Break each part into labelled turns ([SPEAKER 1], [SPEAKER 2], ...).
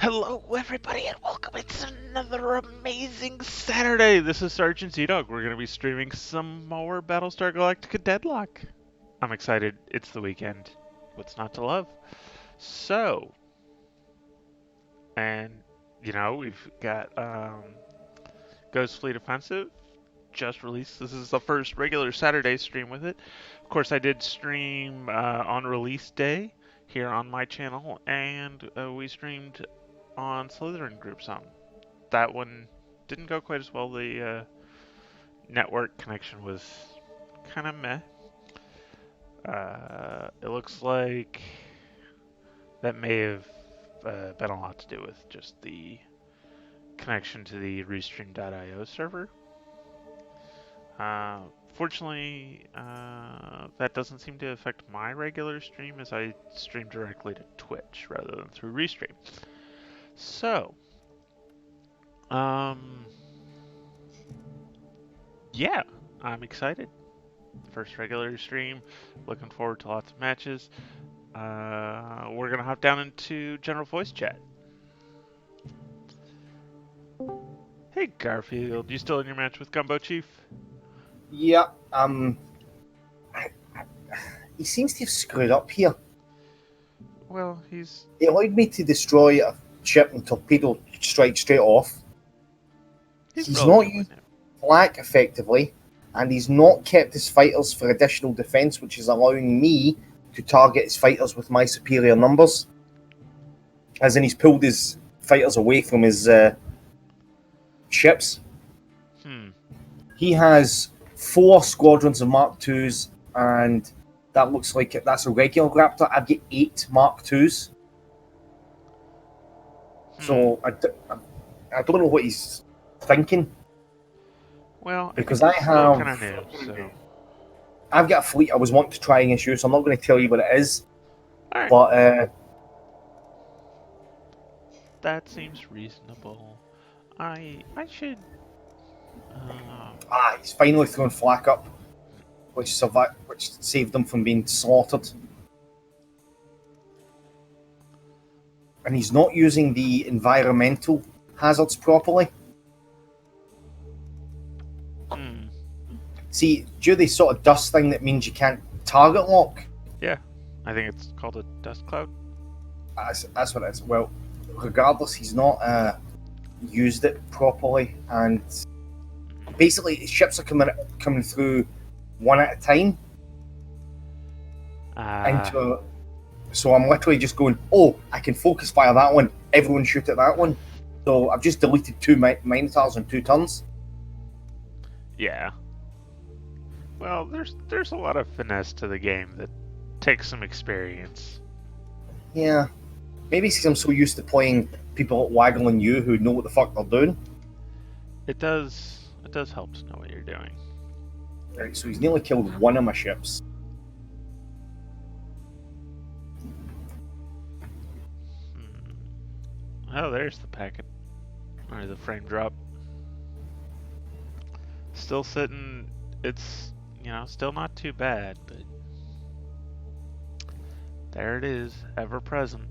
[SPEAKER 1] Hello, everybody, and welcome. It's another amazing Saturday. This is Sergeant Z-Dog. We're going to be streaming some more Battlestar Galactica Deadlock. I'm excited. It's the weekend. What's not to love? So, and we've got Ghost Fleet Offensive just released. This is the first regular Saturday stream with it. Of course, I did stream on release day here on my channel, and we streamed on Slytherin Group some. That one didn't go quite as well. The network connection was kind of meh. It looks like that may have been a lot to do with just the connection to the Restream.io server. Fortunately, that doesn't seem to affect my regular stream, as I stream directly to Twitch rather than through Restream. So, yeah, I'm excited. First regular stream. Looking forward to lots of matches. We're gonna hop down into general voice chat. Hey Garfield, you still in your match with Gumbo Chief?
[SPEAKER 2] Yeah, he seems to have screwed up here.
[SPEAKER 1] Well, he's...
[SPEAKER 2] He allowed me to destroy a ship and torpedo strike straight off. He's not used flak effectively, and he's not kept his fighters for additional defense, which is allowing me to target his fighters with my superior numbers. As in, he's pulled his fighters away from his ships. He has 4 squadrons of Mark IIs, and that looks like that's a regular Raptor. I've got 8 Mark IIs. So I don't know what he's thinking.
[SPEAKER 1] Well,
[SPEAKER 2] because I have
[SPEAKER 1] kind of new, so
[SPEAKER 2] I've got a fleet I was wanting to try against you, so I'm not going to tell you what it is.
[SPEAKER 1] Right.
[SPEAKER 2] But
[SPEAKER 1] that seems reasonable. I should.
[SPEAKER 2] He's finally thrown flak up, which saved them from being slaughtered. And he's not using the environmental hazards properly. See, do this sort of dust thing that means you can't target lock?
[SPEAKER 1] Yeah, I think it's called a dust cloud.
[SPEAKER 2] That's what it is. Well, regardless, he's not used it properly, and basically ships are coming through one at a time. So I'm literally just going, oh, I can focus fire that one. Everyone shoot at that one. So I've just deleted 2 Minotaurs on 2 turns.
[SPEAKER 1] Yeah. Well, there's a lot of finesse to the game that takes some experience.
[SPEAKER 2] Yeah. Maybe because I'm so used to playing people waggling you who know what the fuck they're doing.
[SPEAKER 1] It does help to know what you're doing.
[SPEAKER 2] Right, so he's nearly killed one of my ships.
[SPEAKER 1] Oh, there's the packet. Or the frame drop. Still sitting, it's, still not too bad, but there it is, ever present.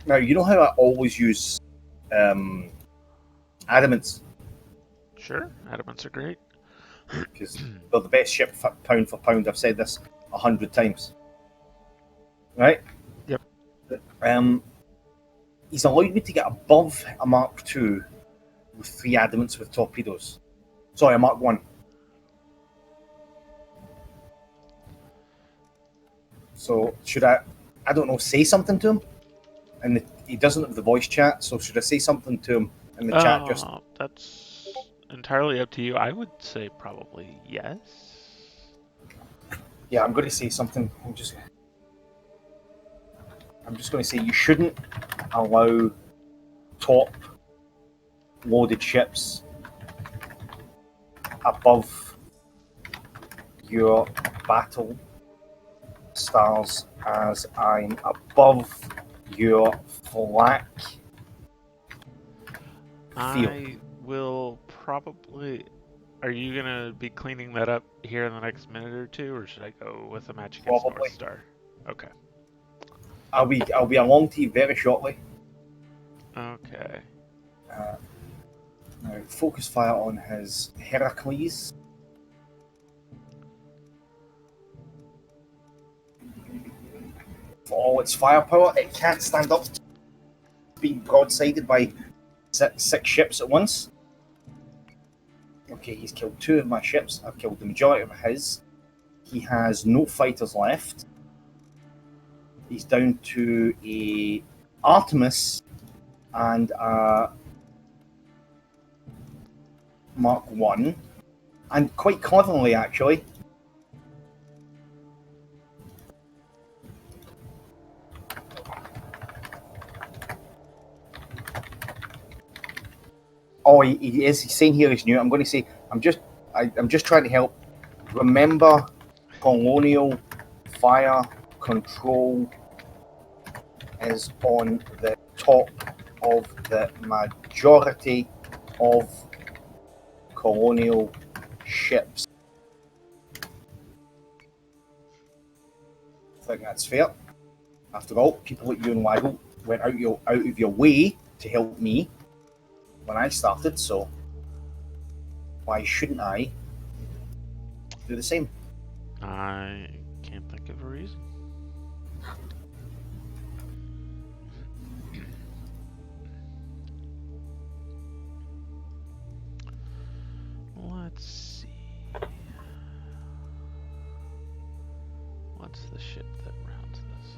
[SPEAKER 2] Now, you know how I always use adamants?
[SPEAKER 1] Sure, adamants are great.
[SPEAKER 2] Because they're the best ship pound for pound. I've said this 100 times. Right?
[SPEAKER 1] Yep.
[SPEAKER 2] He's allowed me to get above a Mark II with 3 adamants with torpedoes. Sorry, a Mark I. So should I don't know, say something to him? And he doesn't have the voice chat, so should I say something to him in the chat? Just
[SPEAKER 1] that's entirely up to you. I would say probably yes.
[SPEAKER 2] Yeah, I'm going to say something. I'm just going to say you shouldn't allow top loaded ships above your battle stars, as I'm above your flak field.
[SPEAKER 1] I will probably... Are you going to be cleaning that up here in the next minute or two, or should I go with a match against North Star? Okay.
[SPEAKER 2] I'll be along to you very shortly.
[SPEAKER 1] Okay.
[SPEAKER 2] Now, focus fire on his Heracles. For all its firepower, it can't stand up to being broadsided by six ships at once. Okay, he's killed 2 of my ships. I've killed the majority of his. He has no fighters left. He's down to a Artemis and a Mark 1. And quite cleverly, actually, oh, he is. He's saying here he's new. I'm going to say I'm just trying to help. Remember, colonial fire control is on the top of the majority of colonial ships. I think that's fair. After all, people like you and Waggle went out of your way to help me when I started, so why shouldn't I do the same?
[SPEAKER 1] I can't think of a reason. Let's see. What's the ship that rounds this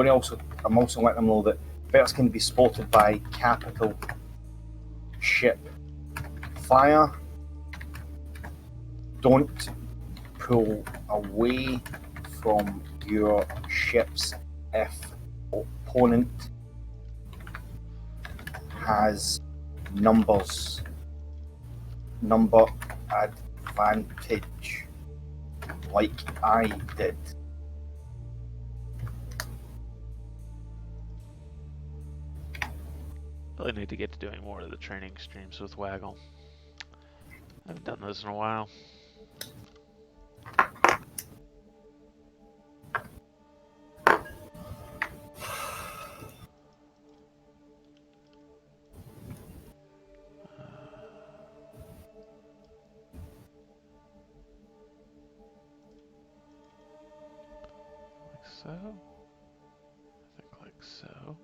[SPEAKER 1] off?
[SPEAKER 2] I'm also letting them know that Bears can be spotted by capital ship fire. Don't pull away from your ships if opponent has number advantage like I did.
[SPEAKER 1] Really need to get to doing more of the training streams with Waggle. I haven't done those in a while. Like so. I think like so.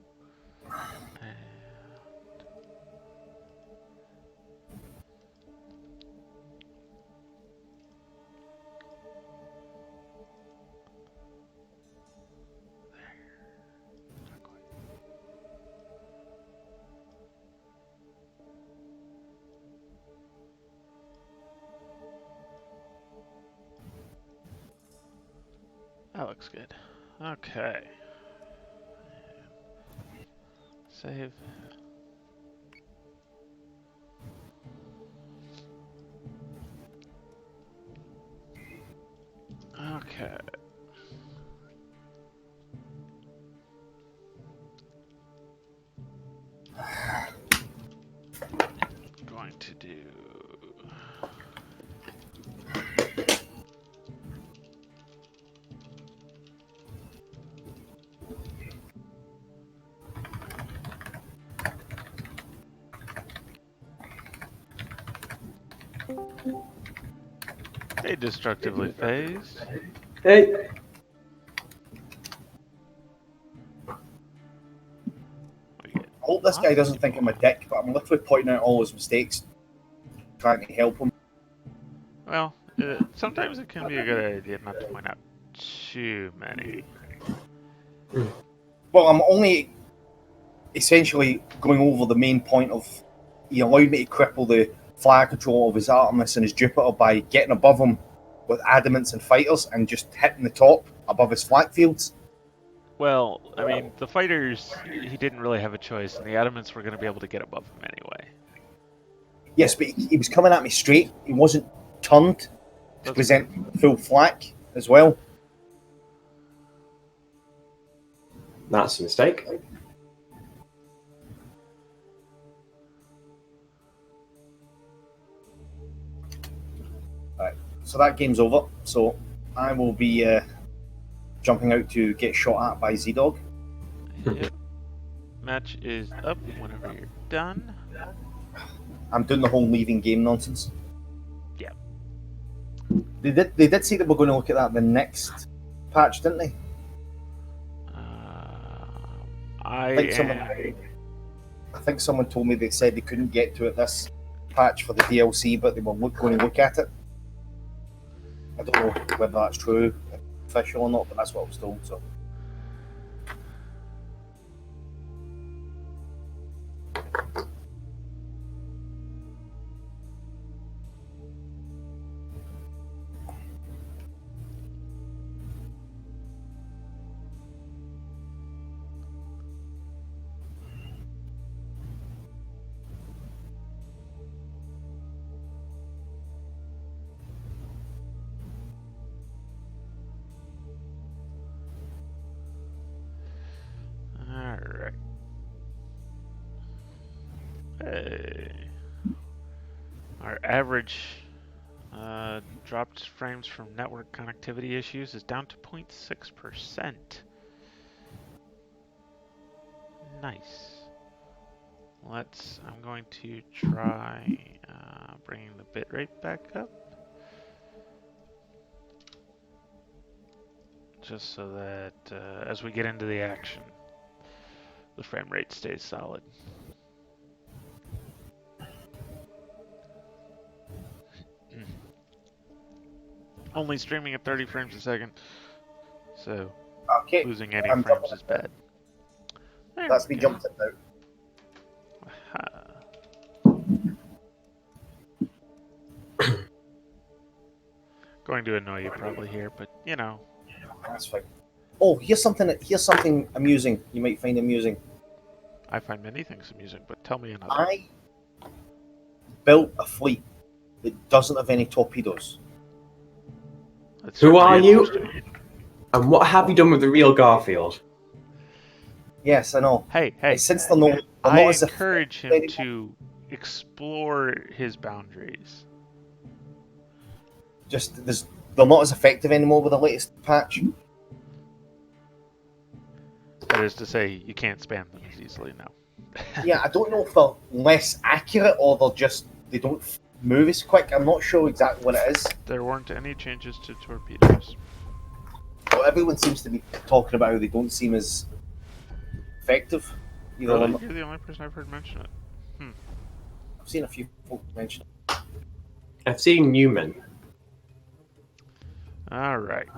[SPEAKER 1] And that looks good. Okay. Save. Okay. Going to do. Hey, destructively phased.
[SPEAKER 3] Hey,
[SPEAKER 2] I hope this guy doesn't think I'm a dick, but I'm literally pointing out all his mistakes, trying to help him.
[SPEAKER 1] Well, sometimes it can be a good idea not to point out too many.
[SPEAKER 2] Well, I'm only essentially going over the main point of he allowed me to cripple the fire control of his Artemis and his Jupiter by getting above him with adamants and fighters and just hitting the top above his flak fields.
[SPEAKER 1] Well, I mean, the fighters, he didn't really have a choice, and the adamants were going to be able to get above him anyway.
[SPEAKER 2] Yes, but he was coming at me straight. He wasn't turned to present full flak as well.
[SPEAKER 3] That's a mistake.
[SPEAKER 2] Right. So that game's over. So I will be jumping out to get shot at by Z-Dog.
[SPEAKER 1] Yep. Match is up whenever you're done.
[SPEAKER 2] I'm doing the whole leaving game nonsense.
[SPEAKER 1] Yeah.
[SPEAKER 2] They did say that we're going to look at that in the next patch, didn't they? I think someone told me they said they couldn't get to it this patch for the DLC, but they were going to look at it. I don't know whether that's true, official or not, but that's what I was told. So.
[SPEAKER 1] Alright. Hey. Our average dropped frames from network connectivity issues is down to 0.6%. Nice. I'm going to try bringing the bitrate back up. Just so that as we get into the action, the frame rate stays solid. Only streaming at 30 frames a second, so losing any frames is bad.
[SPEAKER 2] That's me jumped it now.
[SPEAKER 1] Going to annoy you probably here, but you know.
[SPEAKER 2] That's fine. Oh, here's something amusing you might find amusing.
[SPEAKER 1] I find many things amusing, but tell me another.
[SPEAKER 2] I built a fleet that doesn't have any torpedoes.
[SPEAKER 3] Who are you? And what have you done with the real Garfield?
[SPEAKER 2] Yes, I know.
[SPEAKER 1] Hey.
[SPEAKER 2] Since they're not
[SPEAKER 1] I encourage him to explore his boundaries.
[SPEAKER 2] They're not as effective anymore with the latest patch.
[SPEAKER 1] That is to say, you can't spam them as easily now.
[SPEAKER 2] Yeah, I don't know if they're less accurate or they don't move as quick. I'm not sure exactly what it is.
[SPEAKER 1] There weren't any changes to torpedoes.
[SPEAKER 2] Well, everyone seems to be talking about how they don't seem as effective.
[SPEAKER 1] Really? You're the only person I've heard mention it.
[SPEAKER 2] I've seen a few folk mention it.
[SPEAKER 3] I've seen Newman.
[SPEAKER 1] Alright.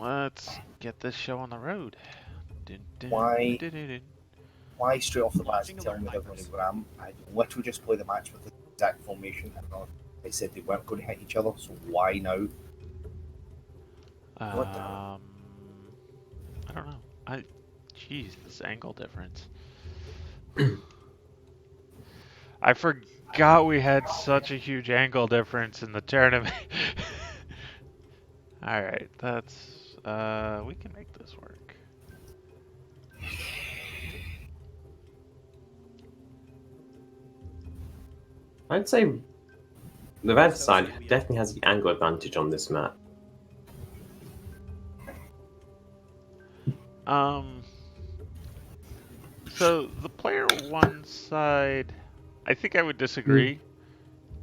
[SPEAKER 1] Let's get this show on the road.
[SPEAKER 2] Why straight off the bat tell me they're going to ram? I literally just play the match with the exact formation. They said they weren't going to hit each other, so why now?
[SPEAKER 1] I don't know. Jeez, this angle difference. I forgot we had such a huge angle difference in the tournament. Alright, we can make this work.
[SPEAKER 3] I'd say the red side definitely has the angle advantage on this map.
[SPEAKER 1] So the player one side, I think I would disagree.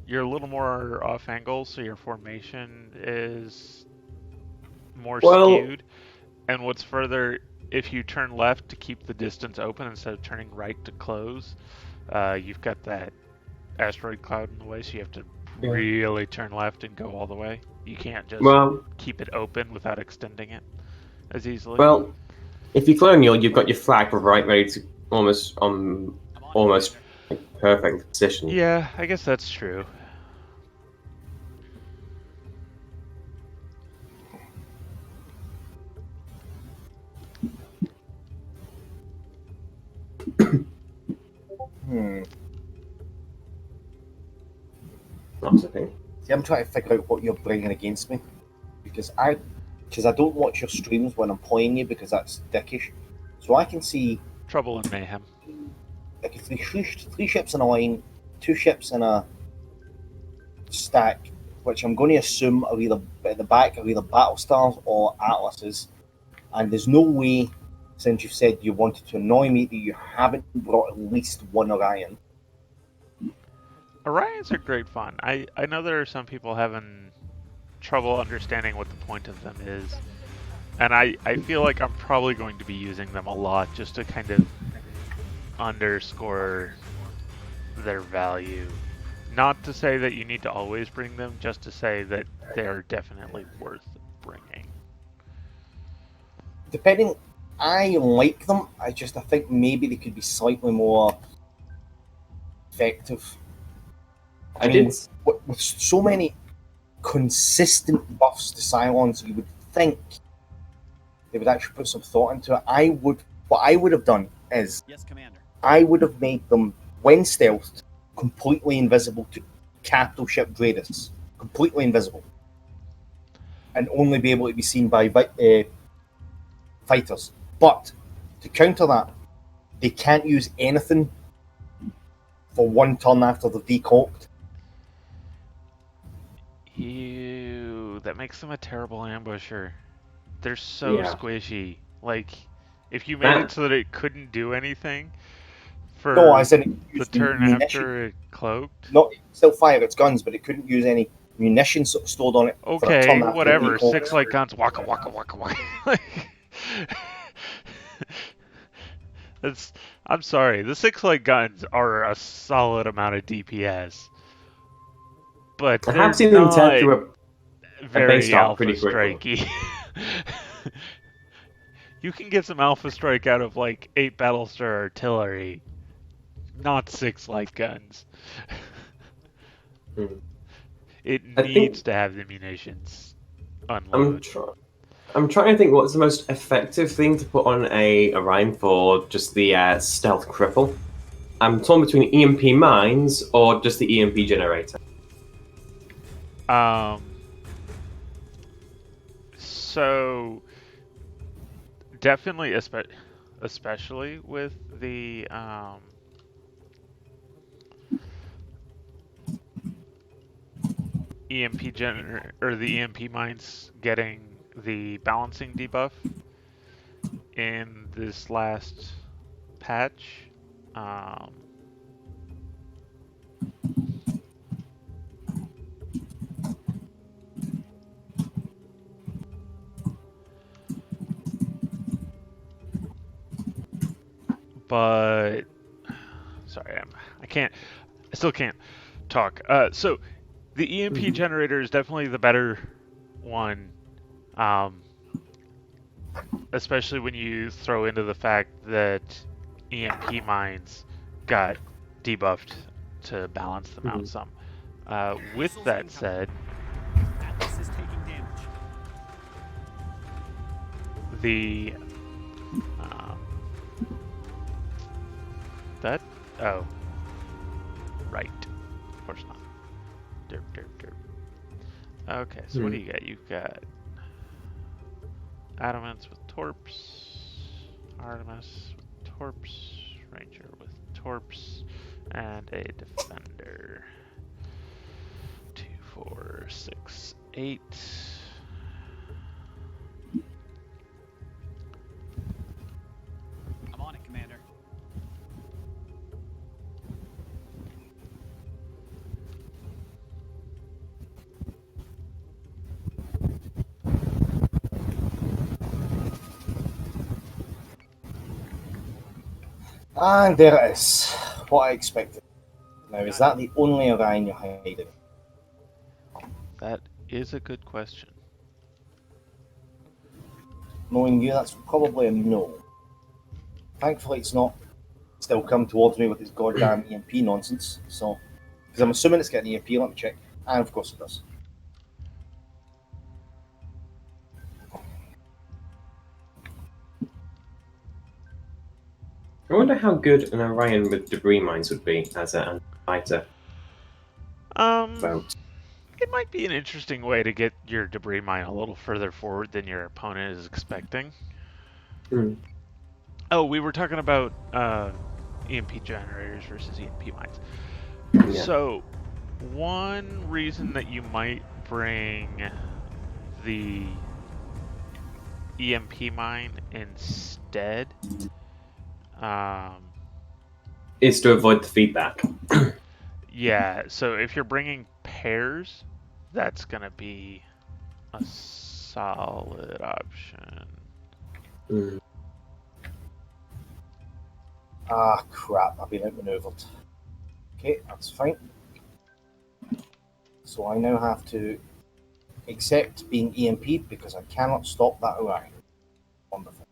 [SPEAKER 1] You're a little more off angle, so your formation is more skewed. And what's further, if you turn left to keep the distance open instead of turning right to close, you've got that asteroid cloud in the way, so you have to really turn left and go all the way. You can't just keep it open without extending it as easily.
[SPEAKER 3] Well, if you're colonial, you've got your flag right ready to almost perfect position.
[SPEAKER 1] Yeah, I guess that's true.
[SPEAKER 3] That's the thing.
[SPEAKER 2] See, I'm trying to figure out what you're bringing against me, because I because I don't watch your streams when I'm playing you because that's dickish. So I can see
[SPEAKER 1] Trouble and mayhem.
[SPEAKER 2] like three ships in a line, 2 ships in a stack, which I'm going to assume are either at the back are either battle stars or atlases, and there's no way, since you've said you wanted to annoy me, that you haven't brought at least one Orion.
[SPEAKER 1] Orions are great fun. I know there are some people having trouble understanding what the point of them is, and I feel like I'm probably going to be using them a lot just to kind of underscore their value. Not to say that you need to always bring them, just to say that they're definitely worth bringing.
[SPEAKER 2] Depending, I like them. I think maybe they could be slightly more effective. I mean, with so many consistent buffs to Cylons, you would think they would actually put some thought into it. What I would have done is,
[SPEAKER 4] yes, Commander.
[SPEAKER 2] I would have made them, when stealthed, completely invisible to capital ship Draedus. Completely invisible. And only be able to be seen by fighters. But, to counter that, they can't use anything for 1 turn after they're decloaked.
[SPEAKER 1] Ew, that makes them a terrible ambusher. They're so squishy. Like, if you made it so that it couldn't do anything for the turn after it cloaked.
[SPEAKER 2] No, it still fire its guns, but it couldn't use any munitions stored on it.
[SPEAKER 1] Okay, whatever. 6 light guns, waka waka waka waka. I'm sorry. The 6 light guns are a solid amount of DPS, but
[SPEAKER 3] I have seen them turn through a
[SPEAKER 1] very alpha strikey. You can get some alpha strike out of like 8 battlestar artillery, not 6 light guns. It needs to have the munitions unloaded.
[SPEAKER 3] I'm trying to think what's the most effective thing to put on a Orion for just the stealth cripple. I'm torn between EMP mines or just the EMP generator.
[SPEAKER 1] So definitely, especially with the EMP or the EMP mines getting the balancing debuff in this last patch. But sorry, I still can't talk. So the EMP generator is definitely the better one, especially when you throw into the fact that EMP mines got debuffed to balance them out some. With that said,
[SPEAKER 4] Atlas is taking damage.
[SPEAKER 1] the right, of course not. Derp, derp, derp. Okay, so what do you got? You've got Adamants with Torps, Artemis with Torps, Ranger with Torps, and a Defender. 2, 4, 6, 8.
[SPEAKER 4] I'm on it, Commander.
[SPEAKER 2] And there it is. What I expected. Now, is that the only Orion you're hiding?
[SPEAKER 1] That is a good question.
[SPEAKER 2] Knowing you, that's probably a no. Thankfully, it's not still come towards me with his goddamn EMP nonsense. So, because I'm assuming it's getting EMP, let me check. And of course it does.
[SPEAKER 3] I wonder how good an Orion with debris mines would be as an fighter.
[SPEAKER 1] Vote. it might be an interesting way to get your debris mine a little further forward than your opponent is expecting.
[SPEAKER 3] Hmm.
[SPEAKER 1] Oh, we were talking about EMP generators versus EMP mines.
[SPEAKER 3] Yeah.
[SPEAKER 1] So, one reason that you might bring the EMP mine instead,
[SPEAKER 3] Is to avoid the feedback.
[SPEAKER 1] yeah. So if you're bringing pairs, that's gonna be a solid option.
[SPEAKER 3] Hmm.
[SPEAKER 2] Ah, crap, I've been outmaneuvered. Okay, that's fine. So I now have to accept being EMP'd because I cannot stop that Orion. Wonderful.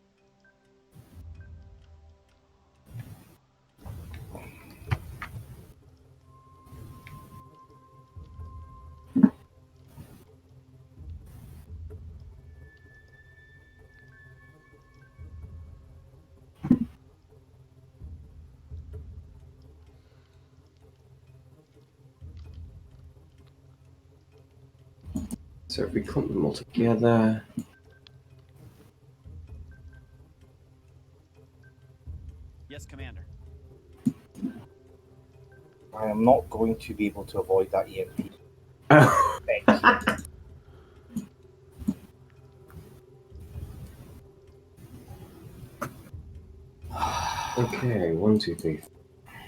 [SPEAKER 3] So if we clump them all together.
[SPEAKER 4] Yes, Commander.
[SPEAKER 2] I am not going to be able to avoid that EMP.
[SPEAKER 3] Okay, 1, 2, 3,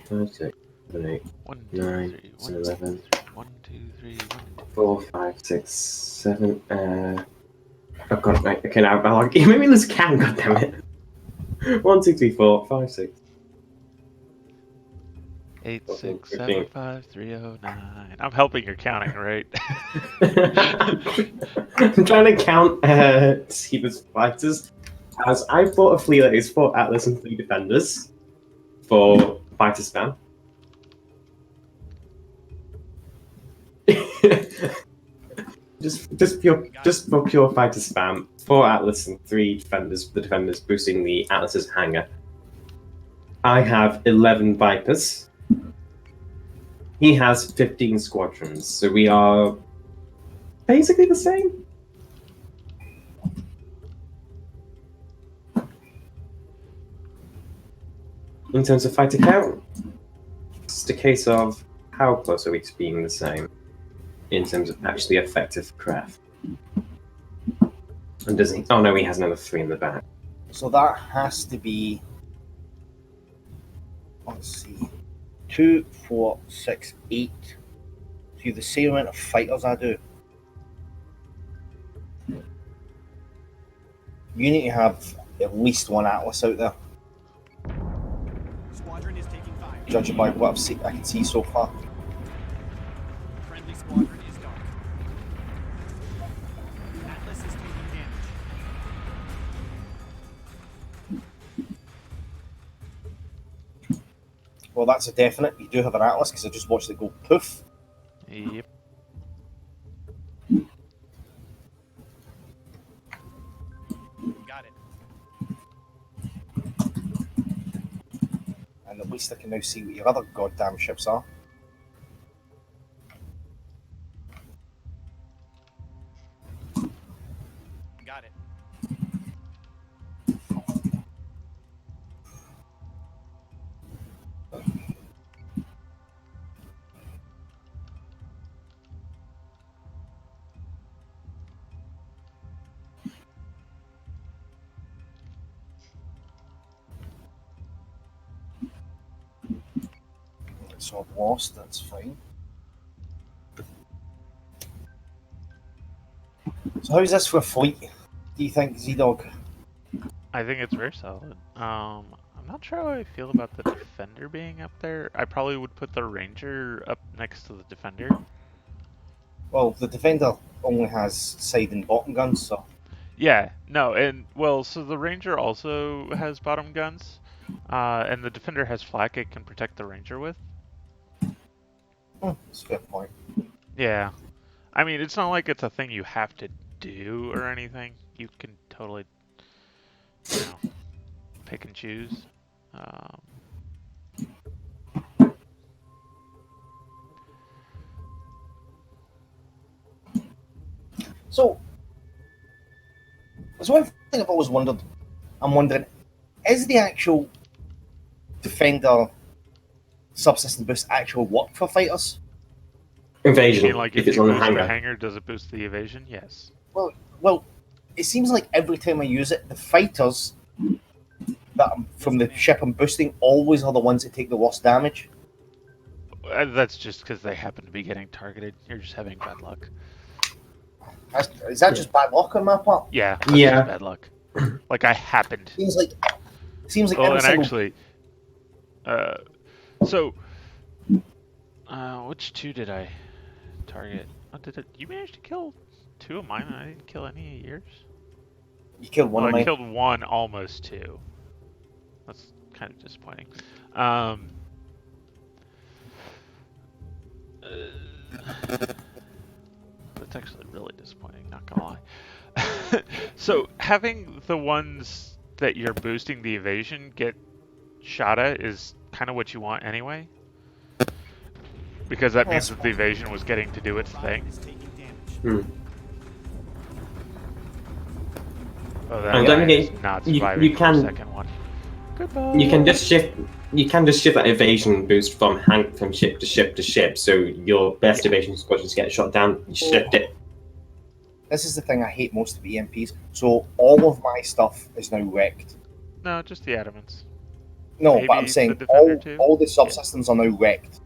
[SPEAKER 3] 5, 6, 7, 8,
[SPEAKER 1] 1, 2,
[SPEAKER 3] 9,
[SPEAKER 1] 3, 1,
[SPEAKER 3] 10,
[SPEAKER 1] 2,
[SPEAKER 3] 11,
[SPEAKER 1] 3, 1, 2, 3, 1, 2.
[SPEAKER 3] 4, 5, 6, 7. Oh god, right. Okay, now I'll maybe this can. God damn it. 1, 2, 3, 4, 5, 6.
[SPEAKER 1] 8,
[SPEAKER 3] 14,
[SPEAKER 1] 6, 7,
[SPEAKER 3] 15.
[SPEAKER 1] 5, 3, 0, 9. I'm helping your counting, right?
[SPEAKER 3] I'm trying to count Seaba's fighters. As I bought a fleet that is 4 Atlas and 3 Defenders for fighter spam. just for pure fighter spam, 4 Atlas and 3 Defenders, the Defenders boosting the Atlas's hangar. I have 11 Vipers. He has 15 squadrons, so we are basically the same. In terms of fighter count, it's just a case of how close are we to being the same in terms of actually effective craft. And does he? Oh no, he has another 3 in the back.
[SPEAKER 2] So that has to be, let's see, 2, 4, 6, 8. So you have the same amount of fighters I do. You need to have at least one Atlas out there,
[SPEAKER 4] Squadron is taking fire.
[SPEAKER 2] judging by what I can see so far.
[SPEAKER 4] Friendly squadron is dark. Atlas is taking damage.
[SPEAKER 2] Well, that's a definite. You do have an Atlas because I just watched it go poof.
[SPEAKER 1] Yep.
[SPEAKER 4] Got it.
[SPEAKER 2] And at least I can now see what your other goddamn ships are.
[SPEAKER 4] Got it.
[SPEAKER 2] So I've lost, that's fine. So how's this for a fleet, do you think, Z-Dog?
[SPEAKER 1] I think it's very solid. I'm not sure how I feel about the Defender being up there. I probably would put the Ranger up next to the Defender.
[SPEAKER 2] Well, the Defender only has side and bottom guns, so...
[SPEAKER 1] Yeah, no, and well, so the Ranger also has bottom guns, and the Defender has flak it can protect the Ranger with.
[SPEAKER 2] That's a fair point.
[SPEAKER 1] Yeah, I mean, it's not like it's a thing you have to do or anything. You can totally, pick and choose.
[SPEAKER 2] There's one thing I've always wondered. I'm wondering, is the actual Defender subsystem boost actual work for fighters?
[SPEAKER 1] You
[SPEAKER 3] Evasion,
[SPEAKER 1] mean like
[SPEAKER 3] if
[SPEAKER 1] if
[SPEAKER 3] it's
[SPEAKER 1] you
[SPEAKER 3] on the
[SPEAKER 1] boost the
[SPEAKER 3] hanger.
[SPEAKER 1] hanger, does it boost the evasion? Yes.
[SPEAKER 2] Well, it seems like every time I use it, the fighters that I'm, from the ship I'm boosting always are the ones that take the worst damage.
[SPEAKER 1] That's just because they happen to be getting targeted. You're just having bad luck.
[SPEAKER 2] Is that just bad luck on my part?
[SPEAKER 1] Yeah, that's
[SPEAKER 3] Yeah.
[SPEAKER 1] just bad luck. Like I happened.
[SPEAKER 2] Seems like
[SPEAKER 1] Oh,
[SPEAKER 2] every
[SPEAKER 1] and
[SPEAKER 2] single.
[SPEAKER 1] actually, so, which two did I target? Oh, you manage to kill 2 of mine and I didn't kill any of yours?
[SPEAKER 2] You killed one
[SPEAKER 1] Well,
[SPEAKER 2] of
[SPEAKER 1] I
[SPEAKER 2] mine.
[SPEAKER 1] killed 1, almost 2. That's kind of disappointing. Uh, that's actually really disappointing, not gonna lie. So, having the ones that you're boosting the evasion get shot at is kind of what you want anyway. Because that means that the evasion was getting to do its thing.
[SPEAKER 4] Is taking damage.
[SPEAKER 1] Oh, that
[SPEAKER 3] And
[SPEAKER 1] guy
[SPEAKER 3] don't
[SPEAKER 1] is
[SPEAKER 3] forget,
[SPEAKER 1] not
[SPEAKER 3] you
[SPEAKER 1] surviving for
[SPEAKER 3] can-
[SPEAKER 1] the second one. Goodbye.
[SPEAKER 3] You can just shift that evasion boost from ship to ship to ship, so your best evasion squadrons get shot down, you shift it.
[SPEAKER 2] This is the thing I hate most of EMPs. So all of my stuff is now wrecked.
[SPEAKER 1] No, just the adamants.
[SPEAKER 2] No,
[SPEAKER 1] Maybe
[SPEAKER 2] but I'm
[SPEAKER 1] the
[SPEAKER 2] saying
[SPEAKER 1] Defender too?
[SPEAKER 2] all the subsystems are now wrecked,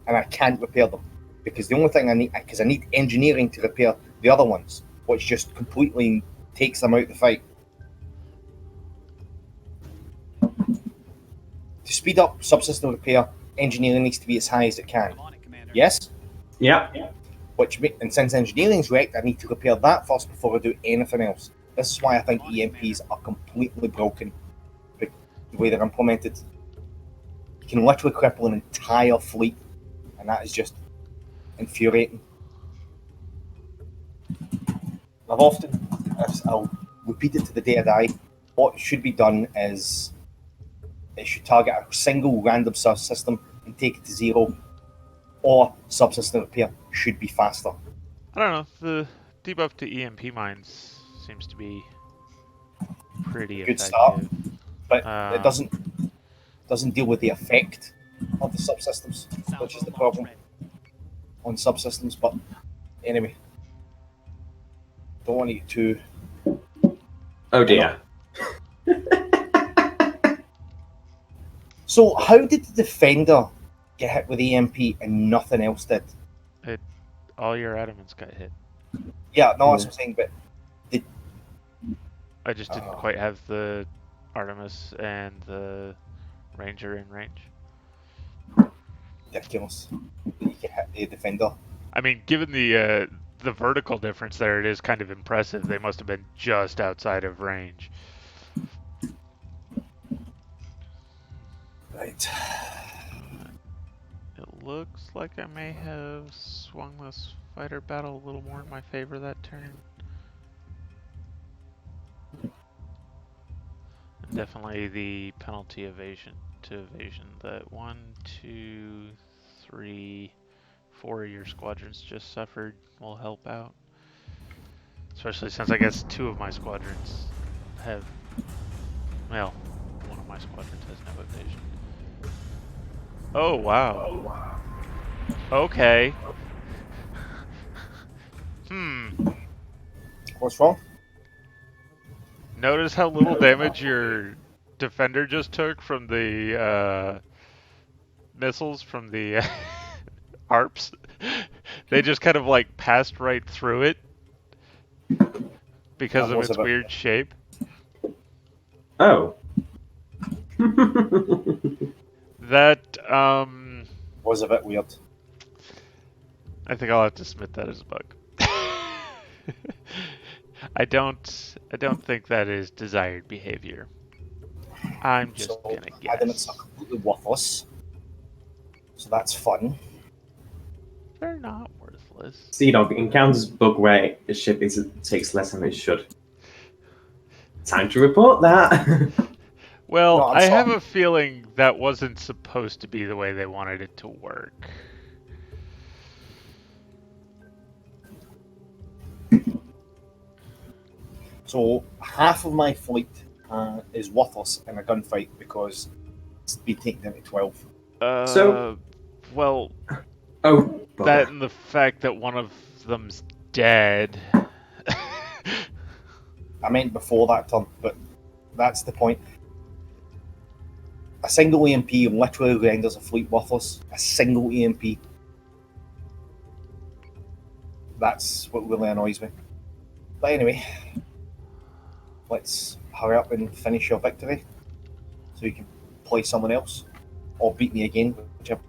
[SPEAKER 2] and I can't repair them because the only thing I need, because I need engineering to repair the other ones, which just completely takes them out the fight. To speed up subsystem repair, engineering needs to be as high as it can.
[SPEAKER 4] I'm on it, Commander.
[SPEAKER 2] Yes?
[SPEAKER 3] Yeah.
[SPEAKER 2] And since engineering's wrecked, I need to repair that first before I do anything else. This is why I think EMPs are completely broken. The way they're implemented. You can literally cripple an entire fleet, and that is just infuriating. I'll repeat it to the day I die, what should be done is it should target a single random subsystem and take it to 0, or subsystem repair should be faster.
[SPEAKER 1] I don't know. The debuff to EMP mines seems to be pretty
[SPEAKER 2] Good
[SPEAKER 1] effective.
[SPEAKER 2] start, but it
[SPEAKER 1] Um,
[SPEAKER 2] doesn't deal with the effect of the subsystems, which is the problem on subsystems. But anyway, don't want to get too.
[SPEAKER 3] Oh dear.
[SPEAKER 2] So, how did the Defender get hit with EMP and nothing else did?
[SPEAKER 1] All your adamants got hit.
[SPEAKER 2] Yeah, no, that's what I'm saying, but
[SPEAKER 1] I just didn't quite have the Artemis and the Ranger in range.
[SPEAKER 2] ridiculous that you get hit the Defender.
[SPEAKER 1] I mean, given the vertical difference there, it is kind of impressive. They must have been just outside of range.
[SPEAKER 2] Right.
[SPEAKER 1] It looks like I may have swung this fighter battle a little more in my favor that turn. And definitely the penalty evasion to evasion that 1, 2, 3, 4 of your squadrons just suffered will help out. Especially since I guess 2 of my squadrons have, well, 1 of my squadrons has no evasion. Oh wow. Okay.
[SPEAKER 2] What's wrong?
[SPEAKER 1] Notice how little damage your defender just took from the missiles from the ARPs. They just kind of like passed right through it because
[SPEAKER 2] That
[SPEAKER 1] of
[SPEAKER 2] was
[SPEAKER 1] its
[SPEAKER 2] a bit-
[SPEAKER 1] weird shape.
[SPEAKER 3] Oh.
[SPEAKER 1] That
[SPEAKER 2] Was a bit weird.
[SPEAKER 1] I think I'll have to submit that as a bug. I don't think that is desired behavior. I'm just
[SPEAKER 2] So
[SPEAKER 1] gonna
[SPEAKER 2] adamants
[SPEAKER 1] guess.
[SPEAKER 2] are completely worthless. So that's fun.
[SPEAKER 1] They're not worthless.
[SPEAKER 3] Sea Dog encounters bug where the ship takes less than it should. Time to report that.
[SPEAKER 1] Well,
[SPEAKER 2] No, I'm
[SPEAKER 1] I have
[SPEAKER 2] sorry.
[SPEAKER 1] a feeling that wasn't supposed to be the way they wanted it to work.
[SPEAKER 2] So half of my fleet is worthless in a gunfight because it's been taken down to 12.
[SPEAKER 3] So-
[SPEAKER 1] Well,
[SPEAKER 3] Oh,
[SPEAKER 1] that
[SPEAKER 3] bugger.
[SPEAKER 1] and the fact that one of them's dead.
[SPEAKER 2] I meant before that turn, but that's the point. A single EMP literally renders a fleet worthless. A single EMP. That's what really annoys me. But anyway, let's hurry up and finish your victory so you can play someone else or beat me again, whichever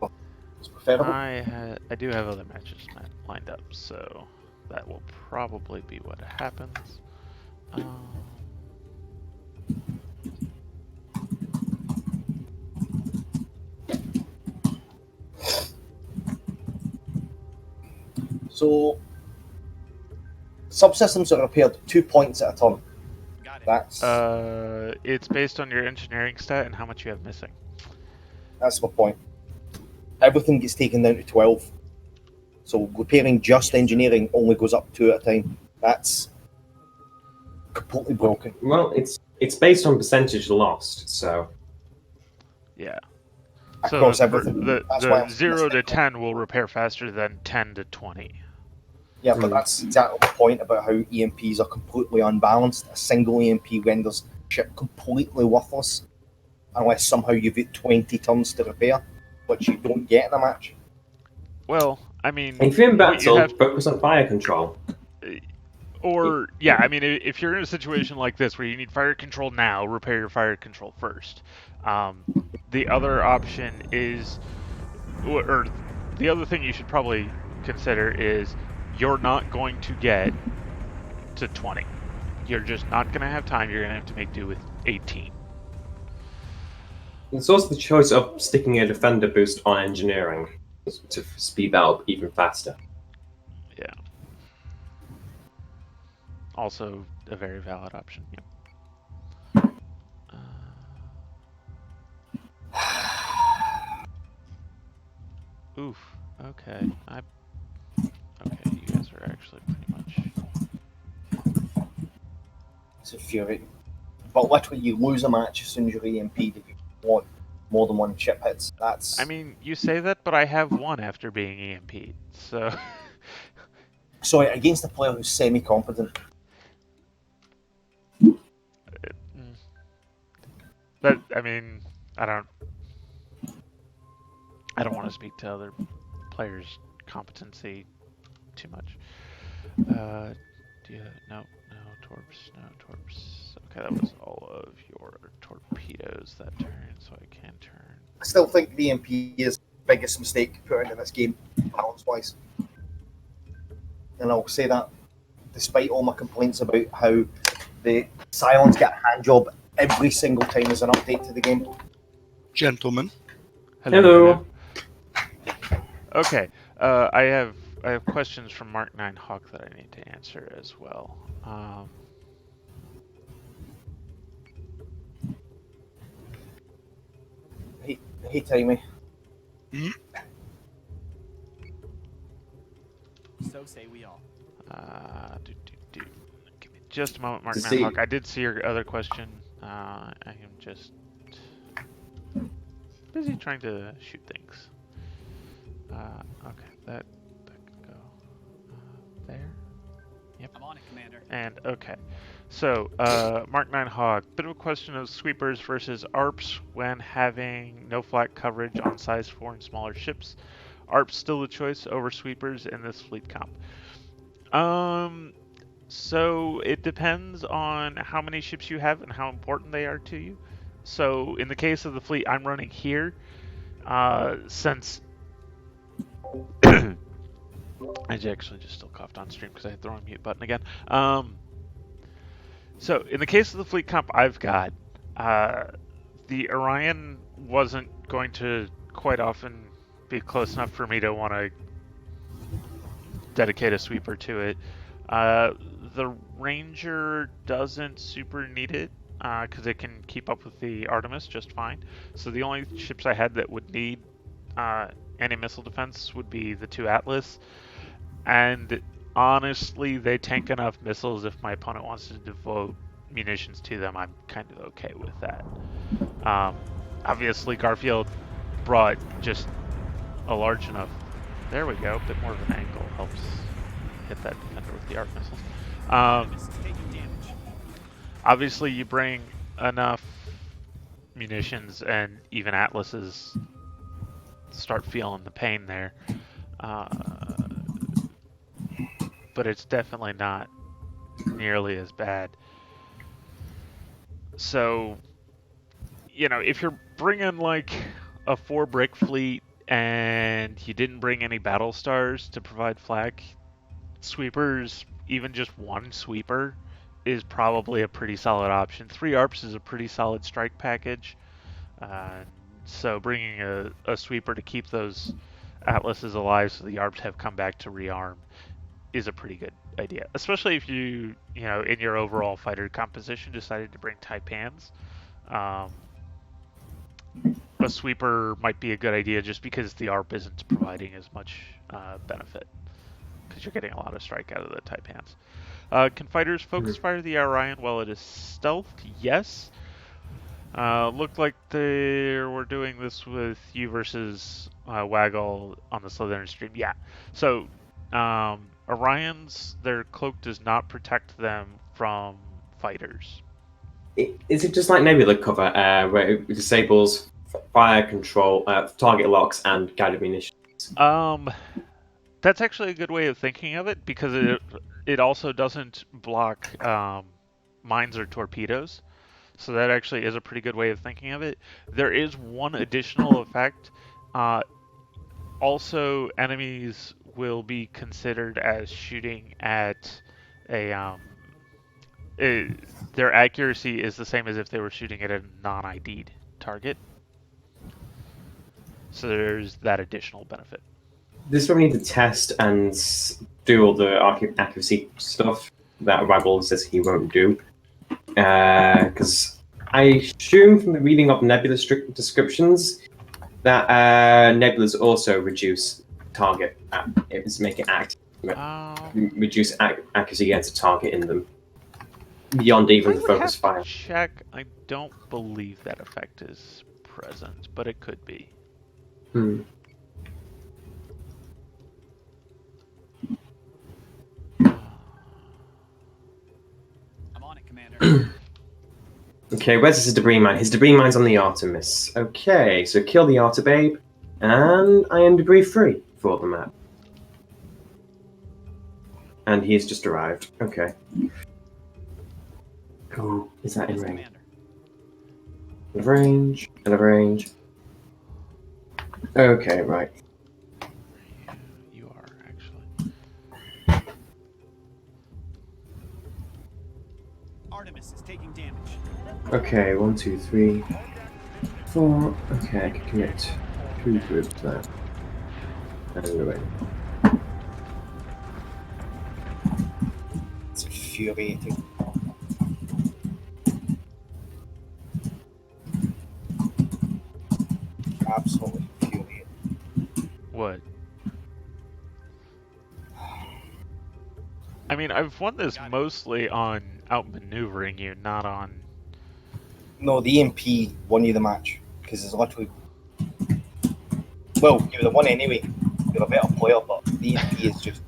[SPEAKER 2] is preferable.
[SPEAKER 1] I do have other matches lined up, so that will probably be what happens.
[SPEAKER 2] So, subsystems are repaired 2 points at a turn.
[SPEAKER 4] Got it.
[SPEAKER 1] It's based on your engineering stat and how much you have missing.
[SPEAKER 2] That's my point. Everything gets taken down to 12. So repairing just engineering only goes up 2 at a time. That's completely broken.
[SPEAKER 3] Well, it's based on percentage lost, so
[SPEAKER 1] Yeah.
[SPEAKER 2] Across
[SPEAKER 1] So
[SPEAKER 2] everything. That's why
[SPEAKER 1] the
[SPEAKER 2] I'm
[SPEAKER 1] 0 to 10 will repair faster than 10 to 20.
[SPEAKER 2] Yeah, but that's exactly the point about how EMPs are completely unbalanced. A single EMP renders ship completely worthless unless somehow you've got 20 turns to repair, which you don't get in a match.
[SPEAKER 1] Well, I mean,
[SPEAKER 3] if you're in
[SPEAKER 1] what you
[SPEAKER 3] battle,
[SPEAKER 1] have,
[SPEAKER 3] focus on fire control.
[SPEAKER 1] or yeah, I mean, if you're in a situation like this where you need fire control now, repair your fire control first. The other option is, or the other thing you should probably consider is you're not going to get to 20. You're just not going to have time. You're going to have to make do with 18.
[SPEAKER 3] It's also the choice of sticking a defender boost on engineering to speed that up even faster.
[SPEAKER 1] Yeah. Also a very valid option. Yeah. Oof. Okay. Okay, you guys are actually pretty much.
[SPEAKER 2] It's infuriating. But literally, you lose a match as soon as you're EMP'd if you want more than one ship hits. That's.
[SPEAKER 1] I mean, you say that, but I have one after being EMP'd, so.
[SPEAKER 2] Sorry, against a player who's semi-competent.
[SPEAKER 1] But I mean, I don't want to speak to other players' competency too much. No torps. Okay, that was all of your torpedoes that turn, so I can turn.
[SPEAKER 2] I still think the EMP is the biggest mistake put into this game, balance-wise. And I'll say that despite all my complaints about how the Cylons get a hand job every single time as an update to the game.
[SPEAKER 5] Gentlemen.
[SPEAKER 3] Hello.
[SPEAKER 1] Okay, I have questions from Mark 9 Hawk that I need to answer as well.
[SPEAKER 2] Hey, Timey.
[SPEAKER 4] So say we all.
[SPEAKER 1] Give me just a moment, Mark
[SPEAKER 3] To
[SPEAKER 1] 9
[SPEAKER 3] see-
[SPEAKER 1] Hawk. I did see your other question. I am just busy trying to shoot things. Okay, that can go there. Yep.
[SPEAKER 4] I'm on it, Commander.
[SPEAKER 1] And okay, so Mark 9 Hog, bit of a question of sweepers versus ARPs when having no flat coverage on size 4 and smaller ships. ARPs still a choice over sweepers in this fleet comp. So it depends on how many ships you have and how important they are to you. So in the case of the fleet I'm running here, since I actually just still coughed on stream because I hit the wrong mute button again. So in the case of the fleet comp I've got, the Orion wasn't going to quite often be close enough for me to want to dedicate a sweeper to it. The Ranger doesn't super need it because it can keep up with the Artemis just fine. So the only ships I had that would need anti-missile defense would be the 2 Atlas. And honestly, they tank enough missiles. If my opponent wants to devote munitions to them, I'm kind of okay with that. Obviously, Garfield brought just a large enough. There we go. A bit more of an angle helps hit that defender with the arc missiles.
[SPEAKER 4] Artemis is taking damage.
[SPEAKER 1] Obviously, you bring enough munitions, and even Atlases start feeling the pain there. But it's definitely not nearly as bad. So, if you're bringing like a 4-brick fleet and you didn't bring any battle stars to provide flak, sweepers, even just one sweeper, is probably a pretty solid option. 3 ARPs is a pretty solid strike package. So bringing a sweeper to keep those Atlases alive so the ARPs have come back to rearm is a pretty good idea. Especially if you in your overall fighter composition decided to bring Taipans. A sweeper might be a good idea just because the ARP isn't providing as much benefit. Because you're getting a lot of strike out of the Taipans. Can fighters focus fire the Orion while it is stealthed? Yes. Looked like they were doing this with you versus Waggle on the Slytherin stream. Yeah. So, Orions, their cloak does not protect them from fighters.
[SPEAKER 3] Is it just like Nebula cover, where it disables fire control, target locks, and guided munitions?
[SPEAKER 1] That's actually a good way of thinking of it because it also doesn't block mines or torpedoes. So that actually is a pretty good way of thinking of it. There is one additional effect. Also, enemies will be considered as shooting at their accuracy is the same as if they were shooting at a non-ID'd target. So there's that additional benefit.
[SPEAKER 3] This is where we need to test and do all the accuracy stuff that Waggle says he won't do. Because I assume from the reading of Nebula descriptions that Nebulas also reduce target, make it act, reduce accuracy against a target in them, beyond even the focus fire.
[SPEAKER 1] Check. I don't believe that effect is present, but it could be.
[SPEAKER 4] I'm on it, Commander.
[SPEAKER 3] Okay, where's his debris mine? His debris mine's on the Artemis. Okay, so kill the Artababe, and I am debris free for the map. And he's just arrived. Okay. Oh, is that in range?
[SPEAKER 4] Commander.
[SPEAKER 3] Out of range, out of range. Okay, right.
[SPEAKER 1] You are actually.
[SPEAKER 4] Artemis is taking damage.
[SPEAKER 3] Okay, 1, 2, 3, 4. Okay, I can commit 2 groups there. And away.
[SPEAKER 2] It's infuriating. Absolutely infuriating.
[SPEAKER 1] What? I mean, I've won this mostly on outmaneuvering you, not on.
[SPEAKER 2] No, the EMP won you the match because it's literally. Well, you would have won anyway. You're a better player, but the EMP is just.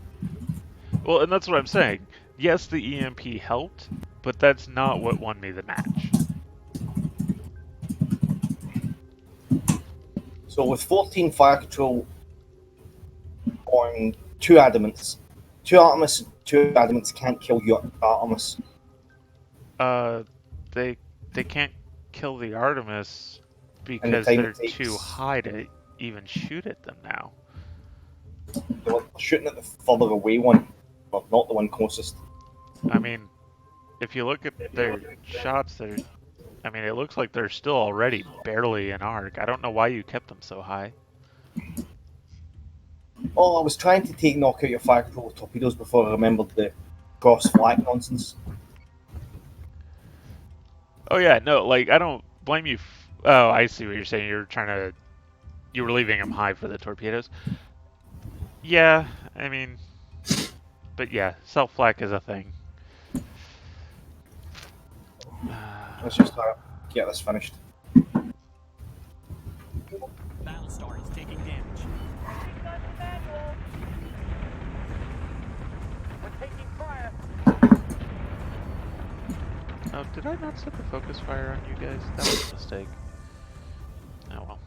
[SPEAKER 1] Well, and that's what I'm saying. Yes, the EMP helped, but that's not what won me the match.
[SPEAKER 2] So with 14 fire control on 2 adamants, 2 Artemis, 2 adamants can't kill your Artemis.
[SPEAKER 1] They can't kill the Artemis because
[SPEAKER 2] time
[SPEAKER 1] they're
[SPEAKER 2] it takes-
[SPEAKER 1] too high to even shoot at them now.
[SPEAKER 2] They were shooting at the further away one, but not the one closest.
[SPEAKER 1] I mean, if you look at their shots, it looks like they're still already barely in arc. I don't know why you kept them so high.
[SPEAKER 2] Oh, I was trying to knock out your fire control with torpedoes before I remembered the cross flag nonsense.
[SPEAKER 1] Oh yeah, no, like I don't blame you. Oh, I see what you're saying. You were leaving them high for the torpedoes. Yeah, I mean, But yeah, self-flak is a thing.
[SPEAKER 2] Let's just get this finished.
[SPEAKER 4] Battlestar is taking damage. We're taking fire.
[SPEAKER 1] Oh, did I not set the focus fire on you guys? That was a mistake. Oh well.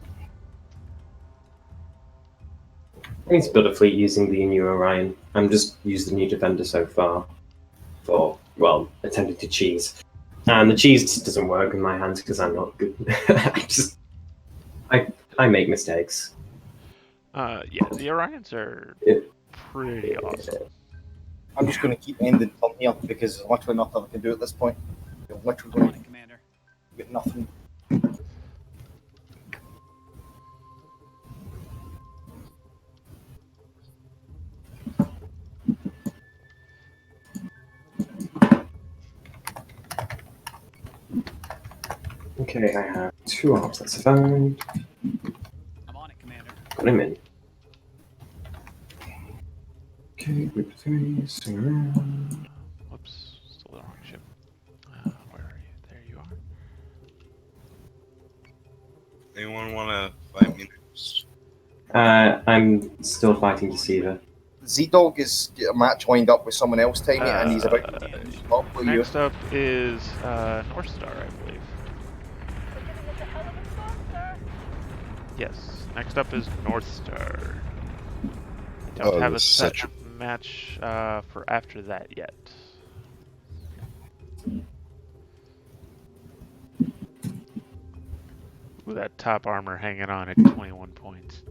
[SPEAKER 3] I need to build a fleet using the new Orion. I'm just using the new Defender so far for, well, attempting to cheese. And the cheese just doesn't work in my hands because I'm not good. I make mistakes.
[SPEAKER 1] Yeah, the Orions are pretty awesome.
[SPEAKER 2] I'm just going to keep ending turn here because there's literally nothing I can do at this point. You're literally
[SPEAKER 4] I'm on
[SPEAKER 2] going
[SPEAKER 4] it, Commander.
[SPEAKER 2] to get nothing.
[SPEAKER 3] Okay, I have 2 ops, that's fine.
[SPEAKER 4] I'm on it, Commander.
[SPEAKER 3] Got him in. Okay, group 3, swing around.
[SPEAKER 1] Whoops, still the wrong ship. Where are you? There you are.
[SPEAKER 5] Anyone want to fight me next?
[SPEAKER 3] I'm still fighting Deceiver.
[SPEAKER 2] Z-Dog is a match lined up with someone else, Tiny, and he's about to up with you.
[SPEAKER 1] Next up is North Star, I believe. Yes, next up is North Star. I don't have a set match for after that yet. Ooh, that top armor hanging on at 21 points.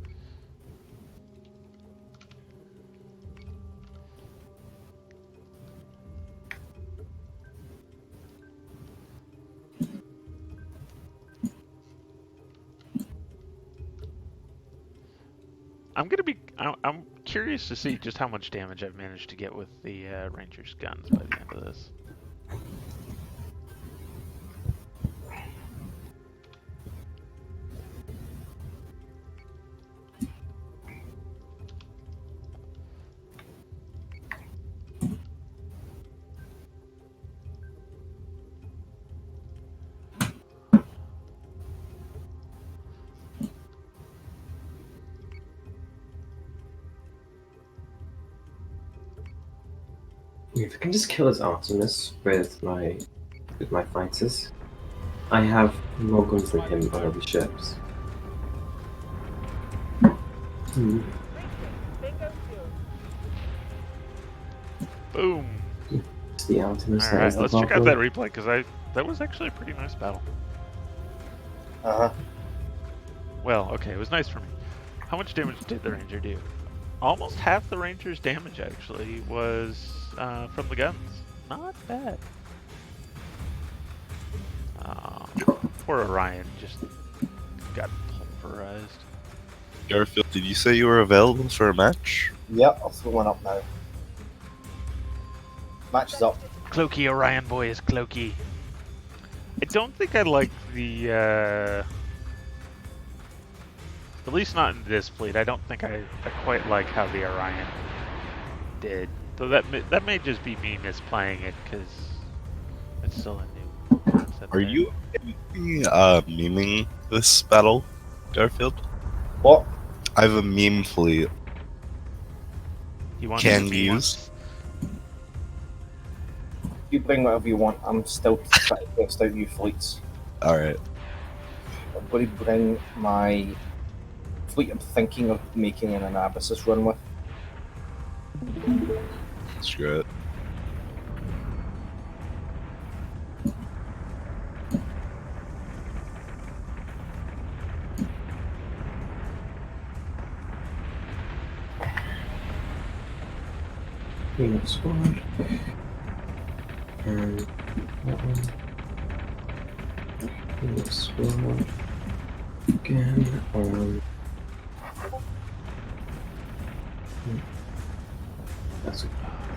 [SPEAKER 1] I'm curious to see just how much damage I've managed to get with the Ranger's guns by the end of this.
[SPEAKER 3] If I can just kill his Artemis with my fighters, I have more guns than him on other ships.
[SPEAKER 1] Boom!
[SPEAKER 3] It's the Artemis.
[SPEAKER 1] All right, let's check out that replay because that was actually a pretty nice battle. Well, okay, it was nice for me. How much damage did the Ranger do? Almost half the Ranger's damage actually was from the guns. Not bad. Poor Orion just got pulverized.
[SPEAKER 5] Garfield, did you say you were available for a match?
[SPEAKER 2] Yep, I'll throw one up now. Match is up.
[SPEAKER 1] Cloaky Orion boy is Cloaky. I don't think I like the, at least not in this fleet, I don't think I quite like how the Orion did. Though that may just be me misplaying it, because it's still a new concept.
[SPEAKER 5] Are you memeing this battle, Garfield?
[SPEAKER 2] What?
[SPEAKER 5] I have a meme fleet.
[SPEAKER 1] You want
[SPEAKER 5] Can
[SPEAKER 1] to see
[SPEAKER 5] use.
[SPEAKER 2] You bring whatever you want. I'm still trying to test out new fleets.
[SPEAKER 5] Alright.
[SPEAKER 2] I'm going to bring my fleet I'm thinking of making an Anabasis run with.
[SPEAKER 5] Screw it.
[SPEAKER 3] Unit squad. And that one. Unit squad. Again on. That's a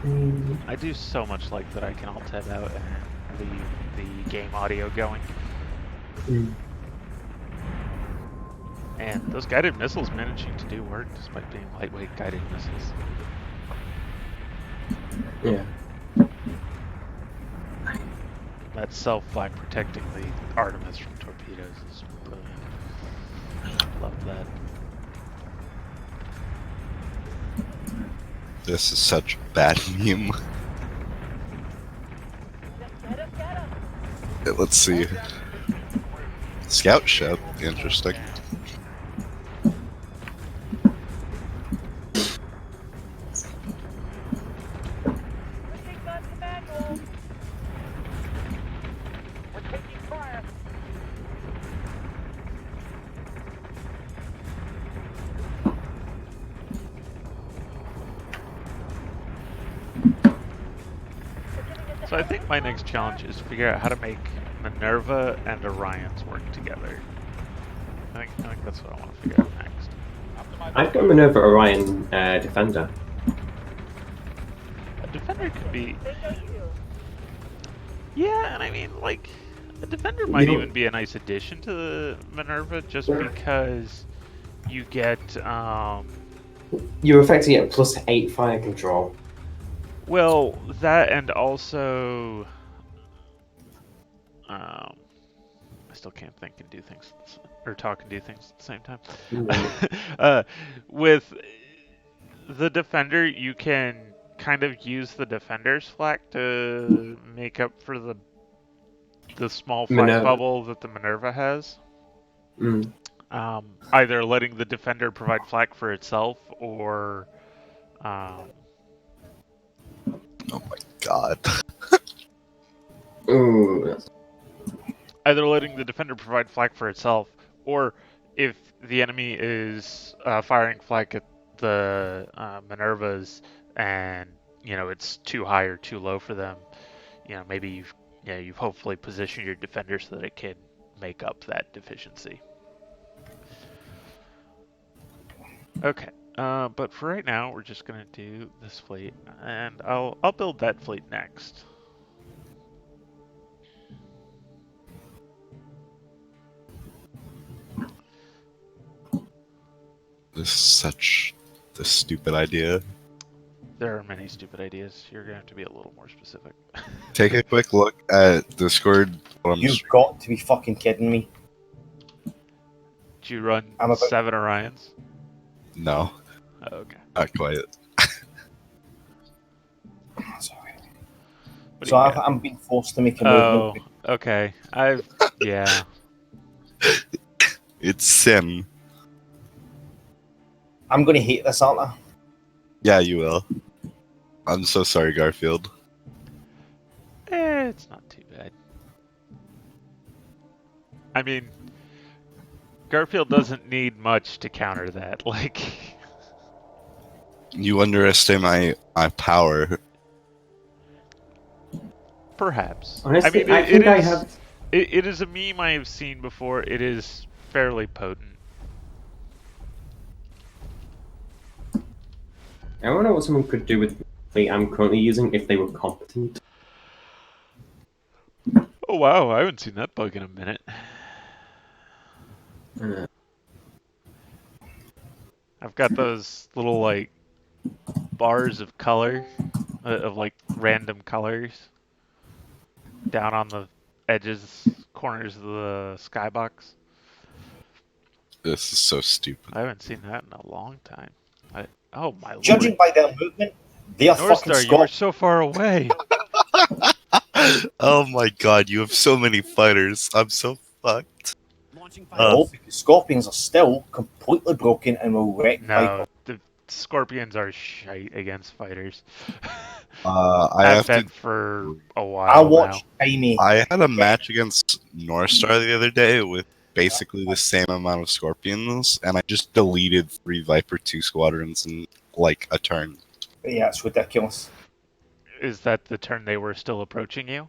[SPEAKER 3] thing.
[SPEAKER 1] I do so much like that I can alt tab out and leave the game audio going. And those guided missiles managing to do work despite being lightweight guided missiles.
[SPEAKER 3] Yeah.
[SPEAKER 1] That self-flak protecting the Artemis from torpedoes is brilliant. Love that.
[SPEAKER 5] This is such a bad meme. Let's see. Scout ship. Interesting.
[SPEAKER 4] We're taking fire.
[SPEAKER 1] So I think my next challenge is to figure out how to make Minerva and Orions work together. I think that's what I want to figure out next.
[SPEAKER 3] I've got Minerva Orion Defender.
[SPEAKER 1] A defender could be... Yeah, and I mean, like, a defender might
[SPEAKER 3] You-
[SPEAKER 1] even be a nice addition to the Minerva just because you get,
[SPEAKER 3] You're effectively at +8 fire control.
[SPEAKER 1] well, that and also, I still can't think and do things, or talk and do things at the same time. With the defender, you can kind of use the defender's flak to make up for the small flak
[SPEAKER 3] Minerva.
[SPEAKER 1] bubble that the Minerva has.
[SPEAKER 3] Mm.
[SPEAKER 1] Either letting the defender provide flak for itself, or
[SPEAKER 5] Oh my god.
[SPEAKER 3] Ooh.
[SPEAKER 1] either letting the defender provide flak for itself, or if the enemy is firing flak at the Minervas and it's too high or too low for them, maybe you've hopefully positioned your defender so that it can make up that deficiency. Okay, but for right now, we're just gonna do this fleet, and I'll build that fleet next.
[SPEAKER 5] This is such the stupid idea.
[SPEAKER 1] There are many stupid ideas. You're gonna have to be a little more specific.
[SPEAKER 5] Take a quick look at Discord.
[SPEAKER 2] You've got to be fucking kidding me.
[SPEAKER 1] Do you run
[SPEAKER 2] I'm about-
[SPEAKER 1] 7 Orions?
[SPEAKER 5] No,
[SPEAKER 1] Oh, okay.
[SPEAKER 5] not quite.
[SPEAKER 2] Sorry.
[SPEAKER 1] What do
[SPEAKER 2] So
[SPEAKER 1] you got?
[SPEAKER 2] I'm being forced to make a
[SPEAKER 1] Oh,
[SPEAKER 2] movement.
[SPEAKER 1] okay. Yeah.
[SPEAKER 5] It's sin.
[SPEAKER 2] I'm going to hate this, aren't I?
[SPEAKER 5] Yeah, you will. I'm so sorry, Garfield.
[SPEAKER 1] It's not too bad. I mean, Garfield doesn't need much to counter that. Like,
[SPEAKER 5] You underestimate my power.
[SPEAKER 1] perhaps.
[SPEAKER 3] Honestly,
[SPEAKER 1] I mean,
[SPEAKER 3] I think I
[SPEAKER 1] is,
[SPEAKER 3] have.
[SPEAKER 1] it is a meme I have seen before. It is fairly potent.
[SPEAKER 3] I don't know what someone could do with the fleet I'm currently using if they were competent.
[SPEAKER 1] Oh wow, I haven't seen that bug in a minute.
[SPEAKER 3] Uh,
[SPEAKER 1] I've got those little like bars of color, of like random colors, down on the edges, corners of the skybox.
[SPEAKER 5] This is so stupid.
[SPEAKER 1] I haven't seen that in a long time. Oh my
[SPEAKER 2] Judging
[SPEAKER 1] lord!
[SPEAKER 2] by their movement, they are fucking
[SPEAKER 1] Northstar, you were
[SPEAKER 2] Scott.
[SPEAKER 1] so far away.
[SPEAKER 5] Oh my god, you have so many fighters. I'm so fucked.
[SPEAKER 4] Launching fire.
[SPEAKER 2] No, because Scorpions are still completely broken and will wreck
[SPEAKER 1] No,
[SPEAKER 2] Viper.
[SPEAKER 1] the Scorpions are shite against fighters.
[SPEAKER 5] I
[SPEAKER 1] Have
[SPEAKER 5] have
[SPEAKER 1] been
[SPEAKER 5] to.
[SPEAKER 1] for a
[SPEAKER 2] I
[SPEAKER 1] while
[SPEAKER 2] watched Tiny.
[SPEAKER 5] I had a match against Northstar the other day with basically the same amount of Scorpions, and I just deleted 3 Viper 2 squadrons in like a turn.
[SPEAKER 2] Yeah, it's ridiculous.
[SPEAKER 1] now. Is that the turn they were still approaching you?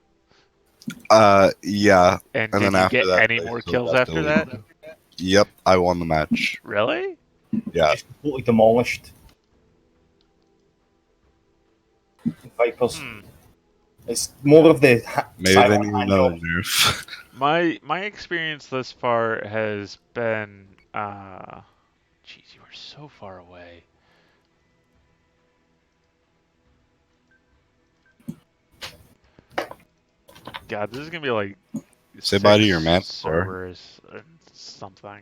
[SPEAKER 5] Yeah.
[SPEAKER 1] And
[SPEAKER 5] And
[SPEAKER 1] did
[SPEAKER 5] then
[SPEAKER 1] you
[SPEAKER 5] after
[SPEAKER 1] get
[SPEAKER 5] that,
[SPEAKER 1] any
[SPEAKER 5] they
[SPEAKER 1] more
[SPEAKER 5] still
[SPEAKER 1] kills
[SPEAKER 5] got
[SPEAKER 1] after that?
[SPEAKER 5] deleted. Yep, I won the match.
[SPEAKER 1] Really?
[SPEAKER 5] Yeah.
[SPEAKER 2] Just completely demolished. Vipers. It's more of the
[SPEAKER 5] Maybe they
[SPEAKER 2] silent
[SPEAKER 5] need
[SPEAKER 2] handle.
[SPEAKER 5] another nerf.
[SPEAKER 1] My experience thus far has been, jeez, you are so far away. God, this is gonna be like
[SPEAKER 5] Say bye to
[SPEAKER 1] 6
[SPEAKER 5] your Manticore.
[SPEAKER 1] servers or something.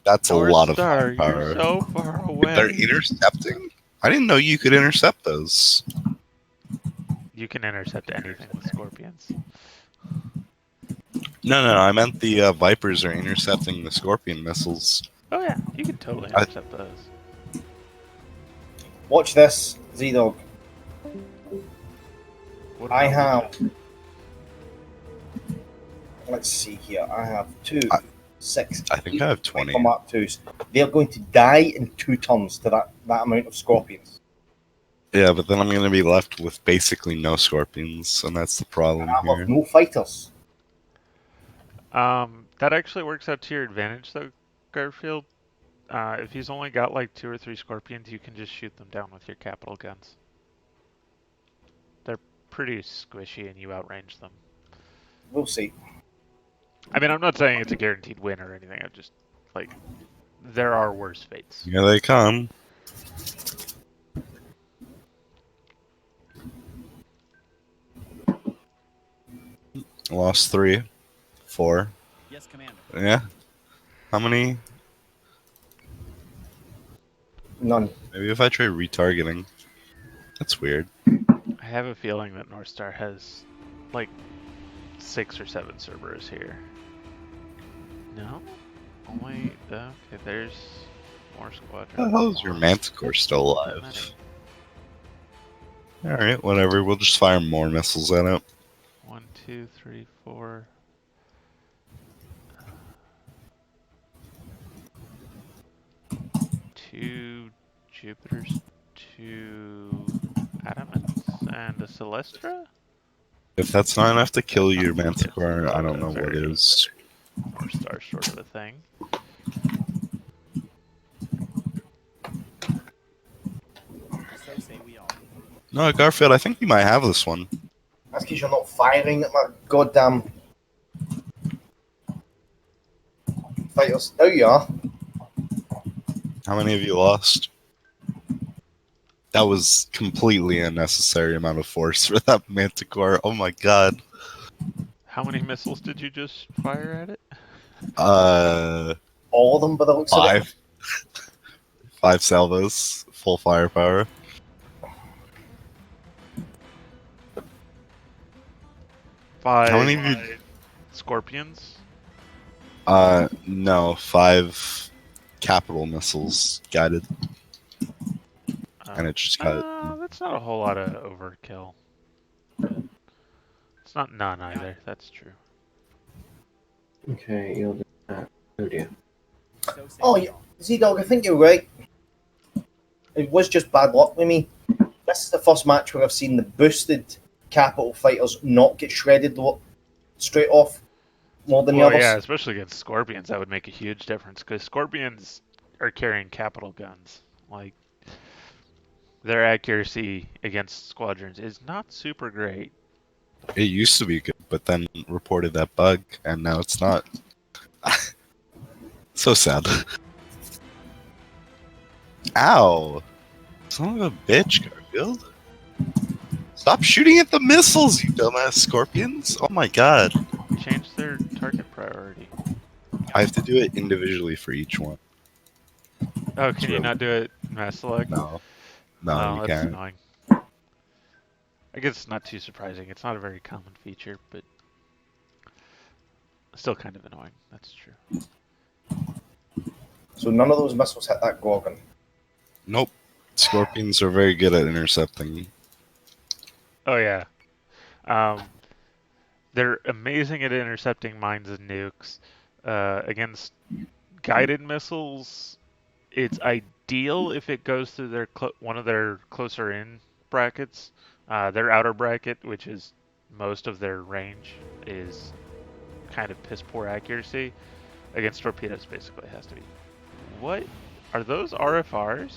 [SPEAKER 5] That's a
[SPEAKER 1] North
[SPEAKER 5] lot of
[SPEAKER 1] Star, you're
[SPEAKER 5] firepower.
[SPEAKER 1] so far
[SPEAKER 5] If they're
[SPEAKER 1] away.
[SPEAKER 5] intercepting? I didn't know you could intercept those.
[SPEAKER 1] You can intercept anything with scorpions.
[SPEAKER 5] No, I meant the Vipers are intercepting the Scorpion missiles.
[SPEAKER 1] Oh yeah, you can totally
[SPEAKER 5] I-
[SPEAKER 1] intercept those.
[SPEAKER 2] Watch this, Z-Dog.
[SPEAKER 1] What
[SPEAKER 2] I
[SPEAKER 1] about
[SPEAKER 2] have. Let's see here. I have 2,
[SPEAKER 5] I-
[SPEAKER 2] 6.
[SPEAKER 5] I think I have 20.
[SPEAKER 2] Mark 2s. They're going to die in 2 turns to that amount of scorpions.
[SPEAKER 5] Yeah, but then I'm going to be left with basically no Scorpions, and that's the problem
[SPEAKER 2] And I
[SPEAKER 5] here.
[SPEAKER 2] have no fighters.
[SPEAKER 1] That actually works out to your advantage though, Garfield. If he's only got like 2 or 3 scorpions, you can just shoot them down with your capital guns. They're pretty squishy and you outrange them.
[SPEAKER 2] We'll see.
[SPEAKER 1] I mean, I'm not saying it's a guaranteed win or anything. I'm just like, there are worse fates.
[SPEAKER 5] Here they come. Lost 3. 4.
[SPEAKER 4] Yes, Commander.
[SPEAKER 5] Yeah. How many?
[SPEAKER 2] None.
[SPEAKER 5] Maybe if I try retargeting. That's weird.
[SPEAKER 1] I have a feeling that North Star has like 6 or 7 Cerberus here. No? Only, okay, there's more squadrons.
[SPEAKER 5] How the hell is your Manticore still alive? Alright, whatever. We'll just fire more missiles at it.
[SPEAKER 1] 1, 2, 3, 4. Two Jupiters, 2 Adamants, and a Celestra?
[SPEAKER 5] If that's not enough to kill your Manticore, I don't know what is.
[SPEAKER 1] North Star sort of a thing.
[SPEAKER 4] So say we all.
[SPEAKER 5] No, Garfield, I think you might have this one.
[SPEAKER 2] That's because you're not firing at my goddamn fighters. There you are.
[SPEAKER 5] How many have you lost? That was completely unnecessary amount of force for that Manticore. Oh my god.
[SPEAKER 1] How many missiles did you just fire at it?
[SPEAKER 2] All of them by the looks of it.
[SPEAKER 5] 5. 5 salvos, full firepower.
[SPEAKER 1] Five
[SPEAKER 5] How many of you-
[SPEAKER 1] Scorpions?
[SPEAKER 5] No, 5 capital missiles guided, and it just got.
[SPEAKER 1] That's not a whole lot of overkill. It's not none either, that's true.
[SPEAKER 3] Okay, you'll do that. Oh dear.
[SPEAKER 4] So say
[SPEAKER 2] Oh,
[SPEAKER 4] we
[SPEAKER 2] yeah.
[SPEAKER 4] all.
[SPEAKER 2] Z-Dog, I think you're right. It was just bad luck with me. This is the first match where I've seen the boosted capital fighters not get shredded straight off more than the
[SPEAKER 1] Well,
[SPEAKER 2] others.
[SPEAKER 1] yeah, especially against Scorpions, that would make a huge difference, because Scorpions are carrying capital guns. Like, their accuracy against squadrons is not super great.
[SPEAKER 5] It used to be good, but then reported that bug, and now it's not. So sad. Ow! Son of a bitch, Garfield. Stop shooting at the missiles, you dumbass scorpions! Oh my god.
[SPEAKER 1] Change their target priority.
[SPEAKER 5] I have to do it individually for each one.
[SPEAKER 1] Oh, can you
[SPEAKER 5] True.
[SPEAKER 1] not do it mass select?
[SPEAKER 5] No. No,
[SPEAKER 1] Oh,
[SPEAKER 5] you
[SPEAKER 1] that's
[SPEAKER 5] can't.
[SPEAKER 1] annoying. I guess it's not too surprising. It's not a very common feature, but still kind of annoying. That's true.
[SPEAKER 2] So none of those missiles hit that Gorgon.
[SPEAKER 5] Nope. Scorpions are very good at intercepting.
[SPEAKER 1] Oh yeah. They're amazing at intercepting mines and nukes. Against guided missiles, it's ideal if it goes through their one of their closer in brackets. Their outer bracket, which is most of their range, is kind of piss poor accuracy. Against torpedoes, basically, it has to be. What? Are those RFRs?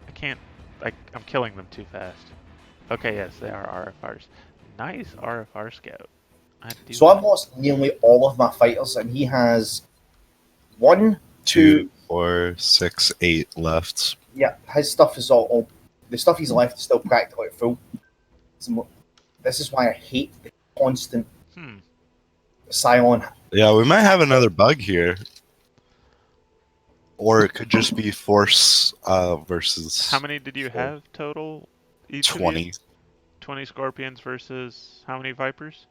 [SPEAKER 1] I can't... I'm killing them too fast. Okay, yes, they are RFRs. Nice RFR scout.
[SPEAKER 2] So I've lost nearly all of my fighters, and he has 1, 2...
[SPEAKER 5] 2, 4, 6, 8 left.
[SPEAKER 2] Yeah, his stuff is all the stuff he's left is still practically at full. This is why I hate the constant
[SPEAKER 1] Hmm.
[SPEAKER 2] Scion.
[SPEAKER 5] Yeah, we might have another bug here. Or it could just be force versus
[SPEAKER 1] How many did you have total? Each of you?
[SPEAKER 5] 20.
[SPEAKER 1] 20 scorpions versus how many vipers?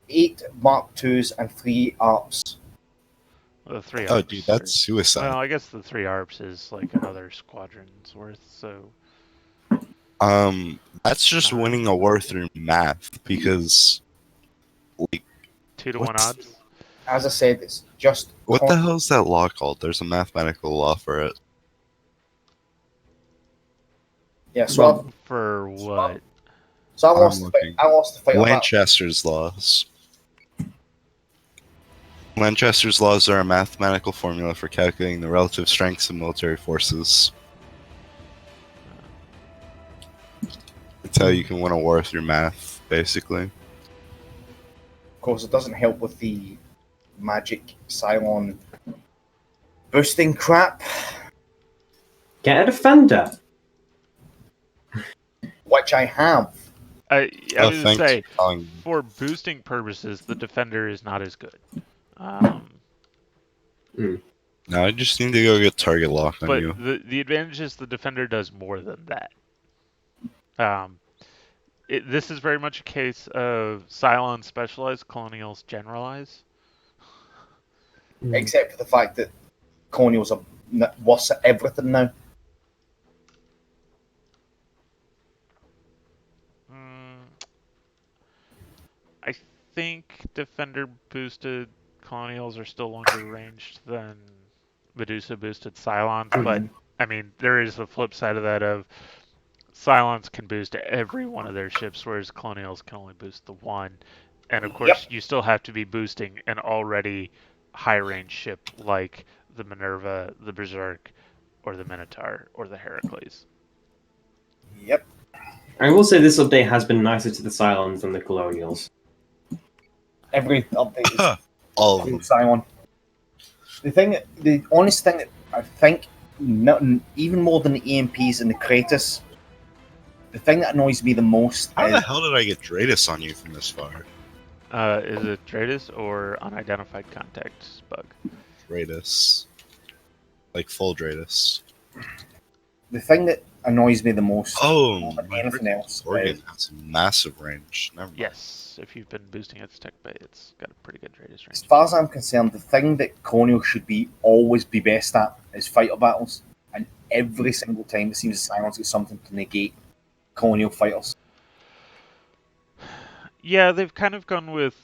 [SPEAKER 2] 8 Mark IIs and 3 ARPs.
[SPEAKER 1] Well, the 3
[SPEAKER 5] Oh,
[SPEAKER 1] ARPs.
[SPEAKER 5] dude, that's suicide.
[SPEAKER 1] Well, I guess the 3 ARPs is like another squadron's worth, so.
[SPEAKER 5] That's just winning a war through math because, like,
[SPEAKER 1] 2-to-1 odds.
[SPEAKER 2] As I said, it's just
[SPEAKER 5] what the hell is that law called? There's a mathematical law for it.
[SPEAKER 2] Yeah, so
[SPEAKER 1] For what?
[SPEAKER 2] I
[SPEAKER 5] I'm
[SPEAKER 2] lost
[SPEAKER 5] looking.
[SPEAKER 2] I lost the fight.
[SPEAKER 5] Lanchester's laws. Lanchester's laws are a mathematical formula for calculating the relative strengths of military forces. It's how you can win a war through math, basically.
[SPEAKER 2] Of course, it doesn't help with the magic Cylon boosting crap,
[SPEAKER 3] Get a defender.
[SPEAKER 2] which I have.
[SPEAKER 1] I
[SPEAKER 5] Oh,
[SPEAKER 1] was going to
[SPEAKER 5] thanks
[SPEAKER 1] say,
[SPEAKER 5] for telling me.
[SPEAKER 1] for boosting purposes, the defender is not as good.
[SPEAKER 5] No, I just need to go get target lock on
[SPEAKER 1] But
[SPEAKER 5] you.
[SPEAKER 1] the advantage is the defender does more than that. This is very much a case of Cylon specialize, Colonials generalize.
[SPEAKER 2] Except for the fact that Colonials are worse at everything now.
[SPEAKER 1] I think defender boosted Colonials are still longer ranged than Medusa boosted Cylons, but I mean there is the flip side of that of Cylons can boost every one of their ships, whereas Colonials can only boost the one. And of course, you still have to be boosting an already high-range ship like the Minerva, the Berserk, or the Minotaur, or the Heracles.
[SPEAKER 2] Yep.
[SPEAKER 3] I will say this update has been nicer to the Cylons than the Colonials.
[SPEAKER 2] Every update is
[SPEAKER 5] All of them.
[SPEAKER 2] Cylon. The honest thing that I think, even more than the EMPs and the Kratos, the thing that annoys me the most
[SPEAKER 5] How
[SPEAKER 2] is
[SPEAKER 5] the hell did I get Dratus on you from this far?
[SPEAKER 1] Is it Dratus or unidentified contact bug?
[SPEAKER 5] Dratus. Like full Dratus.
[SPEAKER 2] the thing that annoys me the most
[SPEAKER 5] Oh,
[SPEAKER 2] more than
[SPEAKER 5] my
[SPEAKER 2] anything else.
[SPEAKER 5] Organ
[SPEAKER 2] Is,
[SPEAKER 5] has massive range. Never mind.
[SPEAKER 1] Yes, if you've been boosting its tech bay, it's got a pretty good Dratus
[SPEAKER 2] as
[SPEAKER 1] range.
[SPEAKER 2] far as I'm concerned, the thing that Colonial should always be best at is fighter battles, and every single time it seems Cylons get something to negate Colonial fighters.
[SPEAKER 1] Yeah, they've kind of gone with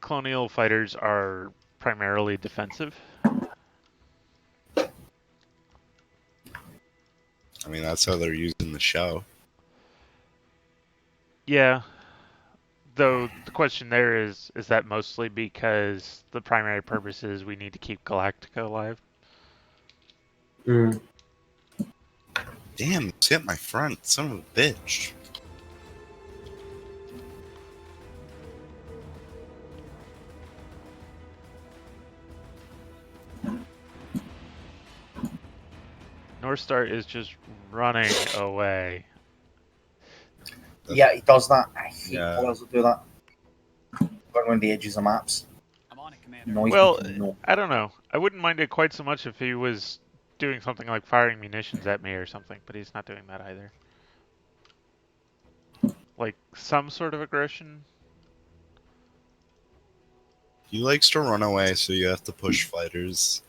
[SPEAKER 1] Colonial fighters are primarily defensive.
[SPEAKER 5] I mean, that's how they're using the show.
[SPEAKER 1] Yeah. Though the question there is that mostly because the primary purpose is we need to keep Galactica alive?
[SPEAKER 5] Damn, it's hit my front. Son of a bitch.
[SPEAKER 1] North Star is just running away.
[SPEAKER 2] Yeah, he does that. I hate
[SPEAKER 5] Yeah.
[SPEAKER 2] players that do that. Run around the edges of maps.
[SPEAKER 4] I'm on it, Commander.
[SPEAKER 2] Noise
[SPEAKER 1] Well,
[SPEAKER 2] me to no.
[SPEAKER 1] I don't know. I wouldn't mind it quite so much if he was doing something like firing munitions at me or something, but he's not doing that either. Like some sort of aggression.
[SPEAKER 5] He likes to run away, so you have to push fighters.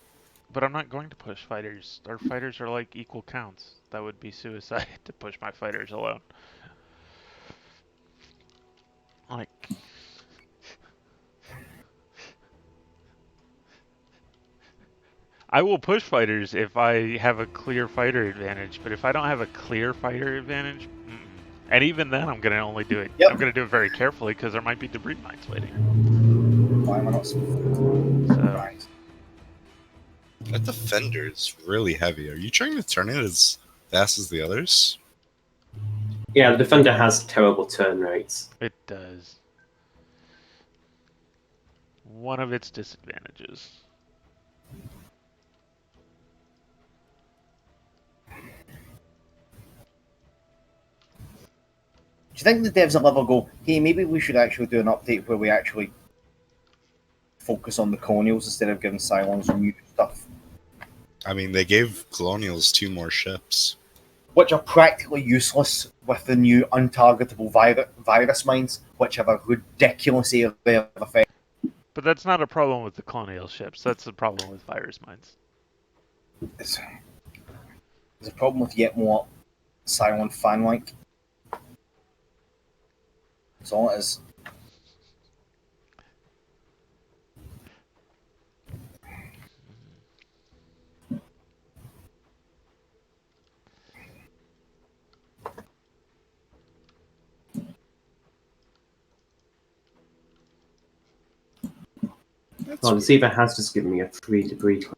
[SPEAKER 1] But I'm not going to push fighters. Our fighters are like equal counts. That would be suicide to push my fighters alone. Like, I will push fighters if I have a clear fighter advantage, but if I don't have a clear fighter advantage, and even then I'm going to only do it.
[SPEAKER 2] Yep.
[SPEAKER 1] I'm going to do it very carefully because there might be debris mines waiting.
[SPEAKER 2] Why am I not so
[SPEAKER 1] So,
[SPEAKER 5] That defender is really heavy. Are you trying to turn it as fast as the others?
[SPEAKER 3] Yeah, the defender has terrible turn rates.
[SPEAKER 1] it does. One of its disadvantages.
[SPEAKER 2] you think the devs will ever go, hey, maybe we should actually do an update where we actually focus on the colonials instead of giving Cylons new stuff?
[SPEAKER 5] I mean, they gave Colonials 2 more ships.
[SPEAKER 2] Which are practically useless with the new untargetable virus mines, which have a ridiculous area of effect.
[SPEAKER 1] But that's not a problem with the colonial ships. That's a problem with virus mines.
[SPEAKER 2] There's a problem with yet more Cylon fan-like. That's all it is.
[SPEAKER 3] Well, Deceiver has just given me a 3 debris clear.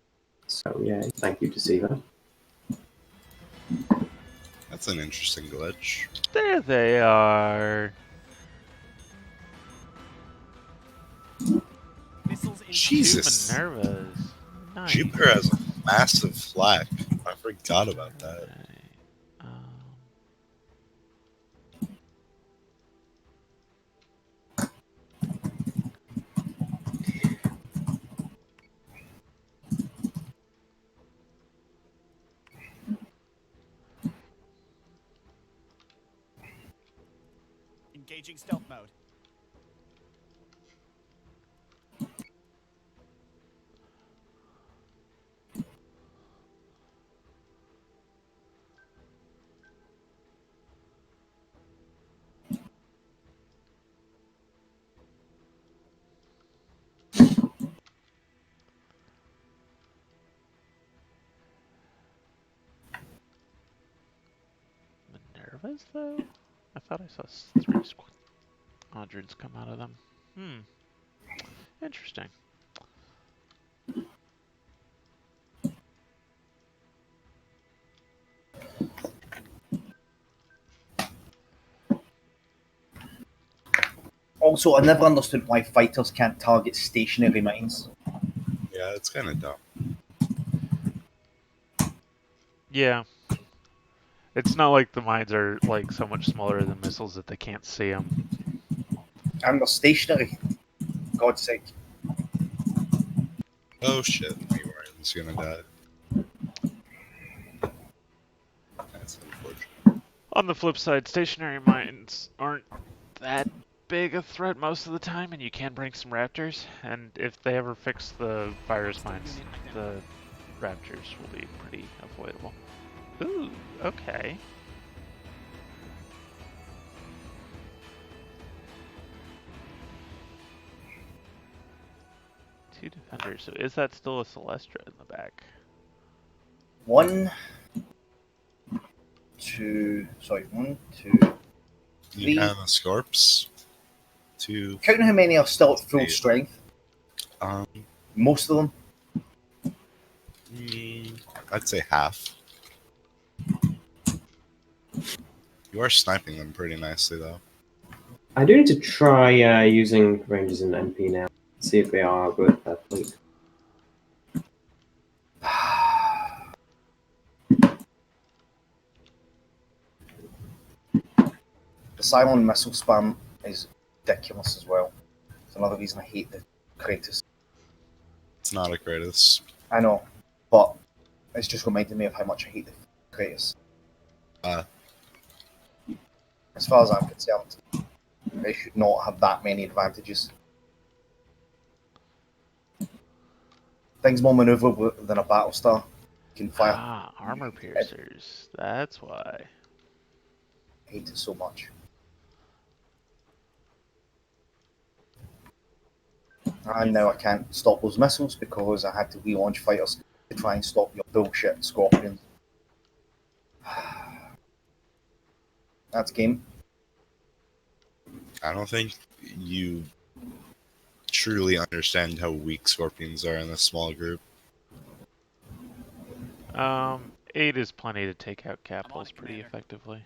[SPEAKER 3] So, yeah, thank you, Deceiver.
[SPEAKER 5] That's an interesting glitch.
[SPEAKER 1] There they are.
[SPEAKER 4] Missiles incoming.
[SPEAKER 5] Jesus.
[SPEAKER 1] Two Minervas. Nice.
[SPEAKER 5] Jupiter has a massive flak. I forgot about that.
[SPEAKER 1] Right.
[SPEAKER 4] Engaging stealth mode.
[SPEAKER 1] Minervas, though? I thought I saw 3 squadrons come out of them. Interesting.
[SPEAKER 2] Also, I never understood why fighters can't target stationary mines.
[SPEAKER 5] Yeah, it's kind of dumb.
[SPEAKER 1] Yeah. It's not like the mines are like so much smaller than missiles that they can't see them.
[SPEAKER 2] And they're stationary. God's sake.
[SPEAKER 5] Oh shit, Ryan's gonna die. That's unfortunate.
[SPEAKER 1] On the flip side, stationary mines aren't that big a threat most of the time, and you can bring some raptors. And if they ever fix the virus mines, the raptors will be pretty avoidable. Ooh, okay. Two defenders. So is that still a Celestra in the back?
[SPEAKER 2] 1, 2, 3.
[SPEAKER 5] You have a Scorps. 2.
[SPEAKER 2] Count how many are still at full
[SPEAKER 5] 8.
[SPEAKER 2] strength.
[SPEAKER 5] Um,
[SPEAKER 2] Most of them.
[SPEAKER 5] I'd say half. You are sniping them pretty nicely, though.
[SPEAKER 3] I do need to try using Rangers and MP now. See if they are worth that fleet.
[SPEAKER 2] The Cylon missile spam is ridiculous as well. It's another reason I hate the Kratos.
[SPEAKER 5] It's not a Kratos.
[SPEAKER 2] I know, but it's just reminded me of how much I hate the Kratos. As far as I'm concerned, they should not have that many advantages. Things more maneuverable than a Battlestar. You can fire.
[SPEAKER 1] Ah, armor piercers. That's why.
[SPEAKER 2] I hate it so much. And now I can't stop those missiles because I had to relaunch fighters to try and stop your bullshit Scorpions. That's game.
[SPEAKER 5] I don't think you truly understand how weak Scorpions are in a small group.
[SPEAKER 1] 8 is plenty to take out Capitals pretty effectively.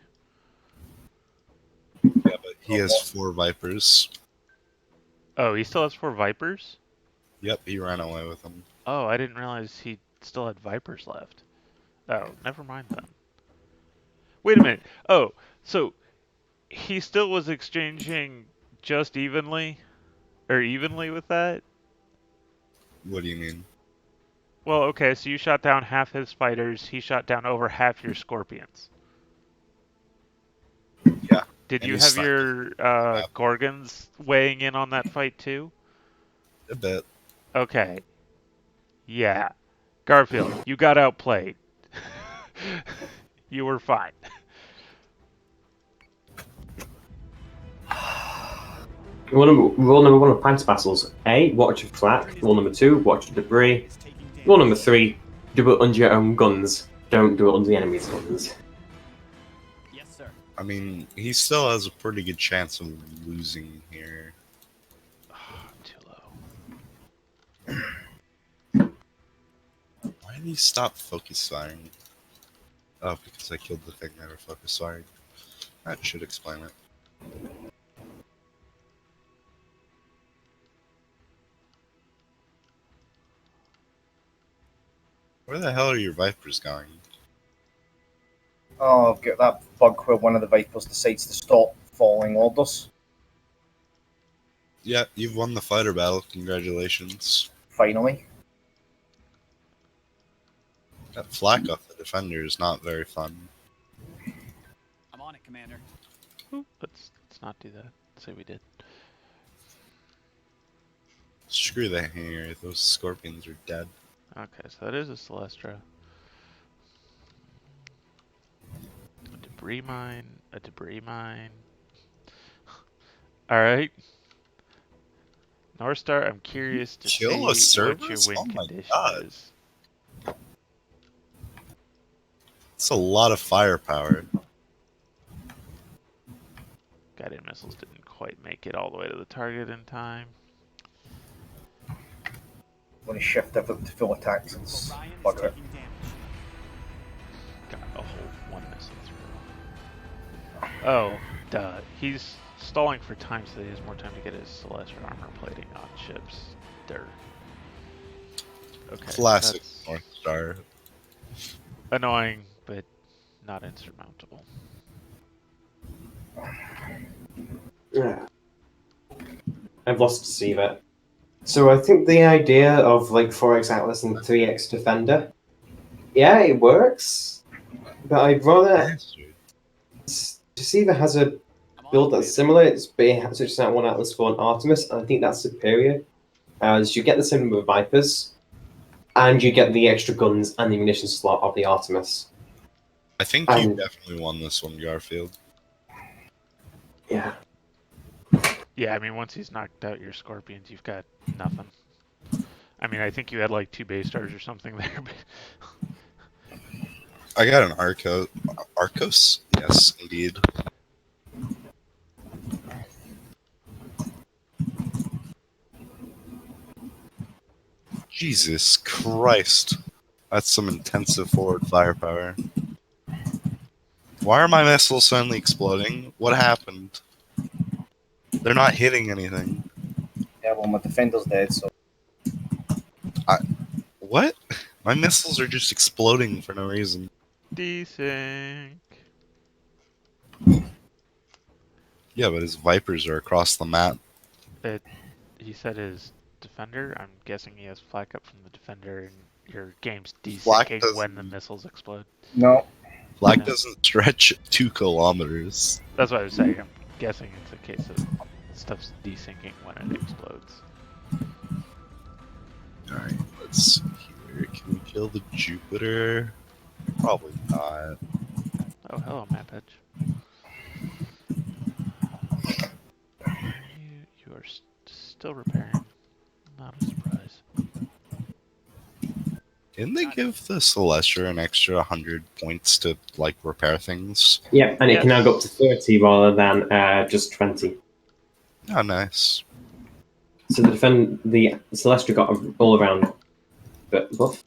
[SPEAKER 5] Yeah, but he has 4 Vipers.
[SPEAKER 1] Oh, he still has 4 Vipers?
[SPEAKER 5] Yep, he ran away with them.
[SPEAKER 1] Oh, I didn't realize he still had Vipers left. Oh, never mind then. Wait a minute. Oh, so he still was exchanging just evenly with that.
[SPEAKER 5] What do you mean?
[SPEAKER 1] Well, okay, so you shot down half his fighters, he shot down over half your scorpions.
[SPEAKER 5] Yeah.
[SPEAKER 1] Did
[SPEAKER 5] And
[SPEAKER 1] you
[SPEAKER 5] he
[SPEAKER 1] have
[SPEAKER 5] sniped
[SPEAKER 1] your Gorgons weighing in on that fight too?
[SPEAKER 5] a bit.
[SPEAKER 1] Okay. Yeah. Garfield, you got outplayed. You were fine.
[SPEAKER 3] Rule number one of Pints Battles: A. Watch your flak. Rule number two: watch your debris.
[SPEAKER 4] Is taking
[SPEAKER 3] Rule
[SPEAKER 4] damage.
[SPEAKER 3] number three: do it under your own guns. Don't do it under the enemy's guns.
[SPEAKER 4] Yes, sir.
[SPEAKER 5] I mean, he still has a pretty good chance of losing here.
[SPEAKER 1] Too low.
[SPEAKER 5] Why did he stop focus firing? Oh, because I killed the thing that were focus firing. That should explain it. Where the hell are your Vipers going?
[SPEAKER 2] Oh, I've got that bug where one of the Vipers decides to stop following orders.
[SPEAKER 5] Yeah, you've won the fighter battle. Congratulations.
[SPEAKER 2] Finally.
[SPEAKER 5] That flak off the defender is not very fun.
[SPEAKER 4] I'm on it, Commander.
[SPEAKER 1] Ooh, let's not do that. Say we did.
[SPEAKER 5] Screw that here. Those scorpions are dead.
[SPEAKER 1] Okay, so that is a Celestra. A debris mine. A debris mine. Alright. North Star, I'm curious to
[SPEAKER 5] Kill a
[SPEAKER 1] see what your
[SPEAKER 5] Cerberus?
[SPEAKER 1] win
[SPEAKER 5] Oh my
[SPEAKER 1] condition
[SPEAKER 5] God.
[SPEAKER 1] is.
[SPEAKER 5] It's a lot of firepower.
[SPEAKER 1] Guided missiles didn't quite make it all the way to the target in time.
[SPEAKER 2] I'm going to shift everything to full attack since
[SPEAKER 4] Orion is
[SPEAKER 2] bugger it.
[SPEAKER 4] taking damage.
[SPEAKER 1] Got a whole one missile through. Oh, duh. He's stalling for time so that he has more time to get his Celestial armor plating on ships. Dirt. Okay.
[SPEAKER 5] Classic
[SPEAKER 1] That's
[SPEAKER 5] North Star.
[SPEAKER 1] annoying, but not insurmountable.
[SPEAKER 3] Yeah. I've lost Deceiver. So I think the idea of like 4x Atlas and 3x Defender, yeah, it works. But I'd rather Deceiver has a
[SPEAKER 4] I'm on
[SPEAKER 3] build
[SPEAKER 4] it,
[SPEAKER 3] that's
[SPEAKER 4] Commander.
[SPEAKER 3] similar. But it has just that one Atlas for an Artemis, and I think that's superior. As you get the same number of Vipers, and you get the extra guns and the ammunition slot of the Artemis.
[SPEAKER 5] I think you
[SPEAKER 3] And
[SPEAKER 5] definitely won this one, Garfield.
[SPEAKER 3] yeah,
[SPEAKER 1] Yeah, I mean, once he's knocked out your Scorpions, you've got nothing. I mean, I think you had like 2 base stars or something there, but
[SPEAKER 5] I got an Arcos? Yes, indeed. Jesus Christ. That's some intensive forward firepower. Why are my missiles suddenly exploding? What happened? They're not hitting anything.
[SPEAKER 2] Yeah, well, my defender's dead, so
[SPEAKER 5] What? My missiles are just exploding for no reason.
[SPEAKER 1] desync.
[SPEAKER 5] Yeah, but his Vipers are across the map.
[SPEAKER 1] He said his defender. I'm guessing he has flak up from the defender, and your game's
[SPEAKER 5] Flak
[SPEAKER 1] desyncing when the
[SPEAKER 5] doesn't-
[SPEAKER 1] missiles explode.
[SPEAKER 2] no.
[SPEAKER 5] Flag
[SPEAKER 1] No.
[SPEAKER 5] doesn't stretch 2 kilometers.
[SPEAKER 1] That's what I was saying. I'm guessing it's a case of stuff's desyncing when it explodes.
[SPEAKER 5] Alright, let's see here. Can we kill the Jupiter? Probably not.
[SPEAKER 1] Oh, hello, map edge. You are still repairing. Not a surprise.
[SPEAKER 5] Didn't they give the Celestia an extra 100 points to, like, repair things?
[SPEAKER 3] yeah, and it can now go up to
[SPEAKER 1] Yes.
[SPEAKER 3] 30 rather than just 20.
[SPEAKER 5] Oh, nice.
[SPEAKER 3] So the Celestia got an all-around buff.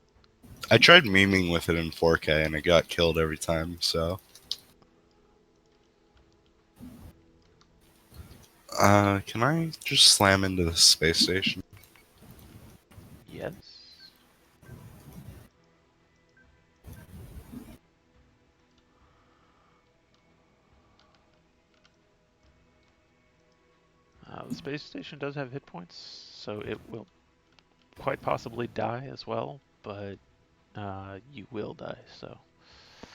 [SPEAKER 5] I tried memeing with it in 4K and it got killed every time, so. Can I just slam into the space station?
[SPEAKER 1] Yes. The space station does have hit points, so it will quite possibly die as well, but you will die, so.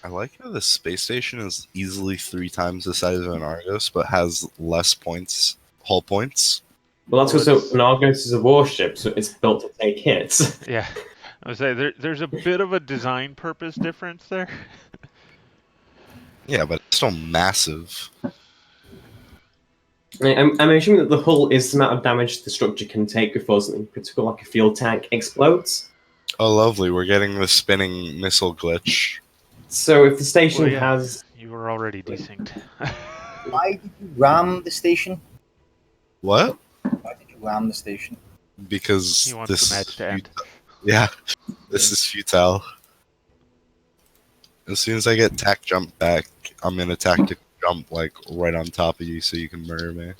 [SPEAKER 5] I like how the space station is easily 3 times the size of an Argos, but has less points, hull points.
[SPEAKER 3] Well, that's
[SPEAKER 1] Well,
[SPEAKER 3] because
[SPEAKER 1] it's-
[SPEAKER 3] an Argos is a warship, so it's built to take hits.
[SPEAKER 1] Yeah, I would say there's a bit of a design purpose difference there.
[SPEAKER 5] Yeah, but it's still massive.
[SPEAKER 3] I'm assuming that the hull is the amount of damage the structure can take before something critical like a fuel tank explodes.
[SPEAKER 5] Oh, lovely. We're getting the spinning missile glitch.
[SPEAKER 3] So if the station
[SPEAKER 1] Well, yeah,
[SPEAKER 3] has...
[SPEAKER 1] you were already desynced.
[SPEAKER 2] Why did you ram the station?
[SPEAKER 5] What?
[SPEAKER 2] Why did you ram the station?
[SPEAKER 5] Because
[SPEAKER 1] He wants
[SPEAKER 5] this
[SPEAKER 1] the match to end.
[SPEAKER 5] Yeah, this is futile. As soon as I get tack jump back, I'm gonna tactic jump like right on top of you so you can murder me.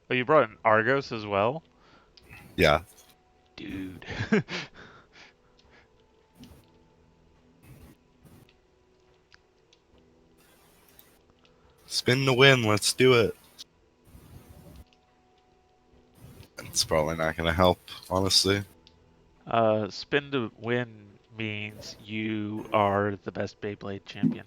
[SPEAKER 1] Oh, you brought an Argos as well?
[SPEAKER 5] Yeah.
[SPEAKER 1] Dude.
[SPEAKER 5] Spin to win, let's do it. It's probably not gonna help, honestly.
[SPEAKER 1] Spin to win means you are the best Beyblade champion.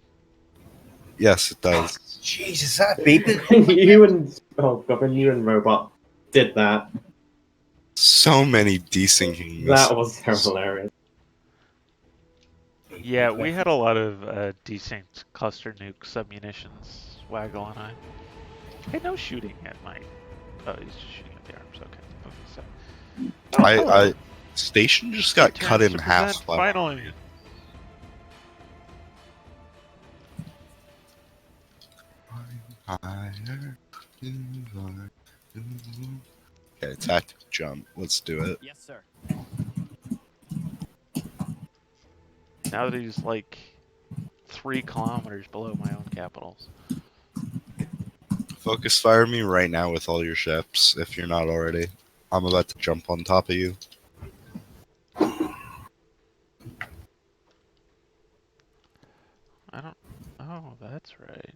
[SPEAKER 5] Yes, it does.
[SPEAKER 2] Jesus, that baby.
[SPEAKER 3] you and... Oh god, when you and Robot did that,
[SPEAKER 5] So many desyncing.
[SPEAKER 3] that was hilarious.
[SPEAKER 1] Yeah, we had a lot of desynced cluster nuke submunitions, Waggle and I. Hey, no shooting at my... Oh, he's just shooting at the arms, okay. So.
[SPEAKER 5] I station just got
[SPEAKER 1] Turns
[SPEAKER 5] cut in
[SPEAKER 1] to
[SPEAKER 5] half.
[SPEAKER 1] present,
[SPEAKER 5] by
[SPEAKER 1] finally.
[SPEAKER 5] Okay, tactic jump. Let's do it.
[SPEAKER 4] Yes, sir.
[SPEAKER 1] Now that he's like 3 kilometers below my own capitals.
[SPEAKER 5] Focus fire me right now with all your ships, if you're not already. I'm about to jump on top of you.
[SPEAKER 1] I don't... Oh, that's right.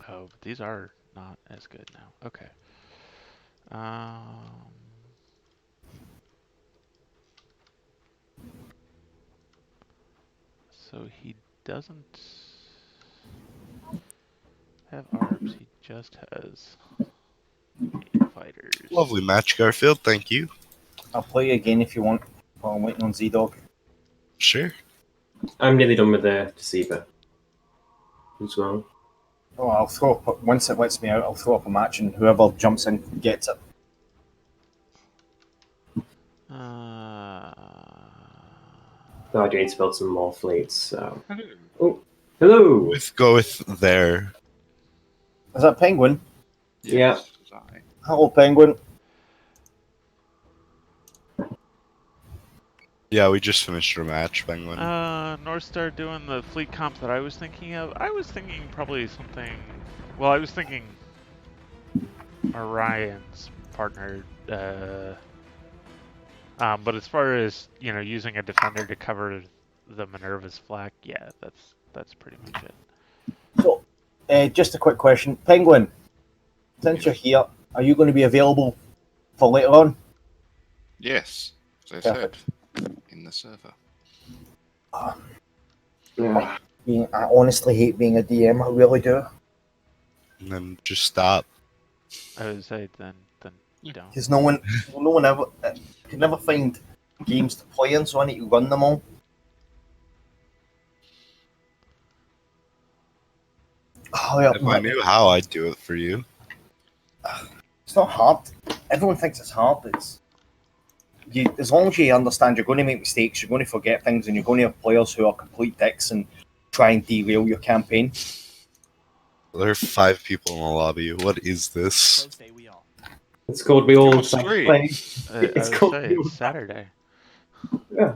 [SPEAKER 1] Oh, but these are not as good now. Okay. So he doesn't have ARBs, he just has fighters.
[SPEAKER 5] Lovely match, Garfield. Thank you.
[SPEAKER 2] I'll play you again if you want while I'm waiting on Z-Dog.
[SPEAKER 5] Sure.
[SPEAKER 3] I'm nearly done with the Deceiver as well.
[SPEAKER 2] Oh, I'll throw up, once it lets me out, I'll throw up a match and whoever jumps in gets it.
[SPEAKER 3] So I do need to build some more fleets, so... Oh, hello!
[SPEAKER 5] Go with there.
[SPEAKER 2] Is that Penguin?
[SPEAKER 3] Yeah.
[SPEAKER 2] Hello, Penguin.
[SPEAKER 5] Yeah, we just finished our match, Penguin.
[SPEAKER 1] North Star doing the fleet comp that I was thinking of. I was thinking probably something... Well, I was thinking Orion's partner, but as far as, you know, using a defender to cover the Minerva's flak, yeah, that's pretty much it.
[SPEAKER 2] So, just a quick question. Penguin, since you're here, are you going to be available for later on?
[SPEAKER 6] Yes, as I
[SPEAKER 2] Perfect.
[SPEAKER 6] said, in the server.
[SPEAKER 3] Yeah.
[SPEAKER 2] I honestly hate being a DM, I really do.
[SPEAKER 5] And then just stop.
[SPEAKER 1] I would say then don't.
[SPEAKER 2] Because no one ever can never find games to play in, so I need to run them all. Oh, yeah,
[SPEAKER 5] If I knew how, I'd do it for you.
[SPEAKER 2] it's not hard. Everyone thinks it's hard. As long as you understand you're going to make mistakes, you're going to forget things, and you're going to have players who are complete dicks and try and derail your campaign.
[SPEAKER 5] There are 5 people in the lobby. What is this?
[SPEAKER 4] So say we all.
[SPEAKER 3] It's called We All
[SPEAKER 6] What's
[SPEAKER 3] Like
[SPEAKER 6] three?
[SPEAKER 3] Play.
[SPEAKER 1] I
[SPEAKER 3] It's
[SPEAKER 1] would
[SPEAKER 3] called
[SPEAKER 1] say
[SPEAKER 3] We All
[SPEAKER 1] it's Saturday.
[SPEAKER 3] Yeah.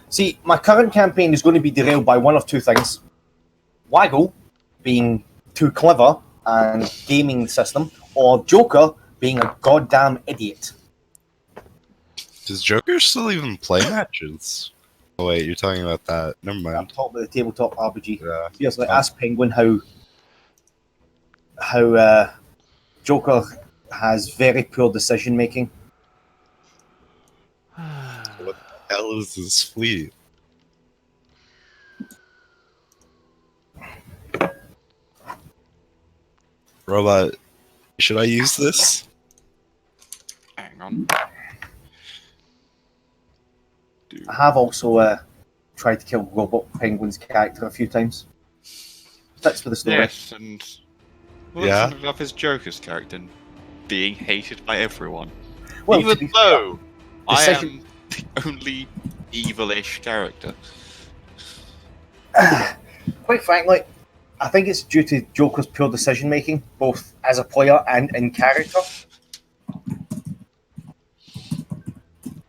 [SPEAKER 2] See, my current campaign is going to be derailed by one of two things. Waggle being too clever and gaming the system, or Joker being a goddamn idiot.
[SPEAKER 5] Does Joker still even play matches? Oh wait, you're talking about that. Never
[SPEAKER 2] I'm
[SPEAKER 5] mind.
[SPEAKER 2] talking about the tabletop RPG.
[SPEAKER 5] Yeah.
[SPEAKER 2] Seriously, ask Penguin how Joker has very poor decision making.
[SPEAKER 5] What the hell is this fleet? Robot, should I use this?
[SPEAKER 6] Hang on.
[SPEAKER 2] I have also tried to kill Robot Penguin's character a few times. Fits with the story.
[SPEAKER 6] Yes, and well,
[SPEAKER 5] Yeah.
[SPEAKER 6] something about his Joker's character being hated by everyone.
[SPEAKER 2] Well,
[SPEAKER 6] Even
[SPEAKER 2] to be
[SPEAKER 6] though I
[SPEAKER 2] decision-
[SPEAKER 6] am the only evilish character.
[SPEAKER 2] Quite frankly, I think it's due to Joker's poor decision making, both as a player and in character.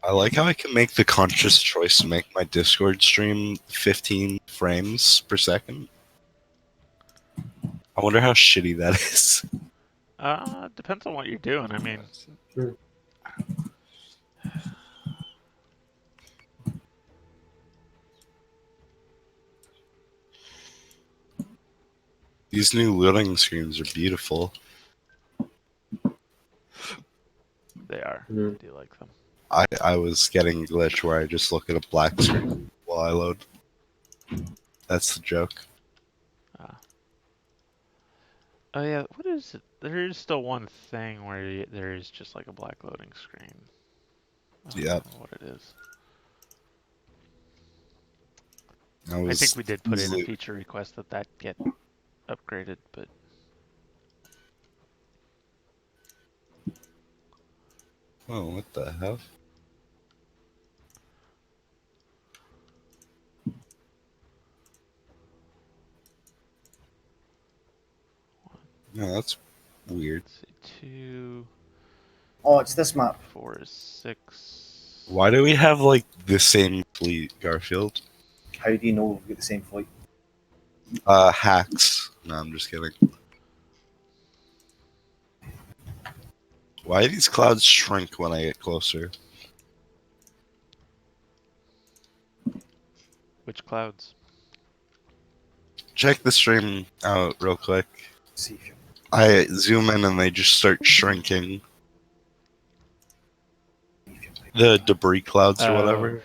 [SPEAKER 5] I like how I can make the conscious choice to make my Discord stream 15 frames per second. I wonder how shitty that is.
[SPEAKER 1] Depends on what you're doing. I mean,
[SPEAKER 5] These new loading screens are beautiful.
[SPEAKER 1] they are.
[SPEAKER 3] Mhm.
[SPEAKER 1] I do like them.
[SPEAKER 5] I was getting a glitch where I just look at a black screen while I load. That's the joke.
[SPEAKER 1] Oh yeah, what is it? There is still one thing where there is just like a black loading screen. I don't
[SPEAKER 5] Yep.
[SPEAKER 1] know what it is.
[SPEAKER 5] I
[SPEAKER 1] I
[SPEAKER 5] was
[SPEAKER 1] think we did put in a
[SPEAKER 5] easily-
[SPEAKER 1] feature request that get upgraded, but
[SPEAKER 5] Oh, what the hell? No, that's weird.
[SPEAKER 1] let's see, 2,
[SPEAKER 2] Oh, it's this map.
[SPEAKER 1] 4 is 6.
[SPEAKER 5] Why do we have like the same fleet, Garfield?
[SPEAKER 2] How do you know we've got the same fleet?
[SPEAKER 5] Hacks. No, I'm just kidding. Why do these clouds shrink when I get closer?
[SPEAKER 1] Which clouds?
[SPEAKER 5] Check the stream out real quick.
[SPEAKER 2] See if you
[SPEAKER 5] I zoom in and they just start shrinking. The debris clouds or
[SPEAKER 1] Oh.
[SPEAKER 5] whatever.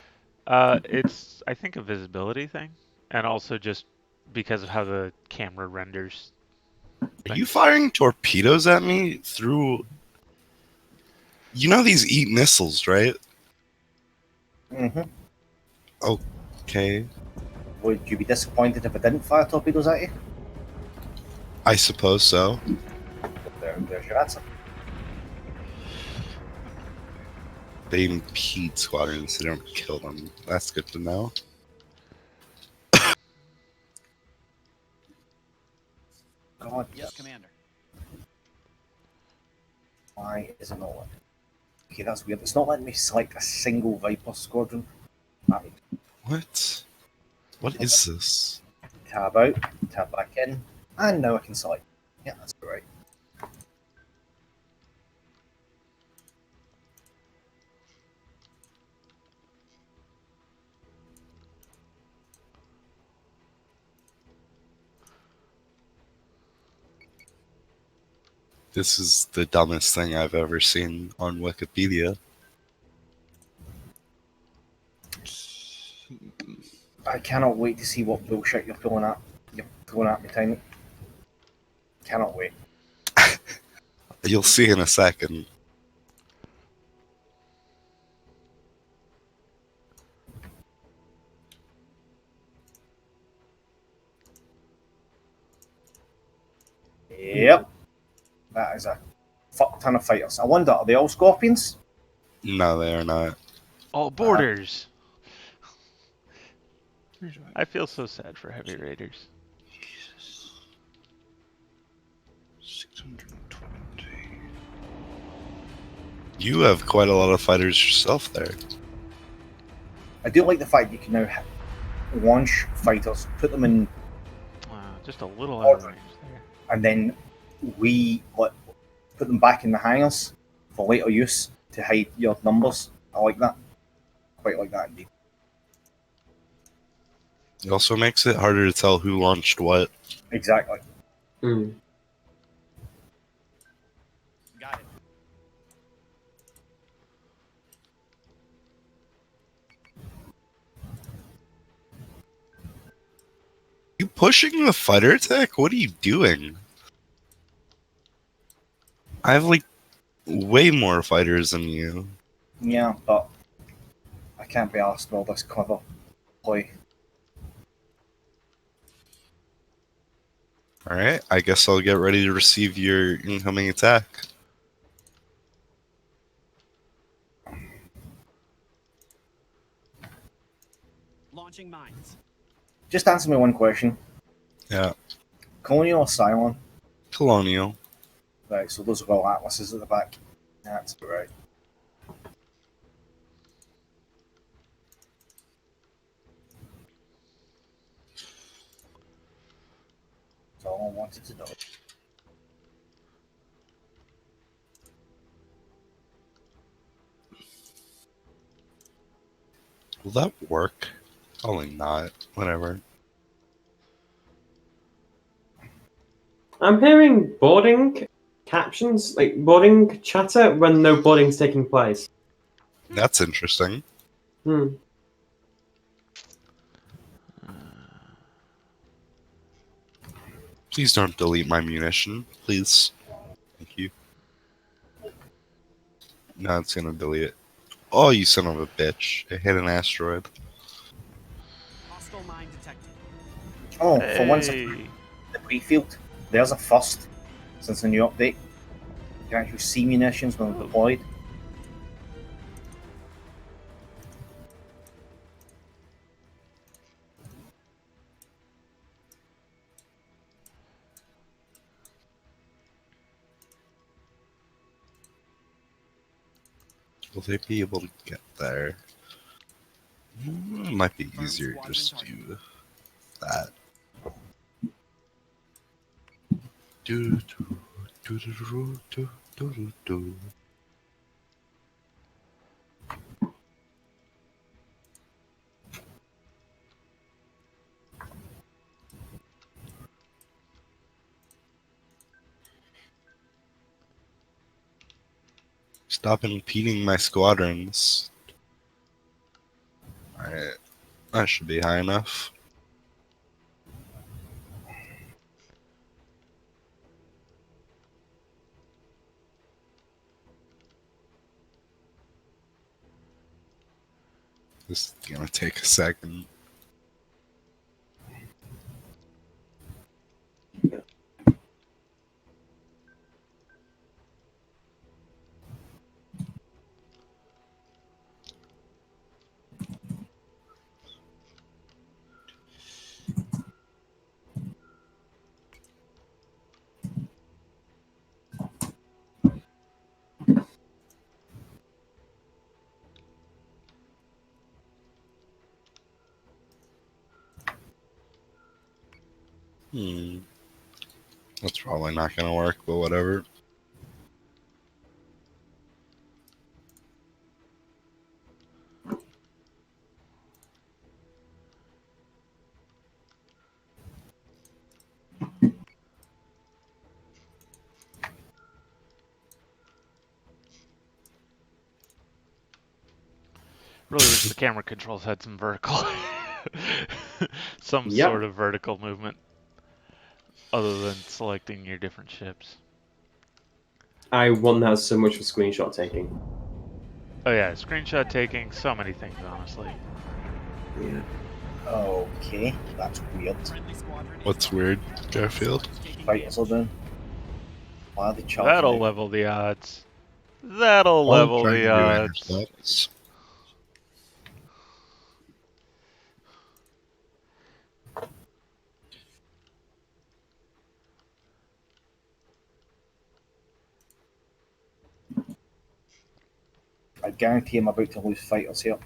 [SPEAKER 1] It's I think a visibility thing, and also just because of how the camera renders.
[SPEAKER 5] Are you firing torpedoes at me through? You know these eat missiles, right?
[SPEAKER 2] Mm-hmm.
[SPEAKER 5] Okay,
[SPEAKER 2] Would you be disappointed if I didn't fire torpedoes at you?
[SPEAKER 5] I suppose so.
[SPEAKER 2] There's your answer.
[SPEAKER 5] They impede squadrons, they don't kill them. That's good to know.
[SPEAKER 2] God,
[SPEAKER 4] Yes, Commander.
[SPEAKER 2] why is it not letting me? Okay, that's weird. It's not letting me select a single Viper squadron.
[SPEAKER 5] What? What is this?
[SPEAKER 2] Tab out, tab back in, and now I can select. Yeah, that's right.
[SPEAKER 5] This is the dumbest thing I've ever seen on Wikipedia.
[SPEAKER 2] I cannot wait to see what bullshit you're throwing at me, Tiny. Cannot wait.
[SPEAKER 5] You'll see in a second.
[SPEAKER 2] Yep. That is a fuck ton of fighters. I wonder, are they all Scorpions?
[SPEAKER 5] No, they are not.
[SPEAKER 1] All borders. I feel so sad for heavy raiders.
[SPEAKER 6] 620.
[SPEAKER 5] You have quite a lot of fighters yourself there.
[SPEAKER 2] I do like the fact you can now launch fighters, put them in,
[SPEAKER 1] Just a little out of range there.
[SPEAKER 2] and then put them back in the hangars for later use to hide your numbers. I like that. Quite like that indeed.
[SPEAKER 5] It also makes it harder to tell who launched what.
[SPEAKER 2] Exactly.
[SPEAKER 3] Mm.
[SPEAKER 5] pushing the fighter attack? What are you doing? I have like way more fighters than you.
[SPEAKER 2] Yeah, but I can't be asked all this clever play.
[SPEAKER 5] Alright, I guess I'll get ready to receive your incoming attack.
[SPEAKER 4] Launching mines.
[SPEAKER 2] Just answer me one question.
[SPEAKER 5] Yeah.
[SPEAKER 2] Colonial or Cylon?
[SPEAKER 5] Colonial.
[SPEAKER 2] Right, so those are all atlases at the back. That's right. That's all I wanted to know.
[SPEAKER 5] Will that work? Probably not. Whatever.
[SPEAKER 3] I'm hearing boarding captions, like boarding chatter when no boarding's taking place.
[SPEAKER 5] That's interesting.
[SPEAKER 3] Hmm.
[SPEAKER 5] Please don't delete my munition. Please. Thank you. No, it's gonna delete it. Oh, you son of a bitch. It hit an asteroid.
[SPEAKER 4] Hostile mine detected.
[SPEAKER 2] Oh, for once,
[SPEAKER 1] Hey.
[SPEAKER 2] the pre-field, there's a first since the new update. You can actually see munitions when they're deployed.
[SPEAKER 5] Will they be able to get there? It might be easier to just do that. Do, do, do, do, do, do, do, do, do. Stop impeding my squadrons. Alright, that should be high enough. This is gonna take a second. That's probably not gonna work, but whatever.
[SPEAKER 1] Really wish the camera controls had some vertical, some
[SPEAKER 3] Yep.
[SPEAKER 1] sort of vertical movement, other than selecting your different ships.
[SPEAKER 3] I want that so much for screenshot taking.
[SPEAKER 1] Oh yeah, screenshot taking, so many things, honestly.
[SPEAKER 3] Yeah.
[SPEAKER 2] Okay, that's weird.
[SPEAKER 4] Friendly squadron is
[SPEAKER 5] What's
[SPEAKER 4] gone.
[SPEAKER 5] weird, Garfield?
[SPEAKER 4] Taking
[SPEAKER 2] Fighters are down. Why are they charging?
[SPEAKER 1] That'll
[SPEAKER 2] out?
[SPEAKER 1] level the odds. That'll
[SPEAKER 5] All I'm
[SPEAKER 1] level
[SPEAKER 5] trying
[SPEAKER 1] the
[SPEAKER 5] to do
[SPEAKER 1] odds.
[SPEAKER 5] intercepts.
[SPEAKER 2] I guarantee I'm about to lose fighters here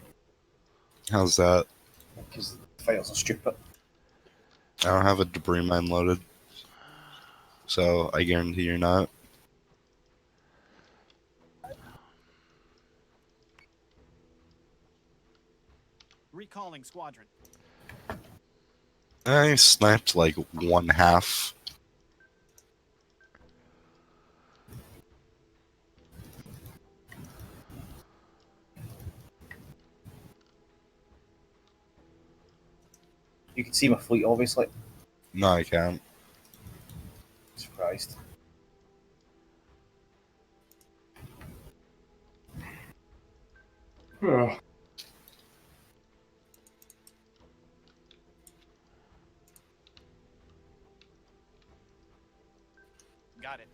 [SPEAKER 5] How's that?
[SPEAKER 2] because the fighters are stupid.
[SPEAKER 5] I don't have a debris mine loaded, so I guarantee you're not.
[SPEAKER 4] recalling squadron.
[SPEAKER 5] I sniped like one half.
[SPEAKER 2] You can see my fleet, obviously.
[SPEAKER 5] No, I can't.
[SPEAKER 2] Surprised.
[SPEAKER 3] Ugh.
[SPEAKER 4] Got it.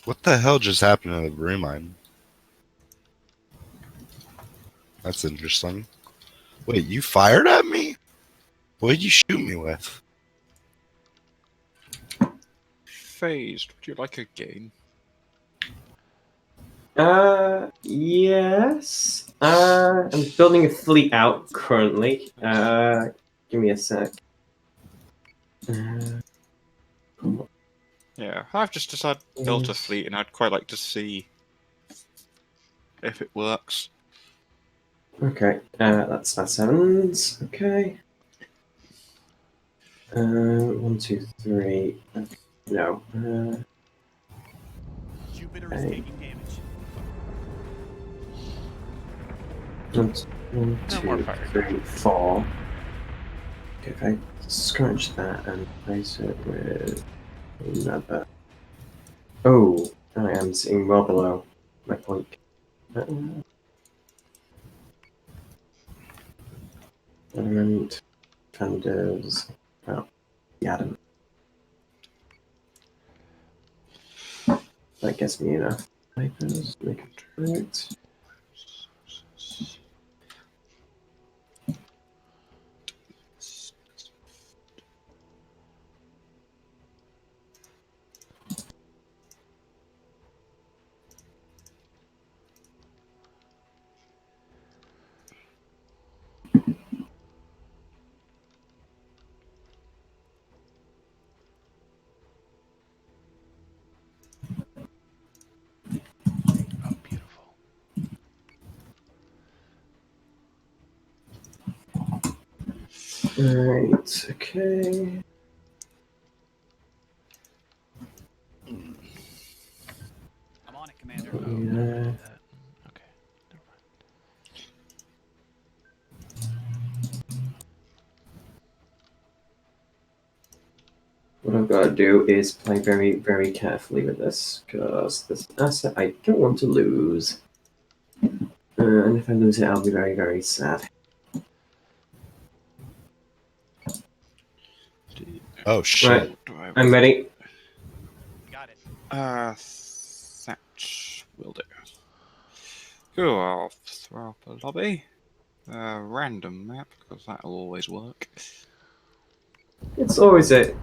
[SPEAKER 5] What the hell just happened to the brew mine? That's interesting. Wait, you fired at me? What did you shoot me with?
[SPEAKER 6] Phased. Would you like a game?
[SPEAKER 3] Yes. I'm building a fleet out currently. Give me a sec. Uh,
[SPEAKER 6] Yeah, I've just decided to build a fleet, and I'd quite like to see if it works.
[SPEAKER 3] okay, that's 7s. Okay. 1, 2, 3. No.
[SPEAKER 4] Jupiter is
[SPEAKER 3] Hey.
[SPEAKER 4] taking damage.
[SPEAKER 3] 1,
[SPEAKER 1] No more
[SPEAKER 3] 2,
[SPEAKER 1] fire
[SPEAKER 3] 3, 4. Okay, if I scratch that and replace it with another. Oh, I am sitting well below my point. Element, defenders. Oh, the Adam. That gets me enough. Snipers, make a turret.
[SPEAKER 1] Oh, beautiful.
[SPEAKER 3] Alright, okay.
[SPEAKER 4] I'm on it, Commander.
[SPEAKER 1] Oh,
[SPEAKER 3] Yeah.
[SPEAKER 1] never mind that. Okay, never mind.
[SPEAKER 3] What I've got to do is play very, very carefully with this, because this asset I don't want to lose. And if I lose it, I'll be very, very sad.
[SPEAKER 5] Oh shit.
[SPEAKER 3] Right,
[SPEAKER 6] Do I
[SPEAKER 3] I'm ready.
[SPEAKER 4] Got it.
[SPEAKER 6] Thatch will do. Cool, I'll throw up a lobby. Random map, because that'll always work.
[SPEAKER 3] It's always a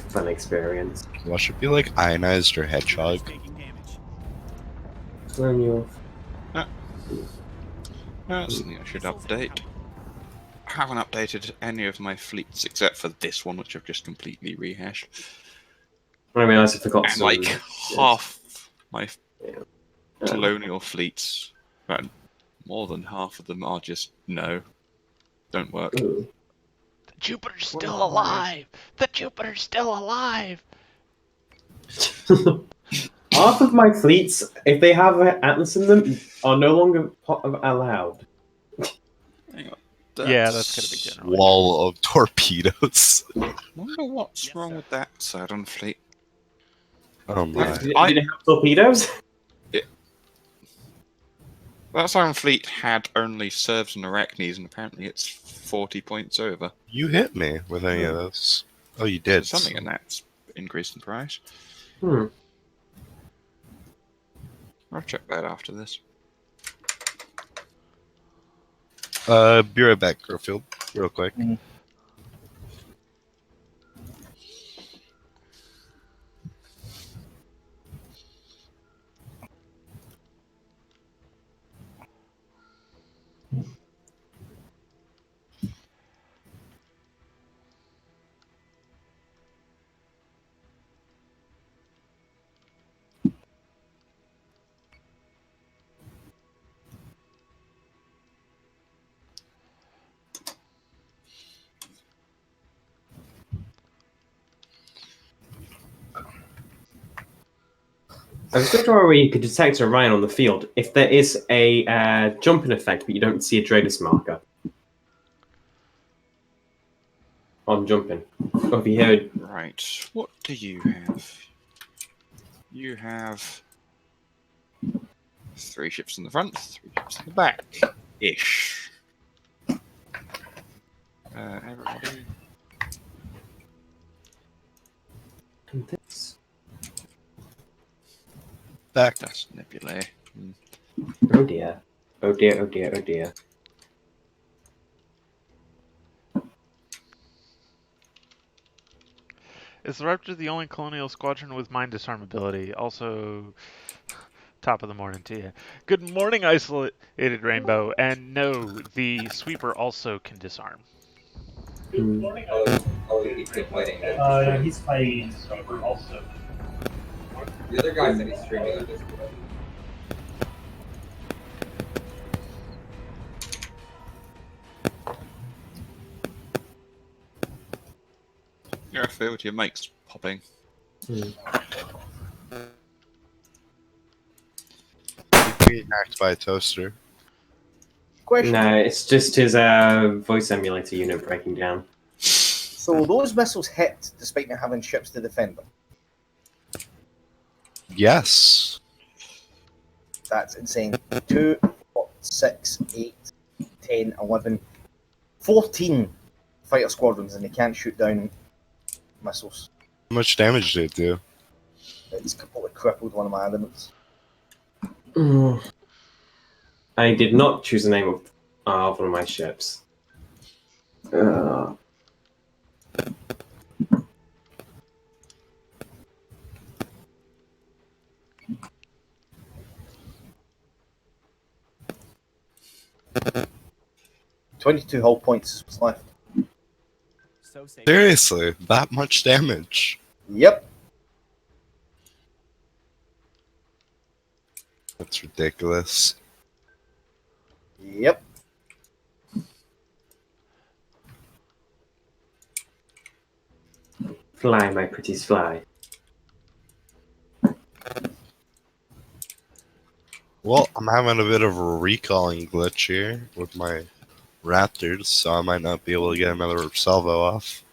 [SPEAKER 3] fun experience.
[SPEAKER 5] Well, should be like ionized or
[SPEAKER 4] Jupiter is
[SPEAKER 5] hedgehog.
[SPEAKER 4] taking damage.
[SPEAKER 3] When you're
[SPEAKER 6] That's something I should
[SPEAKER 4] Missiles
[SPEAKER 6] update.
[SPEAKER 4] incoming.
[SPEAKER 6] I haven't updated any of my fleets except for this one, which I've just completely rehashed.
[SPEAKER 3] I realised I forgot
[SPEAKER 6] And
[SPEAKER 3] some.
[SPEAKER 6] like half my
[SPEAKER 3] Yeah.
[SPEAKER 6] colonial fleets, well, more than half of them are just no, don't work.
[SPEAKER 3] Ooh.
[SPEAKER 1] The Jupiter's
[SPEAKER 6] Well,
[SPEAKER 1] still alive! The Jupiter's still alive!
[SPEAKER 3] Half of my fleets, if they have Atlas in them, are no longer allowed.
[SPEAKER 6] Hang on.
[SPEAKER 1] Yeah, that's gonna be generally.
[SPEAKER 5] Wall of torpedoes.
[SPEAKER 6] Wonder what's
[SPEAKER 4] Yes,
[SPEAKER 6] wrong
[SPEAKER 4] sir.
[SPEAKER 6] with that Saturn fleet.
[SPEAKER 5] Oh my.
[SPEAKER 3] Did it have torpedoes?
[SPEAKER 6] That Saturn fleet had only servs and arachnes, and apparently it's 40 points over.
[SPEAKER 5] You hit me with any of those. Oh, you did.
[SPEAKER 6] There's something in that's increased in price.
[SPEAKER 3] Hmm.
[SPEAKER 6] I'll check that after this.
[SPEAKER 5] Be right back, Garfield. Real quick.
[SPEAKER 3] I was just wondering where you could detect Orion on the field. If there is a jumping effect, but you don't see a Dradus marker on jumping. Or if you hear...
[SPEAKER 6] Right. What do you have? You have 3 ships in the front, 3 ships in the back. Ish. Everybody.
[SPEAKER 3] And this.
[SPEAKER 5] Back.
[SPEAKER 6] That's nebulae.
[SPEAKER 3] Oh dear. Oh dear, oh dear, oh dear.
[SPEAKER 1] Is the Raptor the only colonial squadron with mine disarmability? Also, top of the morning to you. Good morning, Isolated Rainbow. And no, the Sweeper also can disarm.
[SPEAKER 7] He's playing Sweeper also.
[SPEAKER 8] The other guy said he's streaming on Discord.
[SPEAKER 6] Yeah, I feel your mate's popping.
[SPEAKER 5] He's being hacked by a toaster.
[SPEAKER 2] Question.
[SPEAKER 3] No, it's just his voice emulator unit breaking down.
[SPEAKER 2] So those missiles hit despite not having ships to defend them.
[SPEAKER 5] Yes.
[SPEAKER 2] That's insane. 2, 4, 6, 8, 10, 11, 14 fighter squadrons, and they can't shoot down missiles.
[SPEAKER 5] How much damage did it do?
[SPEAKER 2] It's completely crippled one of my elements.
[SPEAKER 3] I did not choose the name of one of my ships.
[SPEAKER 2] 22 hull points was left.
[SPEAKER 4] So safe.
[SPEAKER 5] Seriously, that much damage?
[SPEAKER 2] Yep.
[SPEAKER 5] That's ridiculous.
[SPEAKER 2] Yep.
[SPEAKER 3] Fly, my pretties, fly.
[SPEAKER 5] Well, I'm having a bit of a recalling glitch here with my Raptors, so I might not be able to get another salvo off.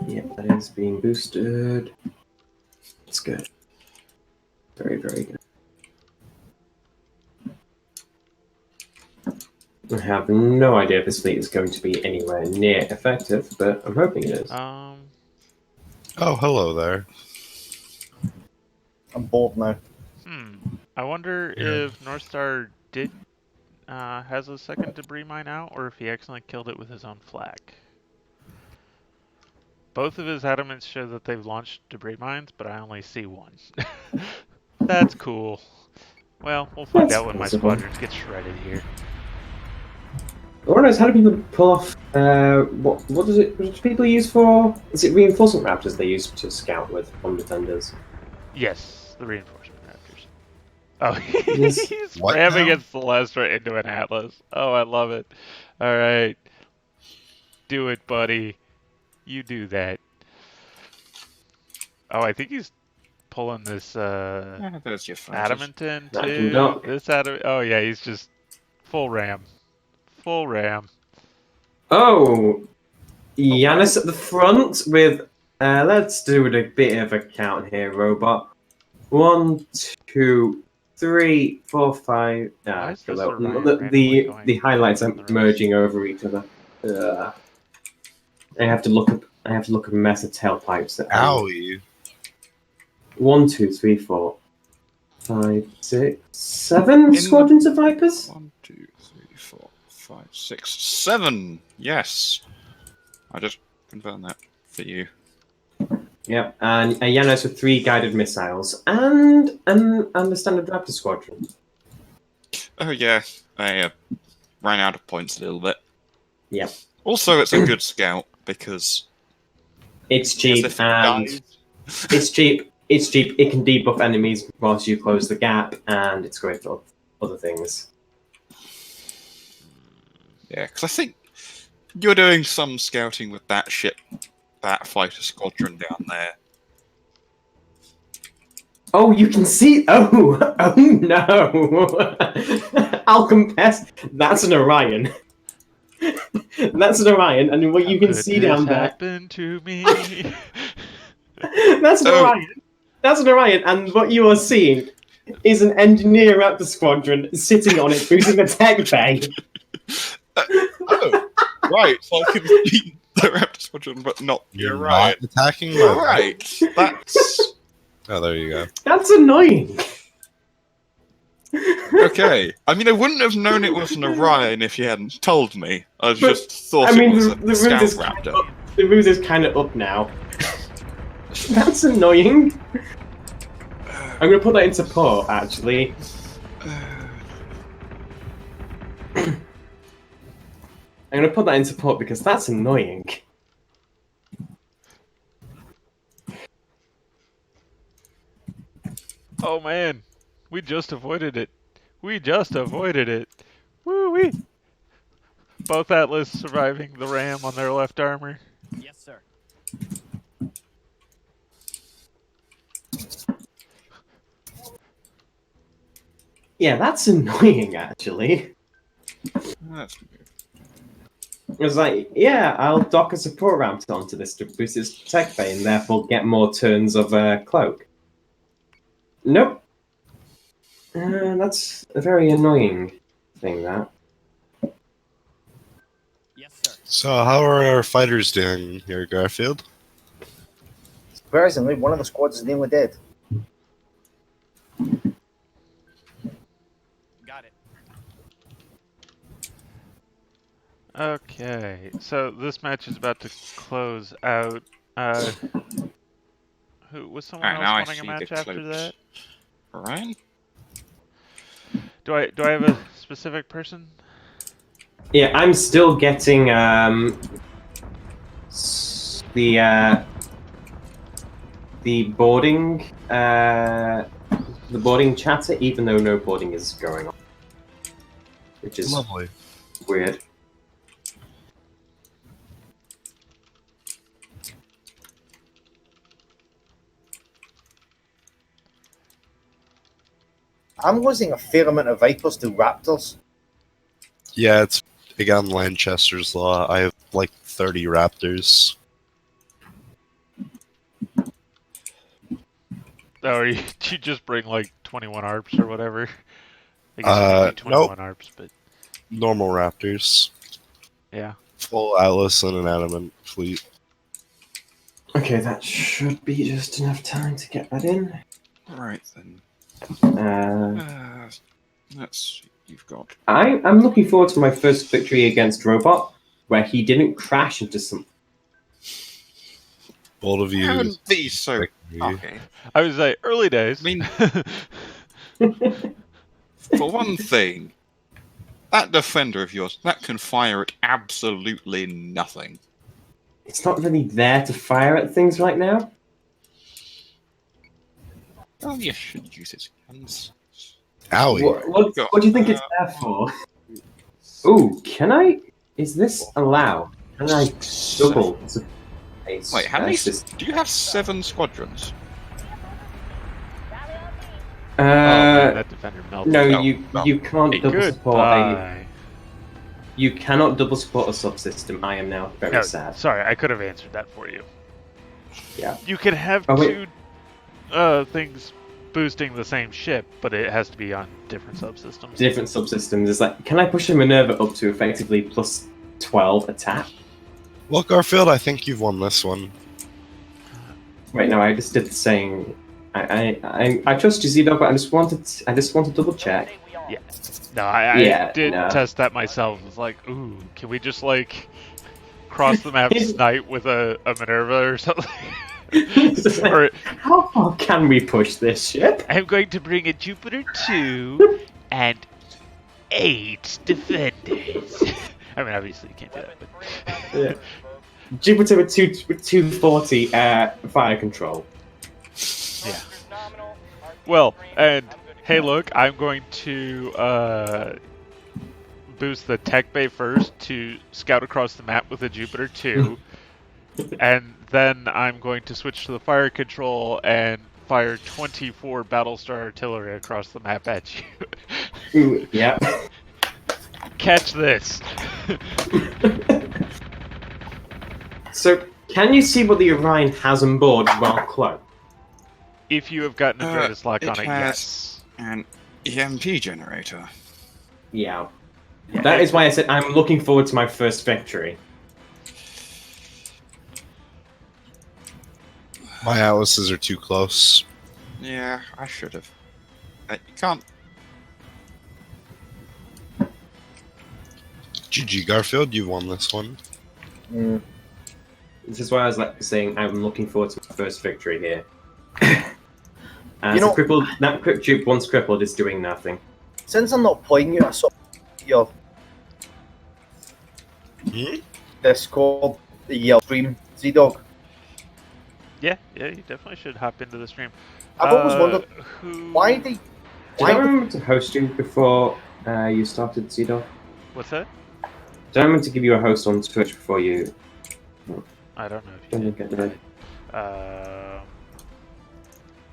[SPEAKER 3] Yep, that is being boosted. It's good. Very, very good. I have no idea if this fleet is going to be anywhere near effective, but I'm hoping it is.
[SPEAKER 5] Oh, hello there.
[SPEAKER 2] I'm bored now.
[SPEAKER 1] I wonder if Northstar did has a second debris mine out, or if he accidentally killed it with his own flak. Both of his adamants show that they've launched debris mines, but I only see one. That's cool. Well, we'll find
[SPEAKER 3] That's
[SPEAKER 1] out when my
[SPEAKER 3] possible.
[SPEAKER 1] squadrons get shredded here.
[SPEAKER 3] I wonder how do people pull off? What does it? What do people use for? Is it reinforcement raptors they use to scout with on defenders?
[SPEAKER 1] Yes, the reinforcement raptors. Oh,
[SPEAKER 3] Yes.
[SPEAKER 1] he's
[SPEAKER 5] What
[SPEAKER 1] ramming
[SPEAKER 5] now?
[SPEAKER 1] against Celestra into an Atlas. Oh, I love it. All right. Do it, buddy. You do that. Oh, I think he's pulling this
[SPEAKER 6] There's your fighters.
[SPEAKER 1] Adamantin
[SPEAKER 3] That can
[SPEAKER 1] too.
[SPEAKER 3] dock.
[SPEAKER 1] This Adam. Oh yeah, he's just full ram. Full ram.
[SPEAKER 3] Oh, Yanis at the front with. Let's do a bit of a count here, robot. 1, 2, 3, 4, 5.
[SPEAKER 1] Why is this
[SPEAKER 3] hello.
[SPEAKER 1] Orion randomly going
[SPEAKER 3] The highlights are
[SPEAKER 1] on the rest?
[SPEAKER 3] merging over each other. I have to look up. I have to look at a mess of tailpipes.
[SPEAKER 5] Owie.
[SPEAKER 3] 1, 2, 3, 4, 5, 6, 7 squadrons of Vipers.
[SPEAKER 6] 1, 2, 3, 4, 5, 6, 7. Yes. I just confirmed that for you.
[SPEAKER 3] Yep, and Yanos with 3 guided missiles and the standard Raptor squadron.
[SPEAKER 6] Oh yeah, I ran out of points a little bit.
[SPEAKER 3] Yep.
[SPEAKER 6] Also, it's a good scout because
[SPEAKER 3] It's cheap
[SPEAKER 6] if it
[SPEAKER 3] and
[SPEAKER 6] dies-
[SPEAKER 3] it's cheap. It's cheap. It can debuff enemies whilst you close the gap, and it's great for other things.
[SPEAKER 6] Yeah, because I think you're doing some scouting with that ship, that fighter squadron down there.
[SPEAKER 3] Oh, you can see. Oh, oh no! I'll confess, that's an Orion. That's an Orion, and what you can see down there.
[SPEAKER 1] Happen to me.
[SPEAKER 3] That's an Orion. That's an Orion, and what you are seeing is an engineer Raptor squadron sitting on it, boosting the tech bay.
[SPEAKER 6] Oh, right. So I can see the Raptor squadron, but not
[SPEAKER 5] You're
[SPEAKER 6] right.
[SPEAKER 5] not attacking me.
[SPEAKER 6] Right. That's
[SPEAKER 5] Oh, there you go.
[SPEAKER 3] That's annoying.
[SPEAKER 6] okay. I mean, I wouldn't have known it was an Orion if you hadn't told me. I
[SPEAKER 3] But,
[SPEAKER 6] just thought
[SPEAKER 3] I mean,
[SPEAKER 6] it was
[SPEAKER 3] the
[SPEAKER 6] a
[SPEAKER 3] ruse
[SPEAKER 6] scout
[SPEAKER 3] is
[SPEAKER 6] raptor.
[SPEAKER 3] The ruse is kind of up now. That's annoying. I'm gonna put that in support, actually. I'm gonna put that in support because that's annoying.
[SPEAKER 1] Oh man, we just avoided it. We just avoided it. Woo wee. Both Atlas surviving the ram on their left armor.
[SPEAKER 4] Yes, sir.
[SPEAKER 3] Yeah, that's annoying, actually.
[SPEAKER 6] That's
[SPEAKER 3] It was like, yeah, I'll dock a support ramp onto this to boost its tech bay and therefore get more turns of cloak. Nope. That's a very annoying thing, that.
[SPEAKER 4] Yes, sir.
[SPEAKER 5] So, how are our fighters doing here, Garfield?
[SPEAKER 2] Surprisingly, one of the squads is nearly dead.
[SPEAKER 4] Got it.
[SPEAKER 1] Okay, so this match is about to close out. Who was someone
[SPEAKER 6] Alright, now I
[SPEAKER 1] else wanting a
[SPEAKER 6] see
[SPEAKER 1] match
[SPEAKER 6] the
[SPEAKER 1] after
[SPEAKER 6] cloaks.
[SPEAKER 1] that?
[SPEAKER 6] Orion?
[SPEAKER 1] Do I have a specific person?
[SPEAKER 3] Yeah, I'm still getting the boarding chatter, even though no boarding is going on, which is
[SPEAKER 5] Lovely.
[SPEAKER 3] weird.
[SPEAKER 2] I'm losing a fair amount of Vipers to Raptors.
[SPEAKER 5] Yeah, it's again Lanchester's Law. I have like 30 Raptors.
[SPEAKER 1] Or you just bring like 21 ARPs or whatever? I guess you could do 21 ARPs, but
[SPEAKER 5] Normal Raptors.
[SPEAKER 1] yeah.
[SPEAKER 5] Full Atlas and an adamant fleet.
[SPEAKER 3] Okay, that should be just enough time to get that in.
[SPEAKER 6] Right then. Let's see. You've got.
[SPEAKER 3] I'm looking forward to my first victory against Robot, where he didn't crash into some.
[SPEAKER 5] Bold of you.
[SPEAKER 6] Wouldn't be so.
[SPEAKER 5] Victory.
[SPEAKER 6] Okay.
[SPEAKER 1] I was like, early days.
[SPEAKER 6] I mean, for one thing, that defender of yours, that can fire at absolutely nothing.
[SPEAKER 3] It's not really there to fire at things right now.
[SPEAKER 6] Oh, you should use its guns.
[SPEAKER 5] Owie.
[SPEAKER 3] What do you think it's there for? Ooh, can I? Is this allowed? Can I double?
[SPEAKER 6] Wait, how many? Do you have 7 squadrons?
[SPEAKER 1] Oh, man, that defender melted.
[SPEAKER 3] No,
[SPEAKER 6] No,
[SPEAKER 3] you
[SPEAKER 6] no.
[SPEAKER 3] you can't double support
[SPEAKER 1] Goodbye.
[SPEAKER 3] you cannot double support a subsystem. I am now very
[SPEAKER 1] No,
[SPEAKER 3] sad.
[SPEAKER 1] sorry, I could have answered that for you.
[SPEAKER 3] Yeah.
[SPEAKER 1] You can have
[SPEAKER 3] Oh, wait.
[SPEAKER 1] two things boosting the same ship, but it has to be on different subsystems.
[SPEAKER 3] Different subsystems. It's like, can I push a Minerva up to effectively plus 12 attack?
[SPEAKER 5] Well, Garfield, I think you've won this one.
[SPEAKER 3] Wait, no, I just did the same. I trust you, Z-Dog, but I just wanted to double check.
[SPEAKER 1] Yeah. No, I
[SPEAKER 3] Yeah,
[SPEAKER 1] did
[SPEAKER 3] no.
[SPEAKER 1] test that myself. It's like, ooh, can we just like cross the map snipe with a Minerva or something? Or
[SPEAKER 3] How far can we push this ship?
[SPEAKER 1] I'm going to bring a Jupiter 2 and 8 defenders. I mean, obviously you can't do that, but
[SPEAKER 3] Yeah. Jupiter with 240 fire control.
[SPEAKER 1] yeah. Well, and hey, look, I'm going to boost the tech bay first to scout across the map with a Jupiter 2, and then I'm going to switch to the fire control and fire 24 Battlestar artillery across the map at you.
[SPEAKER 3] Ooh, yeah.
[SPEAKER 1] Catch this.
[SPEAKER 3] So, can you see what the Orion has on board while cloaked?
[SPEAKER 1] If you have gotten a Dreadus lock
[SPEAKER 6] it
[SPEAKER 1] on it,
[SPEAKER 6] has-
[SPEAKER 1] yes.
[SPEAKER 6] An EMP generator.
[SPEAKER 3] Yeah.
[SPEAKER 1] Yeah,
[SPEAKER 3] That is why I said I'm looking forward to my first victory.
[SPEAKER 5] My atlases are too close.
[SPEAKER 6] Yeah, I should have. You can't.
[SPEAKER 5] GG Garfield, you won this one.
[SPEAKER 2] Mm.
[SPEAKER 3] This is why I was like saying I'm looking forward to my first victory here.
[SPEAKER 2] You know-
[SPEAKER 3] That quick dupe once crippled is doing nothing.
[SPEAKER 2] Since I'm not playing you, I saw your Discord, the stream, Z-Dog.
[SPEAKER 1] Yeah, you definitely should hop into the stream.
[SPEAKER 2] I've always wondered
[SPEAKER 1] who...
[SPEAKER 2] why they.
[SPEAKER 3] Did I
[SPEAKER 2] Why
[SPEAKER 3] remember to host you before you started, Cedo?
[SPEAKER 1] What's that?
[SPEAKER 3] Did I remember to give you a host on Twitch before you?
[SPEAKER 1] I don't know if you
[SPEAKER 3] Didn't get there.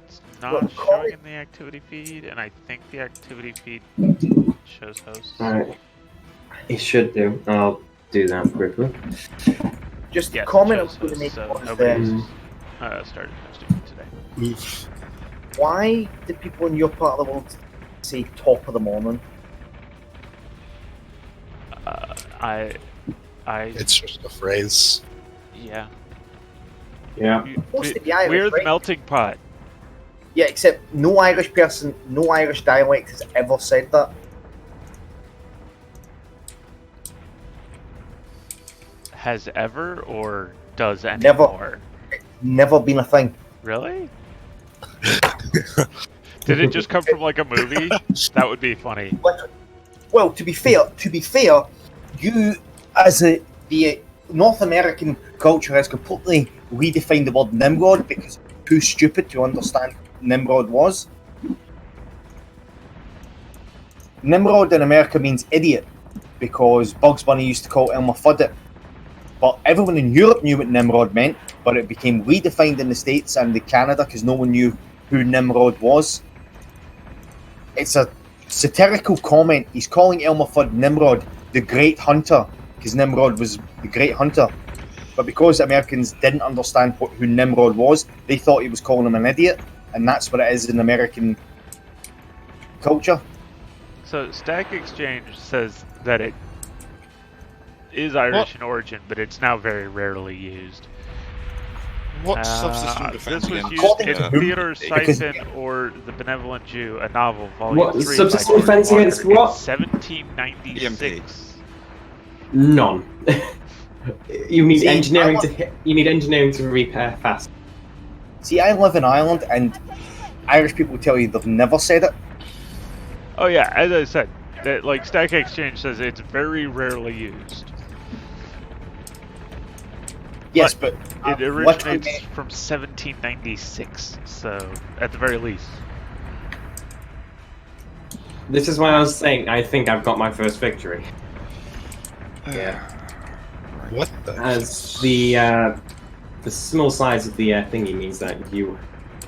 [SPEAKER 1] It's not showing in the activity feed, and I think the activity feed shows hosts.
[SPEAKER 3] Alright. It should do. I'll do that quickly.
[SPEAKER 2] Just
[SPEAKER 1] Yes,
[SPEAKER 2] the comment I
[SPEAKER 1] it
[SPEAKER 2] was
[SPEAKER 1] shows
[SPEAKER 2] going to make
[SPEAKER 1] hosts, so
[SPEAKER 2] was
[SPEAKER 1] nobody's
[SPEAKER 2] that
[SPEAKER 1] started hosting today.
[SPEAKER 5] Oof.
[SPEAKER 2] why do people in your part of the world say top of the morning?
[SPEAKER 5] It's just a phrase.
[SPEAKER 1] Yeah.
[SPEAKER 3] Yeah.
[SPEAKER 2] Supposed to be Irish,
[SPEAKER 1] We're the
[SPEAKER 2] right?
[SPEAKER 1] melting pot.
[SPEAKER 2] Yeah, except no Irish person, no Irish dialect has ever said that.
[SPEAKER 1] Has ever or does
[SPEAKER 2] Never.
[SPEAKER 1] anymore?
[SPEAKER 2] Never been a thing.
[SPEAKER 1] Really? Did it just come from like a movie? That would be funny.
[SPEAKER 2] Well, to be fair, you as the North American culture has completely redefined the word Nimrod because it's too stupid to understand what Nimrod was. Nimrod in America means idiot because Bugs Bunny used to call Elmer Fudd it. But everyone in Europe knew what Nimrod meant, but it became redefined in the States and the Canada because no one knew who Nimrod was. It's a satirical comment. He's calling Elmer Fudd Nimrod, the Great Hunter, because Nimrod was the Great Hunter. But because Americans didn't understand who Nimrod was, they thought he was calling him an idiot, and that's what it is in American culture.
[SPEAKER 1] So Stack Exchange says that it is Irish in origin, but it's now very rarely used.
[SPEAKER 6] What subsystem defense
[SPEAKER 1] This was
[SPEAKER 6] against
[SPEAKER 1] used in Theodore
[SPEAKER 2] Because-
[SPEAKER 1] Siphon or The Benevolent Jew, a novel, volume
[SPEAKER 3] What
[SPEAKER 1] 3.
[SPEAKER 3] subsystem
[SPEAKER 1] by
[SPEAKER 3] defense
[SPEAKER 1] Gordon
[SPEAKER 3] against
[SPEAKER 1] Walker
[SPEAKER 3] what?
[SPEAKER 1] In 1796.
[SPEAKER 3] None. You need
[SPEAKER 2] See,
[SPEAKER 3] engineering
[SPEAKER 2] I
[SPEAKER 3] to hit, you need engineering to repair fast.
[SPEAKER 2] See, I live in Ireland, and Irish people tell you they've never said it.
[SPEAKER 1] Oh yeah, as I said, that like Stack Exchange says it's very rarely used.
[SPEAKER 2] Yes, but
[SPEAKER 1] It
[SPEAKER 2] literally-
[SPEAKER 1] originates from 1796, so at the very least.
[SPEAKER 3] This is why I was saying I think I've got my first victory. Yeah.
[SPEAKER 5] What the?
[SPEAKER 3] As the small size of the thingy means that you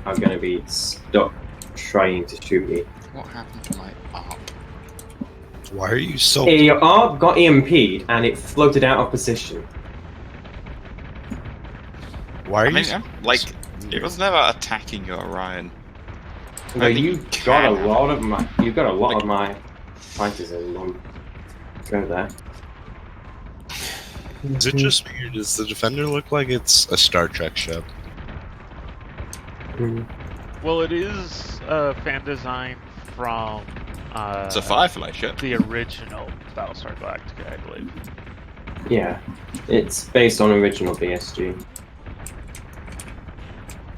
[SPEAKER 3] are going to be stuck trying to shoot me.
[SPEAKER 6] What happened to my arm?
[SPEAKER 5] Why are you so?
[SPEAKER 3] Your arm got EMP'd and it floated out of position.
[SPEAKER 5] Why are
[SPEAKER 6] I
[SPEAKER 5] you?
[SPEAKER 6] mean, like, it was never attacking your Orion.
[SPEAKER 3] Well,
[SPEAKER 6] think
[SPEAKER 3] you
[SPEAKER 6] you
[SPEAKER 3] got a
[SPEAKER 6] can
[SPEAKER 3] lot of my. You got a lot
[SPEAKER 6] Like-
[SPEAKER 3] of my fighters in one. Go there.
[SPEAKER 5] Is it just weird? Does the Defender look like it's a Star Trek ship?
[SPEAKER 1] Well, it is fan design from
[SPEAKER 6] It's a Firefly ship.
[SPEAKER 1] the original Battlestar Galactica, I believe.
[SPEAKER 3] Yeah, it's based on original BSG.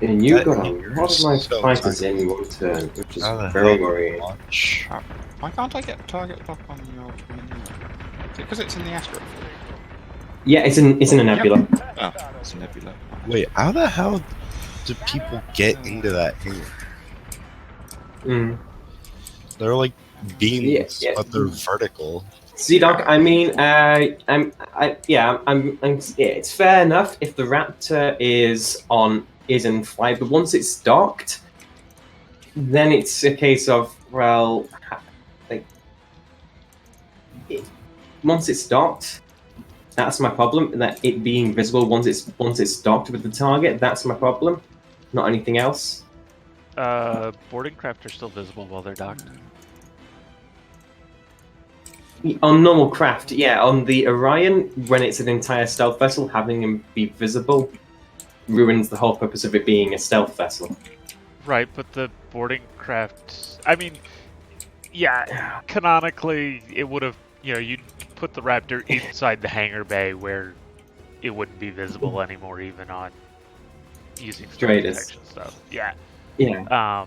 [SPEAKER 3] And you
[SPEAKER 5] That
[SPEAKER 3] got a
[SPEAKER 5] you're
[SPEAKER 3] lot of my
[SPEAKER 5] so
[SPEAKER 3] fighters
[SPEAKER 5] tiny.
[SPEAKER 3] in one turn, which is
[SPEAKER 5] How the
[SPEAKER 3] very
[SPEAKER 5] hell
[SPEAKER 3] worrying.
[SPEAKER 5] launch?
[SPEAKER 6] Why can't I get target lock on your twin? Is it because it's in the asteroid?
[SPEAKER 3] Yeah, it's in a nebula.
[SPEAKER 6] Oh, it's a nebula.
[SPEAKER 5] Wait, how the hell do people get into that hangar?
[SPEAKER 3] Mm.
[SPEAKER 5] They're like beams,
[SPEAKER 3] Yeah.
[SPEAKER 5] but they're vertical.
[SPEAKER 3] Z-Dog, I mean, yeah, it's fair enough if the Raptor is in flight, but once it's docked, then it's a case of, well, once it's docked, that's my problem. That it being visible once it's docked with the target, that's my problem, not anything else.
[SPEAKER 1] Boarding craft are still visible while they're docked.
[SPEAKER 3] On normal craft, yeah. On the Orion, when it's an entire stealth vessel, having him be visible ruins the whole purpose of it being a stealth vessel.
[SPEAKER 1] Right, but the boarding craft... I mean, yeah, canonically, it would have... you'd put the Raptor inside the hangar bay where it wouldn't be visible anymore, even on using stealth detection stuff. Yeah.
[SPEAKER 3] Yeah.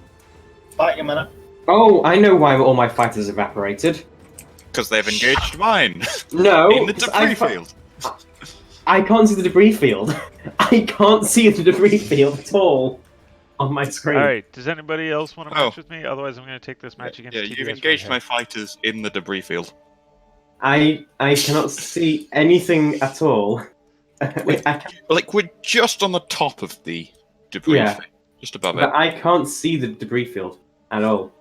[SPEAKER 2] Back a minute.
[SPEAKER 3] Oh, I know why all my fighters evaporated.
[SPEAKER 6] Because they've engaged mine.
[SPEAKER 3] No,
[SPEAKER 6] in the debris field.
[SPEAKER 3] I can't see the debris field. I can't see the debris field at all on my screen.
[SPEAKER 1] Alright, does anybody else want to match with me? Otherwise, I'm going to take this match against
[SPEAKER 6] Yeah,
[SPEAKER 1] TDS
[SPEAKER 6] you've engaged my fighters in the debris field.
[SPEAKER 3] I cannot see anything at all.
[SPEAKER 6] We're just on the top of the debris field. Just above it.
[SPEAKER 3] But I can't see the debris field at all.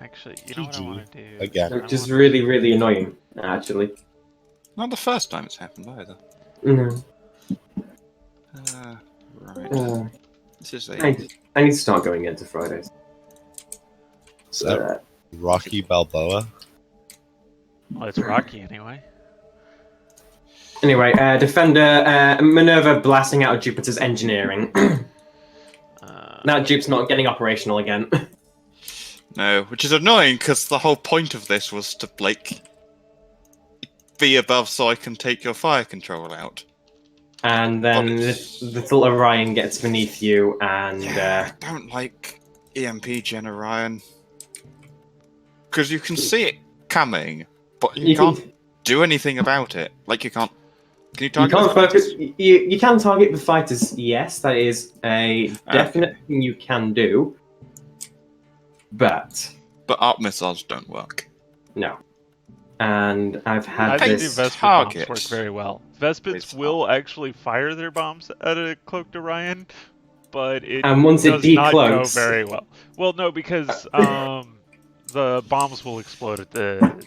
[SPEAKER 1] Actually, you know what I want to do?
[SPEAKER 5] Again.
[SPEAKER 3] Which is really, really annoying, actually.
[SPEAKER 6] Not the first time it's happened either.
[SPEAKER 3] Mm-hmm.
[SPEAKER 6] Right. This is
[SPEAKER 3] I need to start going into Fridays.
[SPEAKER 5] Is that Rocky Balboa?
[SPEAKER 1] Well, it's Rocky anyway.
[SPEAKER 3] Anyway, Defender, Minerva blasting out of Jupiter's engineering. Now Jupe's not getting operational again.
[SPEAKER 6] No, which is annoying because the whole point of this was to, be above so I can take your fire control out.
[SPEAKER 3] And then little Orion gets beneath you, and
[SPEAKER 6] I don't like EMP Gen Orion because you can see it coming, but you can't do anything about it. You can't. Can you target?
[SPEAKER 3] You can't focus. You can target the fighters. Yes, that is a definite thing you can do. But
[SPEAKER 6] arc missiles don't work.
[SPEAKER 3] No. And I've had
[SPEAKER 1] I think
[SPEAKER 3] this
[SPEAKER 1] the Vespid bombs work very well. Vespids will actually fire their bombs at a cloaked Orion, but it does not go very well. Well, no, because the bombs will explode at the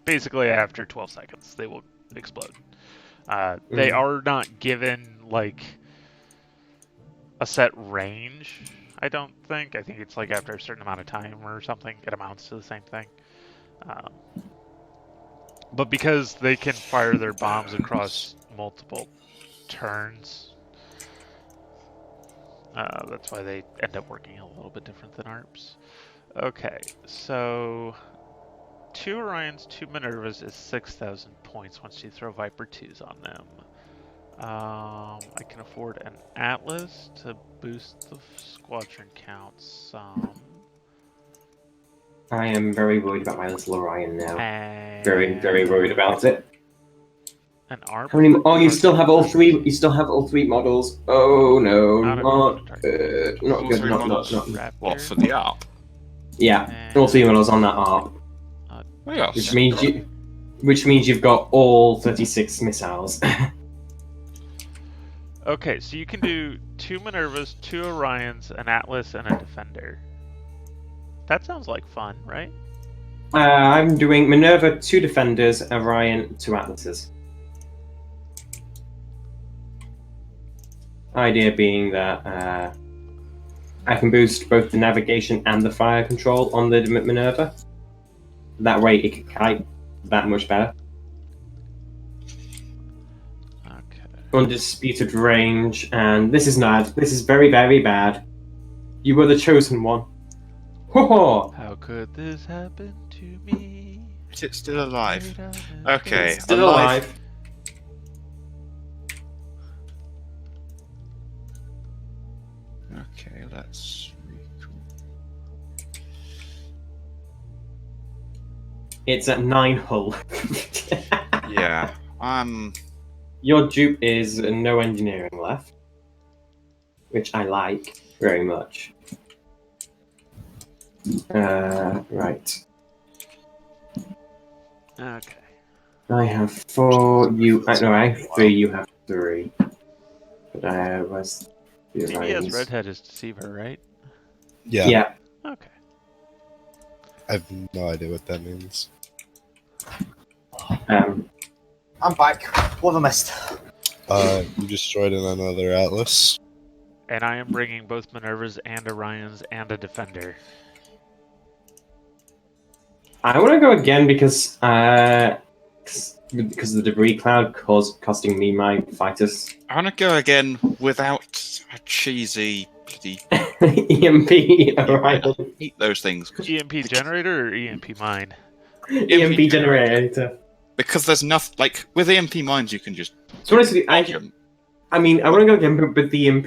[SPEAKER 1] basically after 12 seconds they will explode. They are not given a set range. I don't think. I think it's after a certain amount of time or something. It amounts to the same thing. But because they can fire their bombs across multiple turns, that's why they end up working a little bit different than ARPs. Okay, so 2 Orions, 2 Minervas is 6,000 points once you throw Viper 2s on them. I can afford an Atlas to boost the squadron count some.
[SPEAKER 3] I am very worried about my little Orion now. Very, very worried about it.
[SPEAKER 1] An ARP?
[SPEAKER 3] Oh, you still have all 3. You still have all 3 models. Oh no, not good. Not good. Not.
[SPEAKER 6] What for the ARP?
[SPEAKER 3] Yeah, all 3 models on that ARP. Which means you've got all 36 missiles.
[SPEAKER 1] Okay, so you can do 2 Minervas, 2 Orions, an Atlas, and a Defender. That sounds like fun, right?
[SPEAKER 3] I'm doing Minerva, 2 Defenders, Orion, 2 Atlases. Idea being that I can boost both the navigation and the fire control on the Minerva. That way it can kite that much better. Undisputed range, and this is bad. This is very, very bad. You were the chosen one. Ho-ho!
[SPEAKER 1] How could this happen to me?
[SPEAKER 6] Is it still alive? Okay,
[SPEAKER 3] it's still alive.
[SPEAKER 6] Okay, that's really cool.
[SPEAKER 3] It's at 9 hull.
[SPEAKER 6] Yeah.
[SPEAKER 3] Your dupe is no engineering left, which I like very much. Right.
[SPEAKER 1] Okay.
[SPEAKER 3] I have 4. You. No, I have 3. You have 3. But where's the
[SPEAKER 1] DBS
[SPEAKER 3] Orions?
[SPEAKER 1] Redhead is Deceiver, right?
[SPEAKER 5] Yeah.
[SPEAKER 3] Yeah.
[SPEAKER 1] Okay.
[SPEAKER 5] I have no idea what that means.
[SPEAKER 2] I'm back. What have I missed?
[SPEAKER 5] You destroyed another Atlas.
[SPEAKER 1] And I am bringing both Minervas and Orions and a Defender.
[SPEAKER 3] I want to go again because the debris cloud costing me my fighters.
[SPEAKER 6] I want to go again without a cheesy bloody.
[SPEAKER 3] EMP
[SPEAKER 6] I
[SPEAKER 3] Orion.
[SPEAKER 6] hate those things.
[SPEAKER 1] EMP generator or EMP mine?
[SPEAKER 3] EMP generator.
[SPEAKER 6] Because there's nothing like with EMP mines you can just.
[SPEAKER 3] So honestly, I
[SPEAKER 6] them.
[SPEAKER 3] mean, I want to go again with the EMP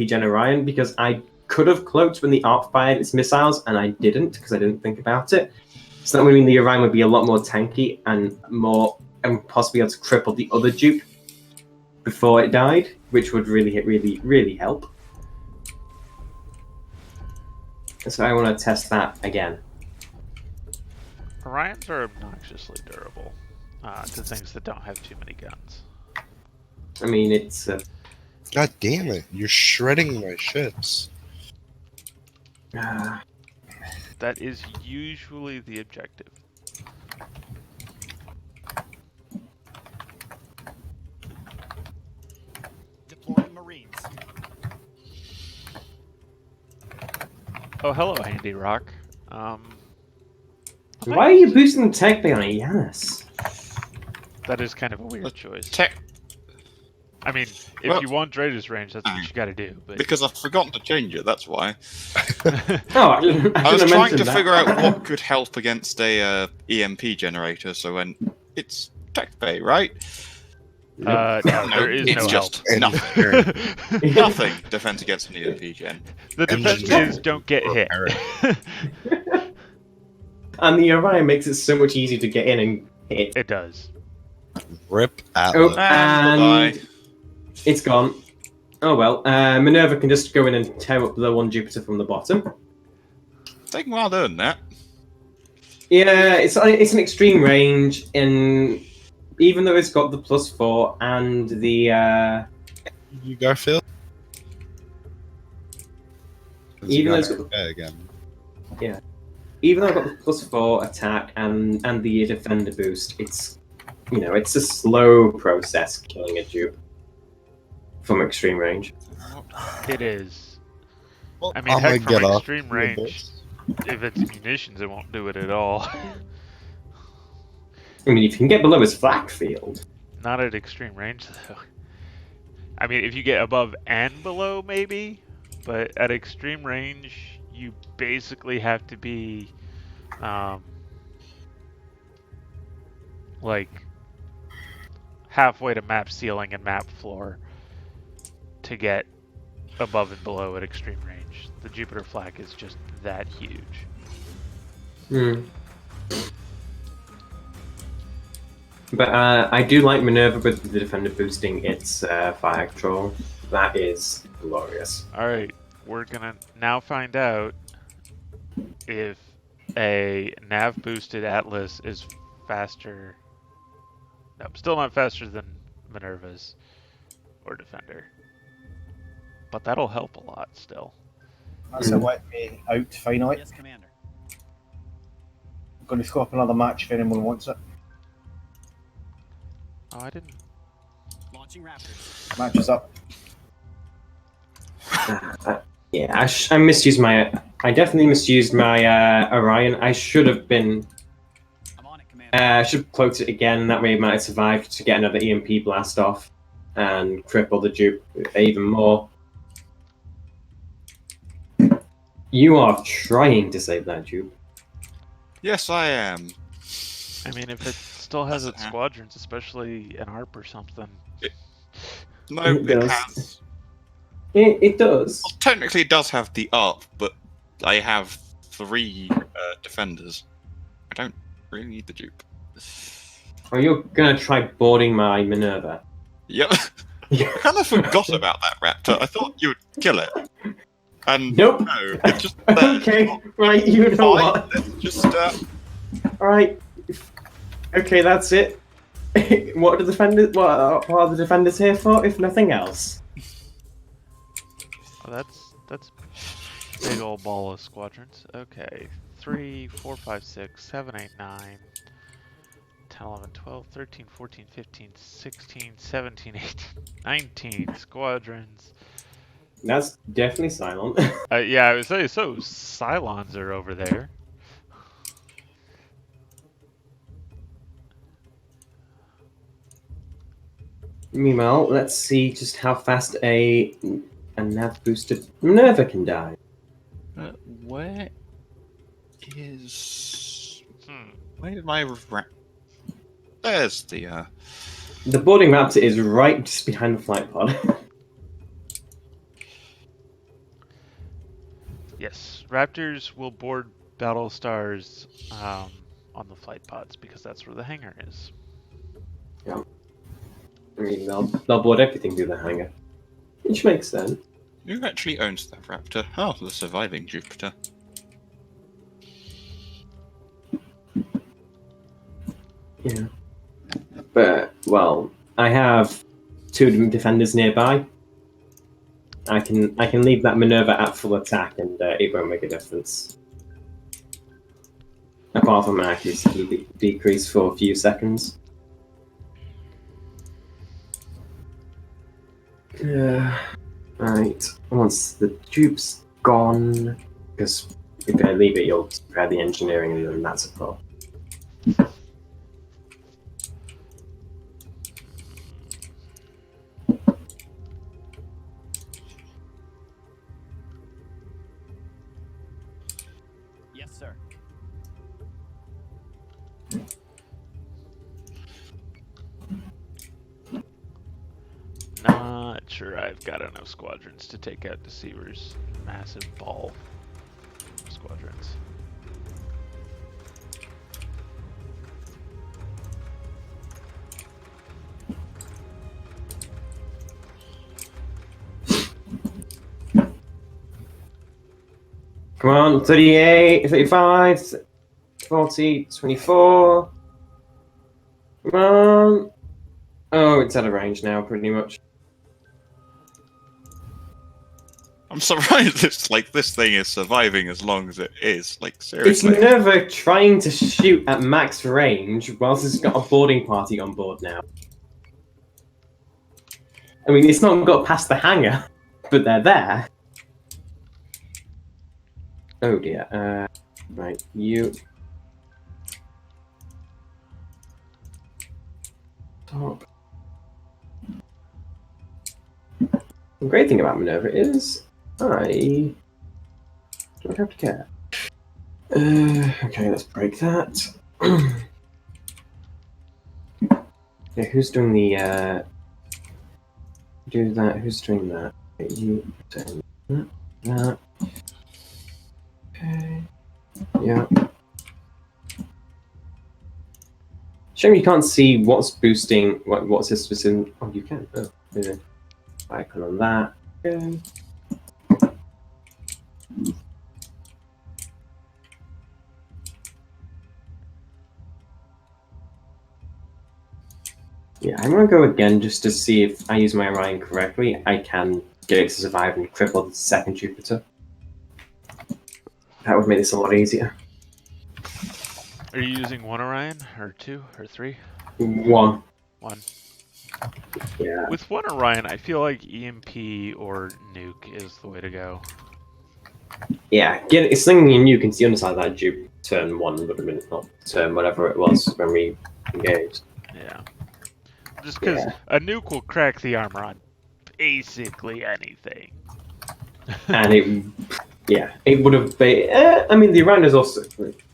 [SPEAKER 3] Generion because I could have cloaked when the ARC fired its missiles, and I didn't because I didn't think about it. So that would mean the Orion would be a lot more tanky and possibly able to cripple the other dupe before it died, which would really help. So I want to test that again.
[SPEAKER 1] Orions are obnoxiously durable to things that don't have too many guns.
[SPEAKER 3] I mean, it's.
[SPEAKER 5] God damn it! You're shredding my ships.
[SPEAKER 1] That is usually the objective.
[SPEAKER 4] Deploying Marines.
[SPEAKER 1] Oh, hello, Handy Rock.
[SPEAKER 3] Why are you boosting the tech bay on a Yanis?
[SPEAKER 1] That is kind of a weird choice.
[SPEAKER 6] Tech.
[SPEAKER 1] I mean, if you want Drader's range, that's what you gotta do. But
[SPEAKER 6] Because I've forgotten to change it, that's why.
[SPEAKER 3] Oh,
[SPEAKER 6] I was trying to figure out what could help against a EMP generator, so when it's tech bay, right?
[SPEAKER 1] no, there is
[SPEAKER 6] it's
[SPEAKER 1] no
[SPEAKER 6] just
[SPEAKER 1] help.
[SPEAKER 6] nothing. Nothing defense against an EMP gen.
[SPEAKER 1] The defense is don't get hit.
[SPEAKER 3] And the Orion makes it so much easier to get in and hit.
[SPEAKER 1] It does.
[SPEAKER 5] Rip Atlas.
[SPEAKER 3] Oh, and
[SPEAKER 6] bye-bye.
[SPEAKER 3] it's gone. Oh well. Minerva can just go in and tear up the one Jupiter from the bottom.
[SPEAKER 6] Taking a while doing that.
[SPEAKER 3] Yeah, it's an extreme range, and even though it's got the +4 and the
[SPEAKER 5] You Garfield.
[SPEAKER 3] Even though it's got
[SPEAKER 5] again.
[SPEAKER 3] even though I've got the +4 attack and the defender boost, it's it's a slow process killing a dupe from extreme range.
[SPEAKER 1] It is.
[SPEAKER 5] Well,
[SPEAKER 1] I mean,
[SPEAKER 5] I'm
[SPEAKER 1] heck,
[SPEAKER 5] gonna
[SPEAKER 1] from
[SPEAKER 5] get off
[SPEAKER 1] extreme
[SPEAKER 5] the
[SPEAKER 1] range,
[SPEAKER 5] bus.
[SPEAKER 1] if it's munitions, it won't do it at all.
[SPEAKER 3] I mean, if you can get below his flak field.
[SPEAKER 1] Not at extreme range, though. I mean, if you get above and below, maybe, but at extreme range, you basically have to be, like, halfway to map ceiling and map floor to get above and below at extreme range. The Jupiter flak is just that huge.
[SPEAKER 3] But I do like Minerva with the defender boosting its fire control. That is glorious.
[SPEAKER 1] Alright, we're gonna now find out if a nav boosted Atlas is faster. Nope, still not faster than Minerva's or Defender. But that'll help a lot still.
[SPEAKER 2] That's it, let me out finally.
[SPEAKER 4] Yes, Commander.
[SPEAKER 2] I'm going to throw up another match if anyone wants it.
[SPEAKER 1] Oh, I didn't.
[SPEAKER 4] Launching Raptors.
[SPEAKER 2] Match is up.
[SPEAKER 3] Yeah, I misused my. I definitely misused my Orion. I should have been.
[SPEAKER 4] I'm on it, Commander.
[SPEAKER 3] I should have cloaked it again. That way, it might have survived to get another EMP blast off and cripple the dupe even more. You are trying to save that dupe.
[SPEAKER 6] Yes, I am.
[SPEAKER 1] I mean, if it still has
[SPEAKER 6] Doesn't
[SPEAKER 1] its
[SPEAKER 6] have-
[SPEAKER 1] squadrons, especially an ARP or something.
[SPEAKER 6] No,
[SPEAKER 3] It
[SPEAKER 6] it
[SPEAKER 3] does.
[SPEAKER 6] has.
[SPEAKER 3] It does.
[SPEAKER 6] Well, technically, it does have the ARP, but I have 3 defenders. I don't really need the dupe.
[SPEAKER 3] Oh, you're gonna try boarding my Minerva.
[SPEAKER 6] Yep. I kind of forgot about that raptor. I thought you would kill it. And
[SPEAKER 3] Nope.
[SPEAKER 6] no, it's just
[SPEAKER 3] Okay, right. You know
[SPEAKER 6] fine.
[SPEAKER 3] what?
[SPEAKER 6] Let's just
[SPEAKER 3] All right. Okay, that's it. What are the defenders? What are the defenders here for, if nothing else?
[SPEAKER 1] Oh, that's big old ball of squadrons. Okay, 3, 4, 5, 6, 7, 8, 9, 10, 11, 12, 13, 14, 15, 16, 17, 18, 19 squadrons.
[SPEAKER 3] That's definitely silent.
[SPEAKER 1] Yeah, I would say so. Cylons are over there.
[SPEAKER 3] Meanwhile, let's see just how fast a nav boosted Minerva can die.
[SPEAKER 6] Where is?
[SPEAKER 1] Hmm.
[SPEAKER 6] Where did my There's the.
[SPEAKER 3] The boarding raptor is right just behind the flight pod.
[SPEAKER 1] Yes, Raptors will board battle stars on the flight pods because that's where the hangar is.
[SPEAKER 3] Yeah. I mean, they'll board everything through the hangar, which makes sense.
[SPEAKER 6] Who actually owns that raptor? Oh, the surviving Jupiter.
[SPEAKER 3] Yeah. But, well, I have 2 defenders nearby. I can leave that Minerva at full attack and it won't make a difference. Apart from accuracy decrease for a few seconds. Right. Once the tube's gone, because if I leave it, you'll prepare the engineering and then that's a problem.
[SPEAKER 4] Yes, sir.
[SPEAKER 1] Not sure I've got enough squadrons to take out Deceiver's massive ball squadrons.
[SPEAKER 3] Come on, 38, 35, 40, 24. Come on. Oh, it's out of range now, pretty much.
[SPEAKER 6] I'm surprised it's like this thing is surviving as long as it is. Like
[SPEAKER 3] It's
[SPEAKER 6] seriously.
[SPEAKER 3] Minerva trying to shoot at max range whilst it's got a boarding party on board now. I mean, it's not got past the hangar, but they're there. Oh dear. Right, you. Top. The great thing about Minerva is I don't have to care. Okay, let's break that. Yeah, who's doing the do that? Who's doing that? Okay, you doing that. Okay. Yeah. Shame you can't see what's boosting. What's this specific? Oh, you can. Oh, yeah. Icon on that. Okay. Yeah, I'm gonna go again just to see if I use my Orion correctly. I can get it to survive and cripple the second Jupiter. That would make this a lot easier.
[SPEAKER 1] Are you using 1 Orion, or 2, or 3?
[SPEAKER 3] 1.
[SPEAKER 1] 1.
[SPEAKER 3] Yeah.
[SPEAKER 1] With 1 Orion, I feel like EMP or nuke is the way to go.
[SPEAKER 3] Yeah, it's slinging you nuke into the underside of that Jupiter. Turn 1 would have been, not turn whatever it was when we engaged.
[SPEAKER 1] Yeah. Just because a nuke will crack the armor on basically anything.
[SPEAKER 3] And it would have been. I mean, the Orion is also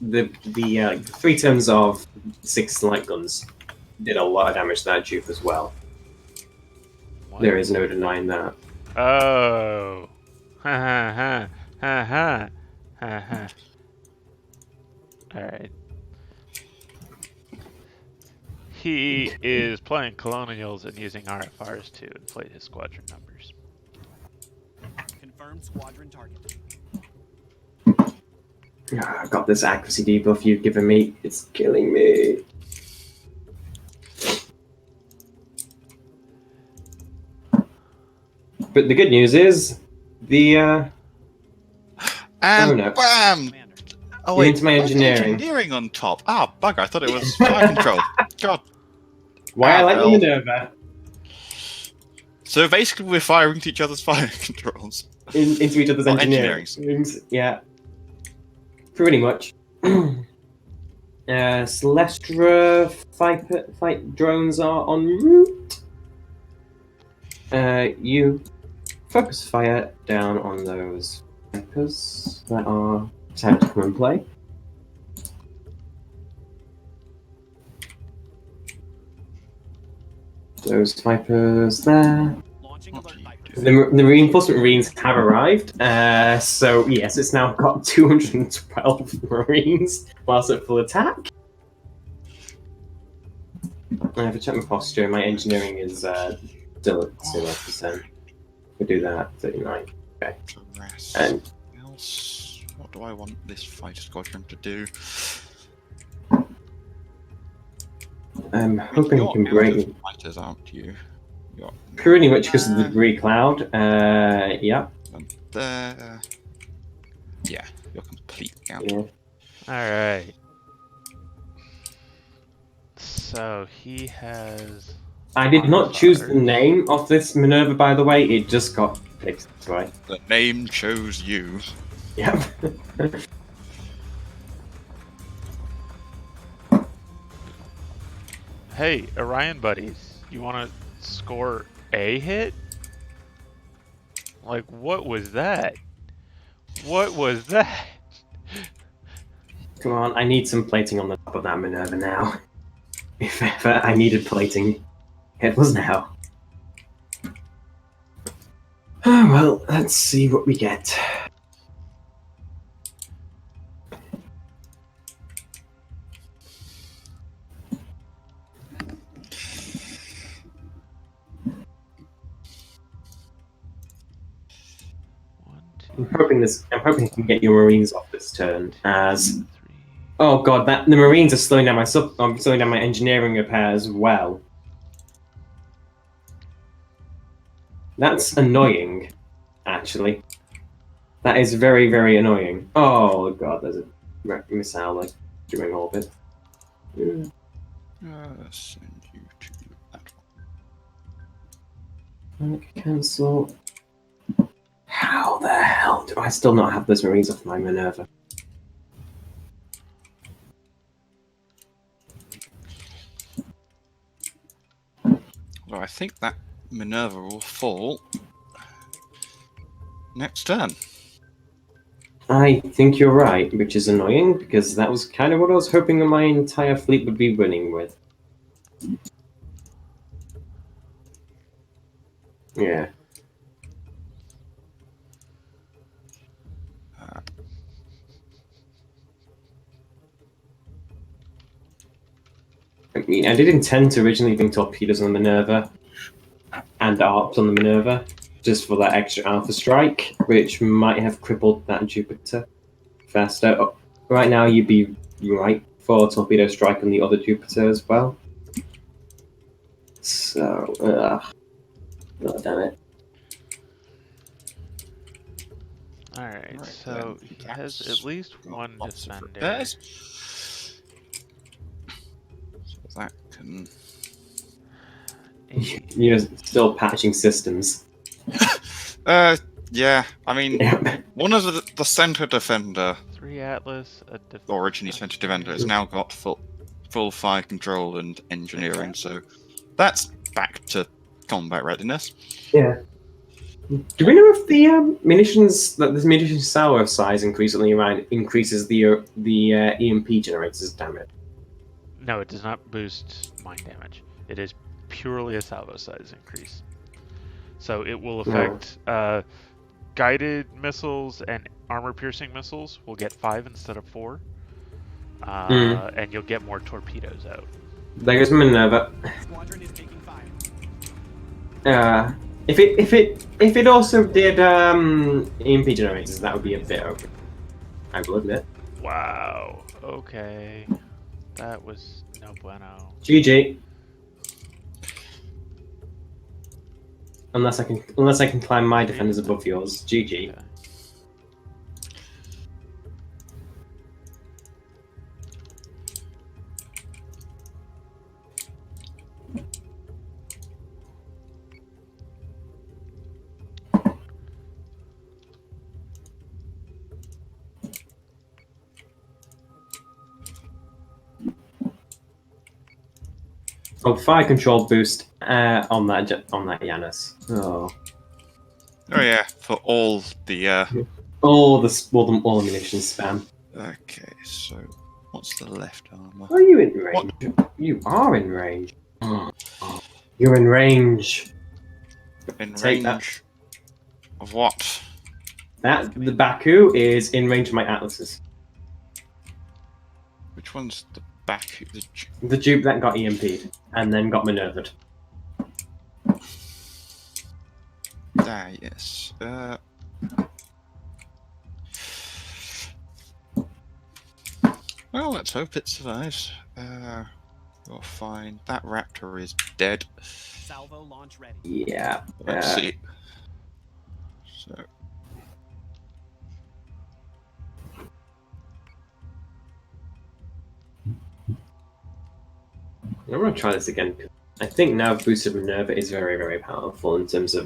[SPEAKER 3] the 3 turns of 6 light guns did a lot of damage to that Jupe as well.
[SPEAKER 1] What?
[SPEAKER 3] There is no denying that.
[SPEAKER 1] Oh. Ha ha ha ha ha ha ha. Alright. He is playing Colonials and using RFRs to inflate his squadron numbers.
[SPEAKER 4] Confirmed squadron target.
[SPEAKER 3] I got this accuracy debuff you've given me. It's killing me. But the good news is the
[SPEAKER 6] And
[SPEAKER 3] oh no,
[SPEAKER 6] bam!
[SPEAKER 4] Commander.
[SPEAKER 6] Oh
[SPEAKER 3] You're
[SPEAKER 6] wait,
[SPEAKER 3] into my
[SPEAKER 6] where's the
[SPEAKER 3] engineering.
[SPEAKER 6] engineering on top. Ah, bugger! I thought it was fire control. God.
[SPEAKER 3] why I like the
[SPEAKER 6] well.
[SPEAKER 3] Minerva
[SPEAKER 6] So basically, we're firing to each other's fire controls.
[SPEAKER 3] into each other's
[SPEAKER 6] Or
[SPEAKER 3] engineering rooms. Yeah, pretty much. Celestra fight drones are en route. You focus fire down on those Vipers that are time to come and play. Those Vipers there.
[SPEAKER 4] Launching
[SPEAKER 6] What
[SPEAKER 4] alert
[SPEAKER 6] do you
[SPEAKER 4] Vipers.
[SPEAKER 6] do?
[SPEAKER 3] The reinforcement Marines have arrived. So yes, it's now got 212 Marines whilst at full attack. I have to check my posture. My engineering is still at 0%. We do that 39.
[SPEAKER 6] Dress.
[SPEAKER 3] And
[SPEAKER 6] Else, what do I want this fighter squadron to do?
[SPEAKER 3] I'm hoping you can
[SPEAKER 6] You're out
[SPEAKER 3] break
[SPEAKER 6] of fighters, aren't you? You're
[SPEAKER 3] pretty much because of the debris cloud. Yeah.
[SPEAKER 6] there. Yeah, you're completely out.
[SPEAKER 3] Yeah.
[SPEAKER 1] Alright. So he has.
[SPEAKER 3] I did not choose the
[SPEAKER 1] modifiers.
[SPEAKER 3] name of this Minerva, by the way. It just got picked, right?
[SPEAKER 6] The name chose you.
[SPEAKER 3] Yep.
[SPEAKER 1] Hey, Orion buddies, you want to score a hit? Like, what was that? What was that?
[SPEAKER 3] Come on, I need some plating on the top of that Minerva now. If ever I needed plating, it was now. Oh, well, let's see what we get.
[SPEAKER 1] One,
[SPEAKER 3] I'm
[SPEAKER 1] two,
[SPEAKER 3] hoping I can get your Marines off this turn. As
[SPEAKER 1] three.
[SPEAKER 3] oh god, the Marines are slowing down my slowing down my engineering repair as well. That's annoying, actually. That is very, very annoying. Oh god, there's a missile like during orbit.
[SPEAKER 6] Send you to that one.
[SPEAKER 3] Cancel. How the hell do I still not have those Marines off my Minerva?
[SPEAKER 6] Well, I think that Minerva will fall next turn.
[SPEAKER 3] I think you're right, which is annoying because that was kind of what I was hoping that my entire fleet would be winning with. Yeah. I mean, I did intend to originally bring torpedoes on the Minerva and ARPs on the Minerva, just for that extra alpha strike, which might have crippled that Jupiter faster. Oh, right now, you'd be right for a torpedo strike on the other Jupiter as well. So, God damn it.
[SPEAKER 1] Alright,
[SPEAKER 6] Right,
[SPEAKER 1] so
[SPEAKER 6] then,
[SPEAKER 1] he has
[SPEAKER 6] that's
[SPEAKER 1] at least
[SPEAKER 6] got
[SPEAKER 1] one
[SPEAKER 6] lots of
[SPEAKER 1] defender.
[SPEAKER 6] repairs. So that can.
[SPEAKER 3] You're still patching systems.
[SPEAKER 6] Yeah. I mean,
[SPEAKER 3] Yep.
[SPEAKER 6] one of the center defender,
[SPEAKER 1] 3 Atlas, a defender.
[SPEAKER 6] or originally center defender, has now got full fire control and engineering. So that's back to combat readiness.
[SPEAKER 3] Yeah. Do we know if the munitions salvo size increases the EMP generators damage?
[SPEAKER 1] No, it does not boost mine damage. It is purely a salvo size increase. So it will affect guided missiles and armor-piercing missiles will get 5 instead of 4. And you'll get more torpedoes out.
[SPEAKER 3] There goes Minerva.
[SPEAKER 4] Squadron is taking fire.
[SPEAKER 3] If it also did EMP generators, that would be a bit over. I will admit.
[SPEAKER 1] Wow. Okay. That was no bueno.
[SPEAKER 3] GG. Unless I can climb my defenders above yours. GG.
[SPEAKER 1] Okay.
[SPEAKER 3] Oh, fire control boost on that Janus. Oh.
[SPEAKER 6] Oh yeah, for all the.
[SPEAKER 3] All the munitions spam.
[SPEAKER 6] Okay, so what's the left armor?
[SPEAKER 3] Are you in range? You are in range. Oh. You're in range.
[SPEAKER 6] In
[SPEAKER 3] Take
[SPEAKER 6] range of what?
[SPEAKER 3] The Baku is in range of my Atlases.
[SPEAKER 6] Which one's the back?
[SPEAKER 3] The dupe that got EMP'd and then got maneuvered.
[SPEAKER 6] Ah, yes. Well, let's hope it survives. You're fine. That raptor is dead.
[SPEAKER 4] Salvo launch ready.
[SPEAKER 3] Yeah.
[SPEAKER 6] Let's see. So.
[SPEAKER 3] I'm gonna try this again. I think now boosted Minerva is very, very powerful in terms of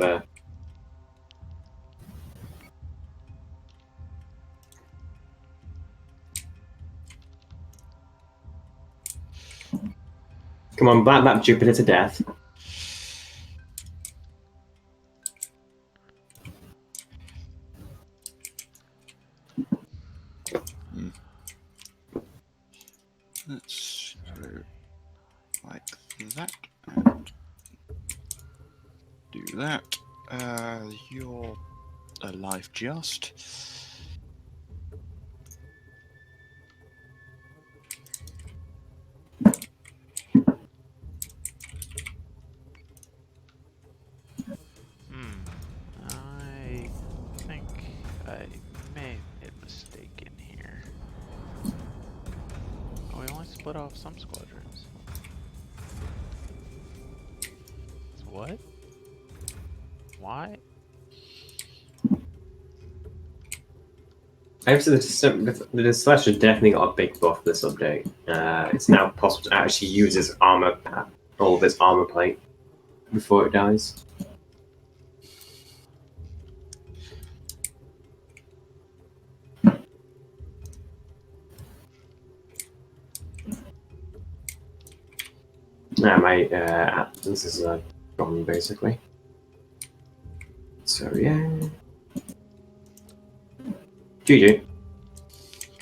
[SPEAKER 3] Come on, back that Jupiter to death.
[SPEAKER 6] Let's go like that and do that. You're alive just.
[SPEAKER 1] I think I may have made a mistake in here. Oh, we only split off some squadrons. What? Why?
[SPEAKER 3] Actually, the Slash has definitely got a big buff this update. It's now possible to actually use its armor, all of its armor plate, before it dies. My absence is gone basically. So yeah. GG.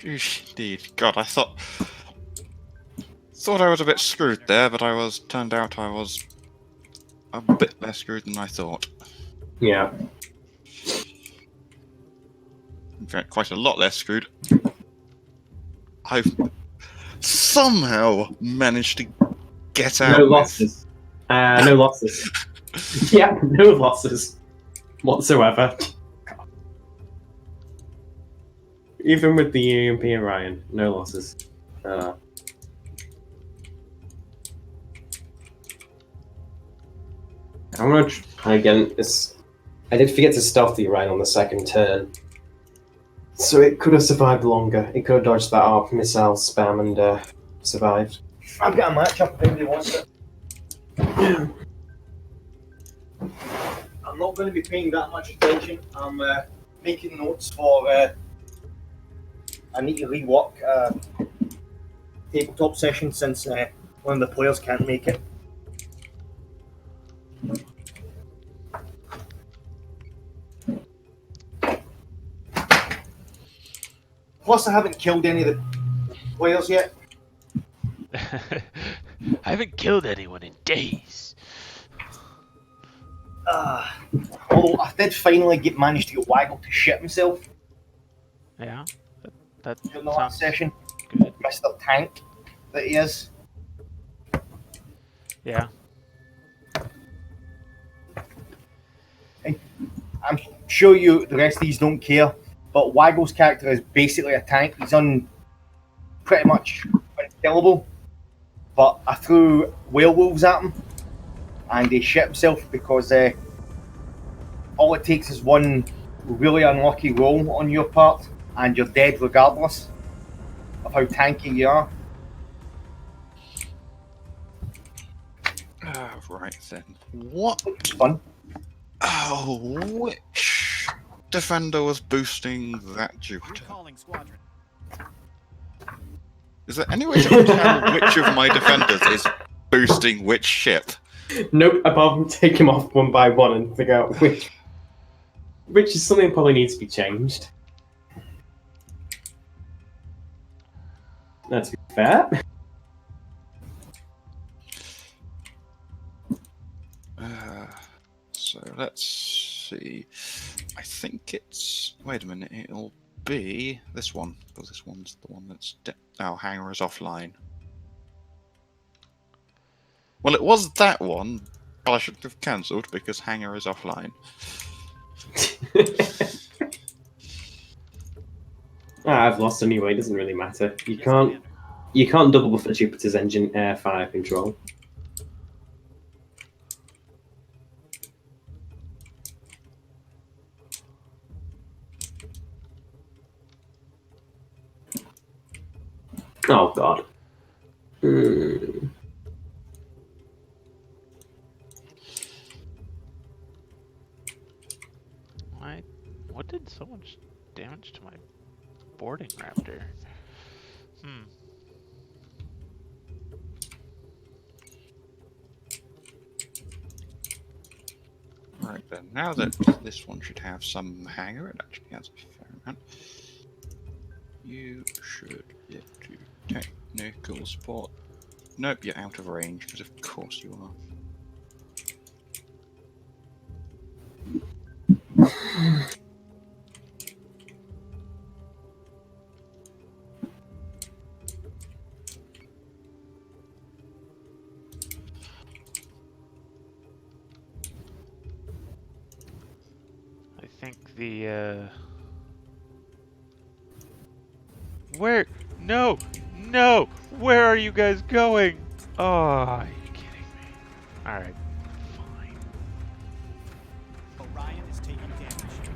[SPEAKER 6] Indeed. God, I thought I was a bit screwed there, but turned out I was a bit less screwed than I thought.
[SPEAKER 3] Yeah.
[SPEAKER 6] In fact, quite a lot less screwed. I've somehow managed to get out.
[SPEAKER 3] No losses. No losses. Yeah, no losses whatsoever. Even with the EMP Orion, no losses. I'm gonna try again. I did forget to stealth the Orion on the second turn, so it could have survived longer. It could have dodged that ARP missile spam and survived.
[SPEAKER 2] I've got a match up if anybody wants it. I'm not going to be paying that much attention. I'm making notes for. I need to rework tabletop session since one of the players can't make it. Plus, I haven't killed any of the players yet.
[SPEAKER 1] I haven't killed anyone in days.
[SPEAKER 2] Although I did finally manage to get Waggle to shit himself
[SPEAKER 1] Yeah, that
[SPEAKER 2] during the last
[SPEAKER 1] sounds
[SPEAKER 2] session.
[SPEAKER 1] good.
[SPEAKER 2] Mr. Tank that he is.
[SPEAKER 1] Yeah.
[SPEAKER 2] I'm sure the rest of these don't care, but Waggle's character is basically a tank. He's pretty much unkillable. But I threw werewolves at him, and he shit himself because all it takes is one really unlucky roll on your part, and you're dead regardless of how tanky you are.
[SPEAKER 6] Right then. What?
[SPEAKER 2] It's fun.
[SPEAKER 6] Oh, which defender was boosting that Jupiter?
[SPEAKER 4] Recalling squadron.
[SPEAKER 6] Is there any way to tell which of my defenders is boosting which ship?
[SPEAKER 3] Nope, apart from take them off one by one and figure out which is something that probably needs to be changed. That's fair.
[SPEAKER 6] So let's see. I think it's. Wait a minute. It'll be this one because this one's the one that's. Our hangar is offline. Well, it was that one, but I should have cancelled because hangar is offline.
[SPEAKER 3] I've lost anyway. It doesn't really matter. You can't double buff Jupiter's engine air fire control. Oh god.
[SPEAKER 1] What did so much damage to my boarding raptor?
[SPEAKER 6] Right then, now that this one should have some hangar, it actually has a fair amount. You should get to technical support. Nope, you're out of range, because of course you are.
[SPEAKER 1] I think the Where? No! No! Where are you guys going? Oh, are you kidding me? Alright, fine.
[SPEAKER 4] Orion is taking damage.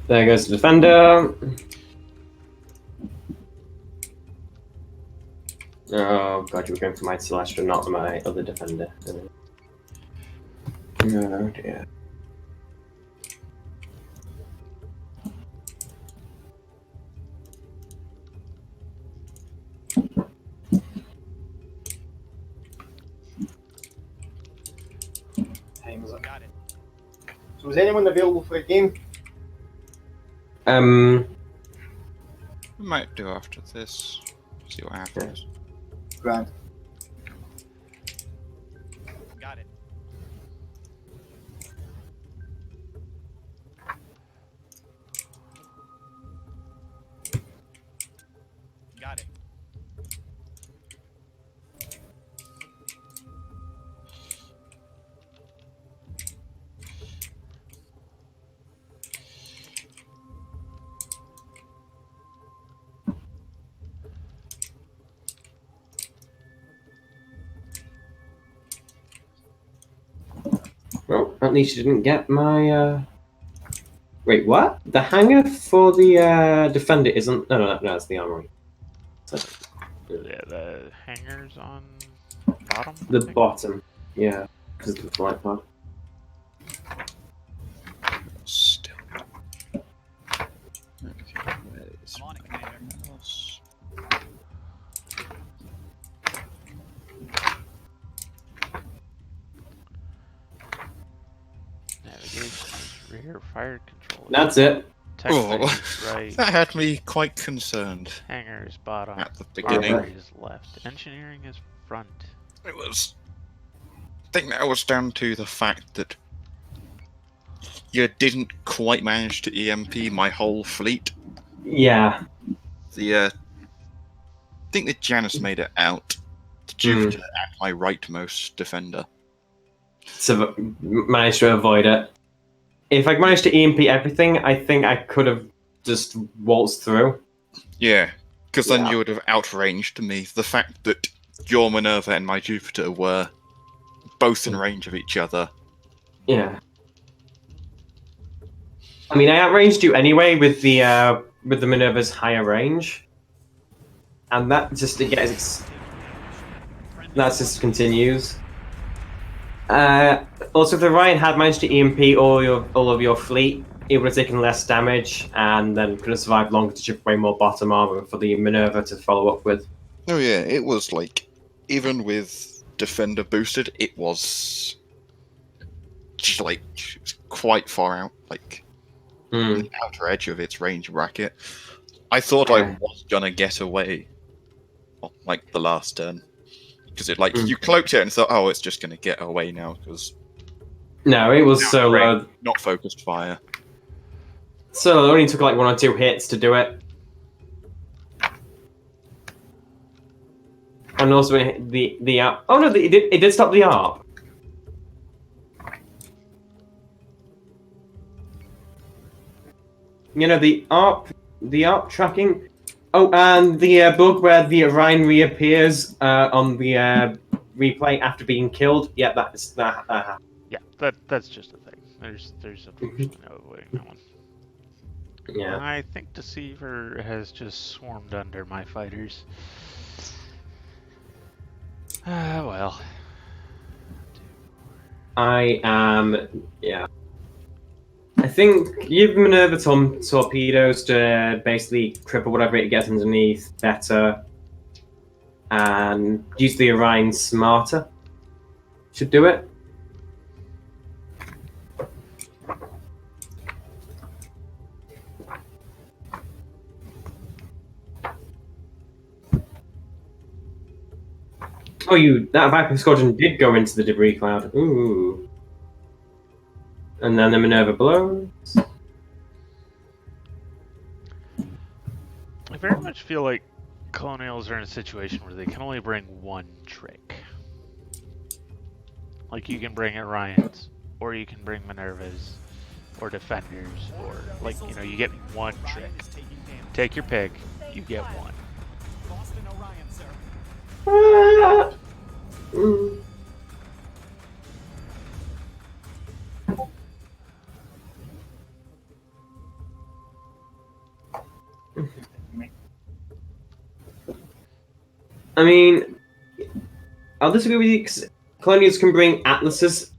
[SPEAKER 3] There goes the defender. Oh god, you were going for my Celestial, not my other defender. Oh dear.
[SPEAKER 2] Time is up.
[SPEAKER 4] Got it.
[SPEAKER 2] So is anyone available for a game?
[SPEAKER 6] We might do after this. See what happens.
[SPEAKER 2] Grand.
[SPEAKER 4] Got it. Got it.
[SPEAKER 3] Well, at least you didn't get my, Wait, what? The hangar for the, defender isn't... No, that's the armory.
[SPEAKER 1] Yeah, the hangars on bottom? I
[SPEAKER 3] The
[SPEAKER 1] think?
[SPEAKER 3] bottom. Yeah, because of the flight pod.
[SPEAKER 6] Still. Okay, where is
[SPEAKER 4] I'm on it, Commander.
[SPEAKER 6] else?
[SPEAKER 1] Navigation is rear fire control.
[SPEAKER 3] That's it.
[SPEAKER 1] Tech
[SPEAKER 6] Oh.
[SPEAKER 1] is right.
[SPEAKER 6] That had me quite concerned
[SPEAKER 1] Hangar is bottom.
[SPEAKER 6] at the beginning.
[SPEAKER 1] Armory is left. Engineering is front.
[SPEAKER 6] It was. I think that was down to the fact that you didn't quite manage to EMP my whole fleet.
[SPEAKER 3] Yeah.
[SPEAKER 6] I think that Janice made it out. The Jupiter at my rightmost defender.
[SPEAKER 3] So managed to avoid it. If I managed to EMP everything, I think I could have just waltzed through.
[SPEAKER 6] Yeah, because then
[SPEAKER 3] Yeah.
[SPEAKER 6] you would have outranged me. The fact that your Minerva and my Jupiter were both in range of each other
[SPEAKER 3] Yeah. I mean, I outranged you anyway with the Minerva's higher range, and that just that just continues. Also, if the Ryan had managed to EMP all of your fleet, it would have taken less damage, and then could have survived longer to chip away more bottom armor for the Minerva to follow up with.
[SPEAKER 6] Oh yeah, it was like, even with Defender boosted, it was just like quite far out, like on the outer edge of its range bracket. I thought I was gonna get away on like the last turn. Because it you cloaked it and thought, oh, it's just gonna get away now because
[SPEAKER 3] No, it was so low.
[SPEAKER 6] Not focused fire.
[SPEAKER 3] So it only took like 1 or 2 hits to do it. And also the ARP. Oh no, it did stop the ARP. You know, the ARP tracking. Oh, and the bug where the Orion reappears on the replay after being killed. Yeah, that's that.
[SPEAKER 1] Yeah, that's just a thing. There's unfortunately no avoiding that one.
[SPEAKER 3] Yeah.
[SPEAKER 1] I think Deceiver has just swarmed under my fighters. Well.
[SPEAKER 3] I am. Yeah. I think give Minerva torpedoes to basically cripple whatever it gets underneath better, and use the Orion smarter. Should do it. Oh, that Viper Squadron did go into the debris cloud. Ooh. And then the Minerva blows.
[SPEAKER 1] I very much feel like Colonials are in a situation where they can only bring one trick. Like, you can bring Orions, or you can bring Minervas, or Defenders, or, like, you know, you get one trick. Take your pick, you get one.
[SPEAKER 3] I mean, I'll disagree with you because Colonials can bring Atlases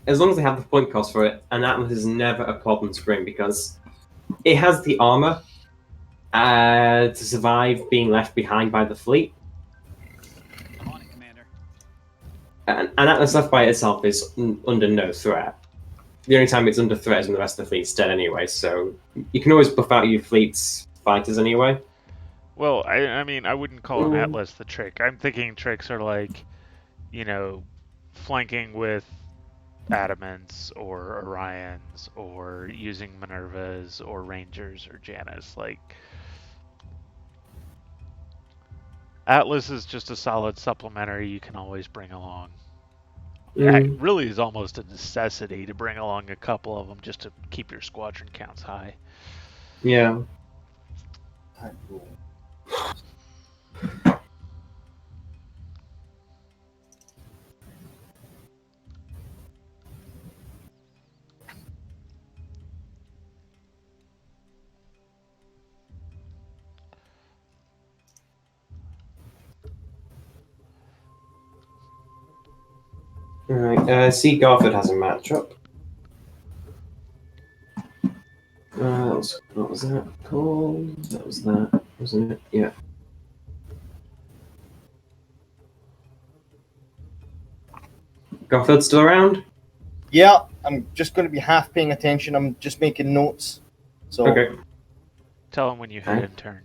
[SPEAKER 3] as long as they have the point cost for it, and Atlas is never a problem to bring because it has the armor to survive being left behind by the fleet.
[SPEAKER 4] On it, Commander.
[SPEAKER 3] And Atlas left by itself is under no threat. The only time it's under threat is when the rest of the fleet's dead anyway, so you can always buff out your fleet's fighters anyway.
[SPEAKER 1] Well, I mean, I wouldn't call an Atlas the trick. I'm thinking tricks are like, you know, flanking with Adamants or Orions or using Minervas or Rangers or Janus. Like, Atlas is just a solid supplementary you can always bring along. It really is almost a necessity to bring along a couple of them just to keep your squadron counts high.
[SPEAKER 3] Yeah. Alright, see Garford has a matchup. What was that called? That was that, wasn't it? Yeah. Garford still around?
[SPEAKER 2] Yeah, I'm just going to be half paying attention. I'm just making notes. So
[SPEAKER 3] Okay.
[SPEAKER 1] Tell him when you hit end turn.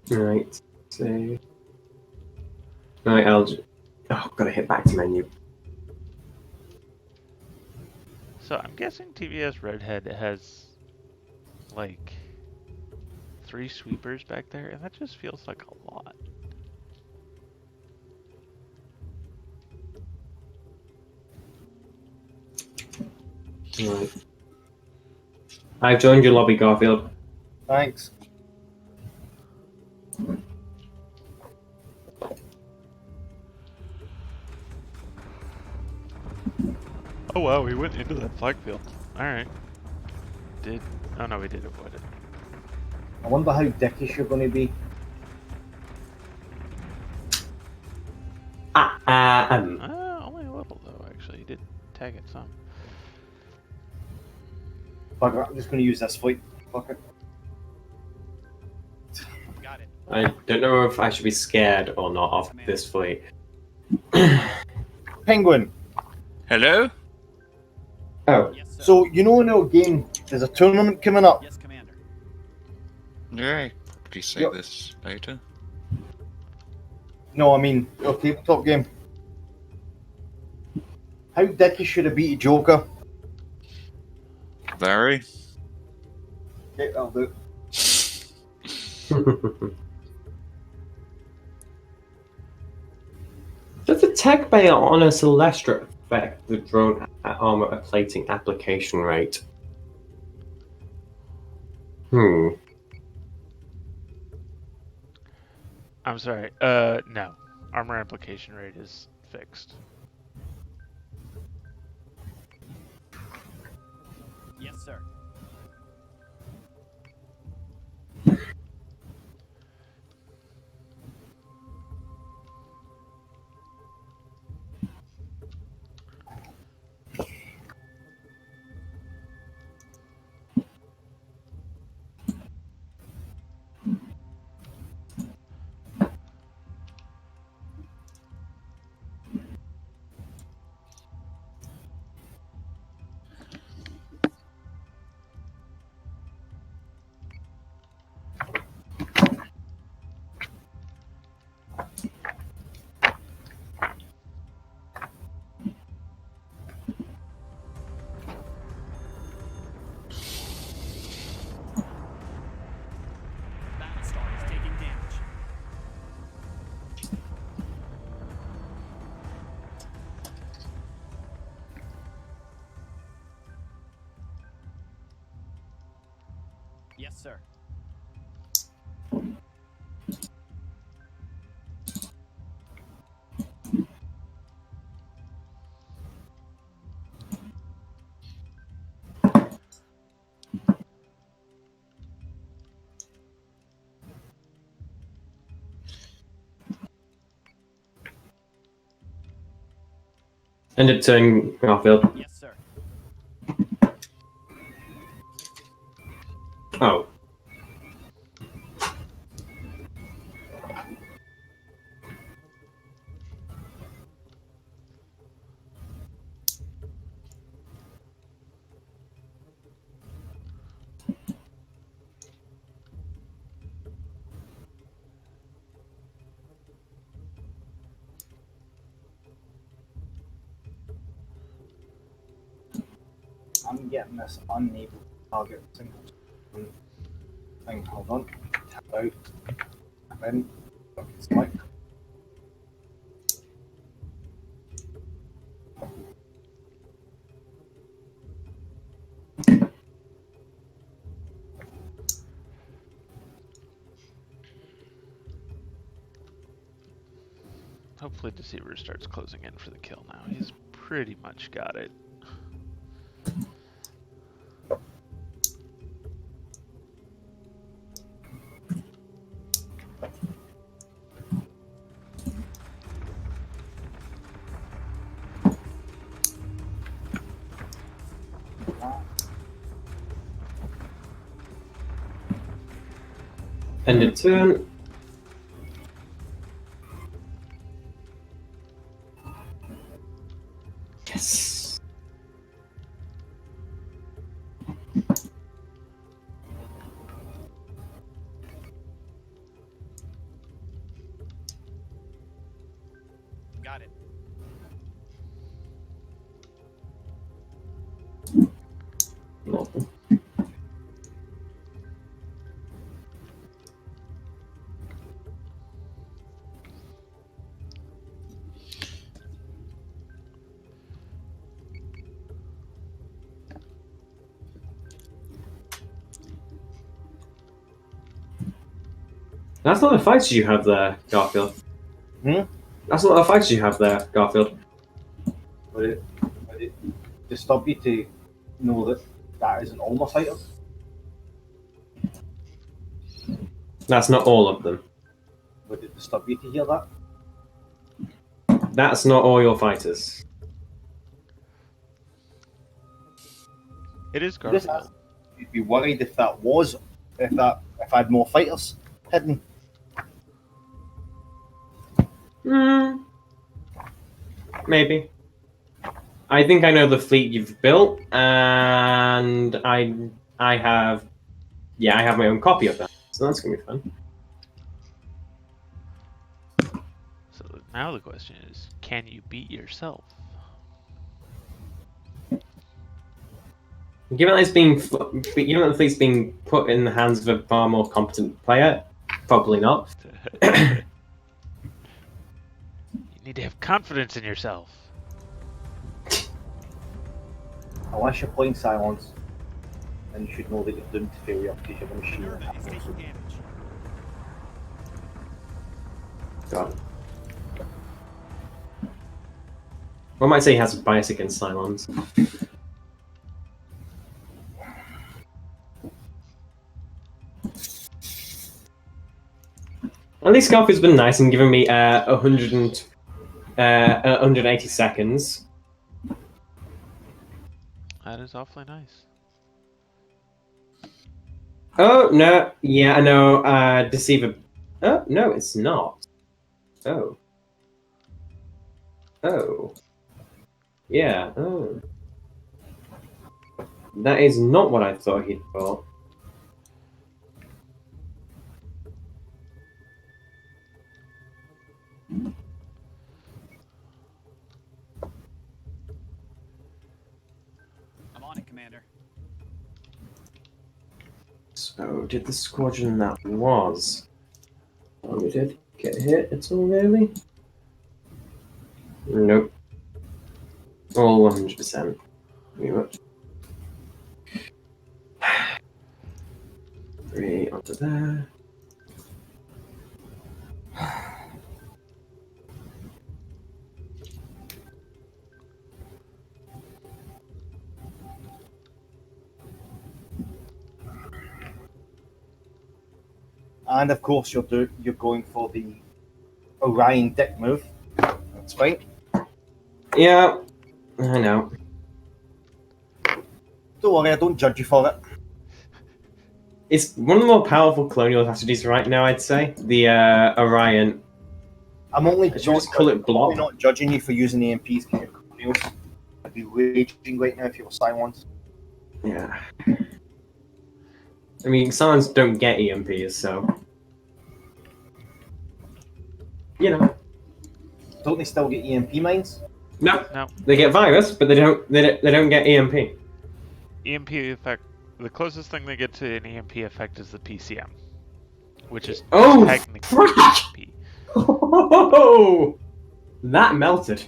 [SPEAKER 3] Right. So. Right, gotta hit back to menu.
[SPEAKER 1] So I'm guessing TVS Redhead has like 3 sweepers back there, and that just feels like a lot.
[SPEAKER 3] Right. I've joined your lobby, Garfield.
[SPEAKER 2] Thanks.
[SPEAKER 1] Oh wow, we went into that flag field. Alright. Oh no, we did avoid it.
[SPEAKER 2] I wonder how dickish you're going to be.
[SPEAKER 1] Only a little though, actually. You did tag it some.
[SPEAKER 2] Fuck it, I'm just going to use this fleet. Fuck it.
[SPEAKER 4] Got it.
[SPEAKER 3] I don't know if I should be scared or not of this fleet.
[SPEAKER 2] Penguin.
[SPEAKER 6] Hello?
[SPEAKER 3] Oh,
[SPEAKER 4] Yes, sir.
[SPEAKER 2] So, you know in our game, there's a tournament coming up.
[SPEAKER 4] Yes, Commander.
[SPEAKER 6] Yeah, probably say
[SPEAKER 2] Yep.
[SPEAKER 6] this later.
[SPEAKER 2] No, I mean, our tabletop game. How dickish should it be to Joker?
[SPEAKER 6] Very.
[SPEAKER 2] Okay, that'll do.
[SPEAKER 3] Does the tech bay on a Celestra affect the drone armor plating application rate?
[SPEAKER 1] I'm sorry. No. Armor application rate is fixed.
[SPEAKER 4] Yes, sir. Battlestar is taking damage. Yes, sir.
[SPEAKER 3] End of turn, Garfield.
[SPEAKER 4] Yes, sir.
[SPEAKER 3] Oh.
[SPEAKER 2] I'm getting this unable target single thing. Hold on. Tap out. Tap in. Okay, select.
[SPEAKER 1] Hopefully Deceiver starts closing in for the kill now. He's pretty much got it.
[SPEAKER 3] End of turn. Yes.
[SPEAKER 4] Got it.
[SPEAKER 3] That's not the fights you have there, Garfield.
[SPEAKER 2] Hmm?
[SPEAKER 3] That's not the fights you have there, Garfield.
[SPEAKER 2] Did disturb you to know that that isn't all my fighters?
[SPEAKER 3] That's not all of them.
[SPEAKER 2] Would it disturb you to hear that?
[SPEAKER 3] That's not all your fighters.
[SPEAKER 1] It is
[SPEAKER 2] Just
[SPEAKER 1] Garfield.
[SPEAKER 2] you'd be worried if that was if I had more fighters hidden.
[SPEAKER 3] Maybe. I think I know the fleet you've built, and I have my own copy of that, so that's gonna be fun.
[SPEAKER 1] So now the question is, can you beat yourself?
[SPEAKER 3] Given that it's being, given that the fleet's being put in the hands of a far more competent player, probably not.
[SPEAKER 1] You need to have confidence in yourself.
[SPEAKER 2] Unless you're playing Silence, then you should know that you're doomed to failure because you're going to shoot
[SPEAKER 4] Nerva is taking damage.
[SPEAKER 3] God. One might say he has a bias against Cylons. At least Garfield's been nice and given me 180 seconds.
[SPEAKER 1] That is awfully nice.
[SPEAKER 3] Oh, no. Yeah, I know. Deceiver. Oh, no, it's not. Oh. Oh. Yeah. Oh. That is not what I thought he'd thought.
[SPEAKER 4] I'm on it, Commander.
[SPEAKER 3] So, did the squadron that was... Oh, we did get hit at all, really? Nope. All 100%. Pretty much. 3 onto there.
[SPEAKER 2] And of course, you're going for the Orion dick move. That's fine.
[SPEAKER 3] Yeah, I know.
[SPEAKER 2] Don't worry, I don't judge you for it.
[SPEAKER 3] It's one of the more powerful colonial strategies right now, I'd say. The Orion.
[SPEAKER 2] I'm only
[SPEAKER 3] Should we just call it block?
[SPEAKER 2] not judging you for using AMPs because you're colonials. I'd be raging right now if you were Cylons.
[SPEAKER 3] Yeah. I mean, Cylons don't get EMPs, so... You know.
[SPEAKER 2] Don't they still get EMP mines?
[SPEAKER 3] No.
[SPEAKER 1] No.
[SPEAKER 3] They get virus, but they don't get EMP.
[SPEAKER 1] EMP effect. The closest thing they get to an EMP effect is the PCM, which is
[SPEAKER 3] Oh,
[SPEAKER 1] technically
[SPEAKER 3] frick!
[SPEAKER 1] EMP.
[SPEAKER 3] Oh, that melted.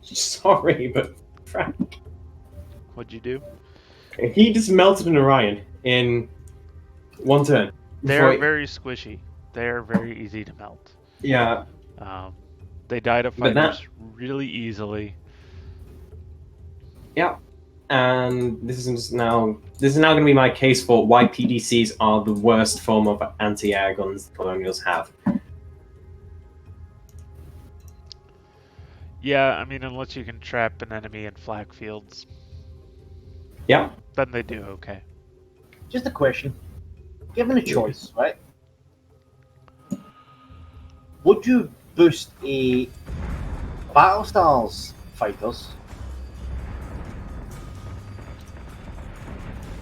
[SPEAKER 3] Sorry, but Frank.
[SPEAKER 1] What'd you do?
[SPEAKER 3] He just melted an Orion in one turn.
[SPEAKER 1] They're very squishy. They're very easy to melt.
[SPEAKER 3] Yeah.
[SPEAKER 1] They die to
[SPEAKER 3] But that-
[SPEAKER 1] fighters really easily.
[SPEAKER 3] Yeah. And this is now going to be my case for why PDCs are the worst form of anti-air guns the Colonials have.
[SPEAKER 1] Yeah, I mean, unless you can trap an enemy in flak fields,
[SPEAKER 3] Yeah.
[SPEAKER 1] then they do okay.
[SPEAKER 2] Just a question. Given a choice, right? Would you boost a Battlestar's fighters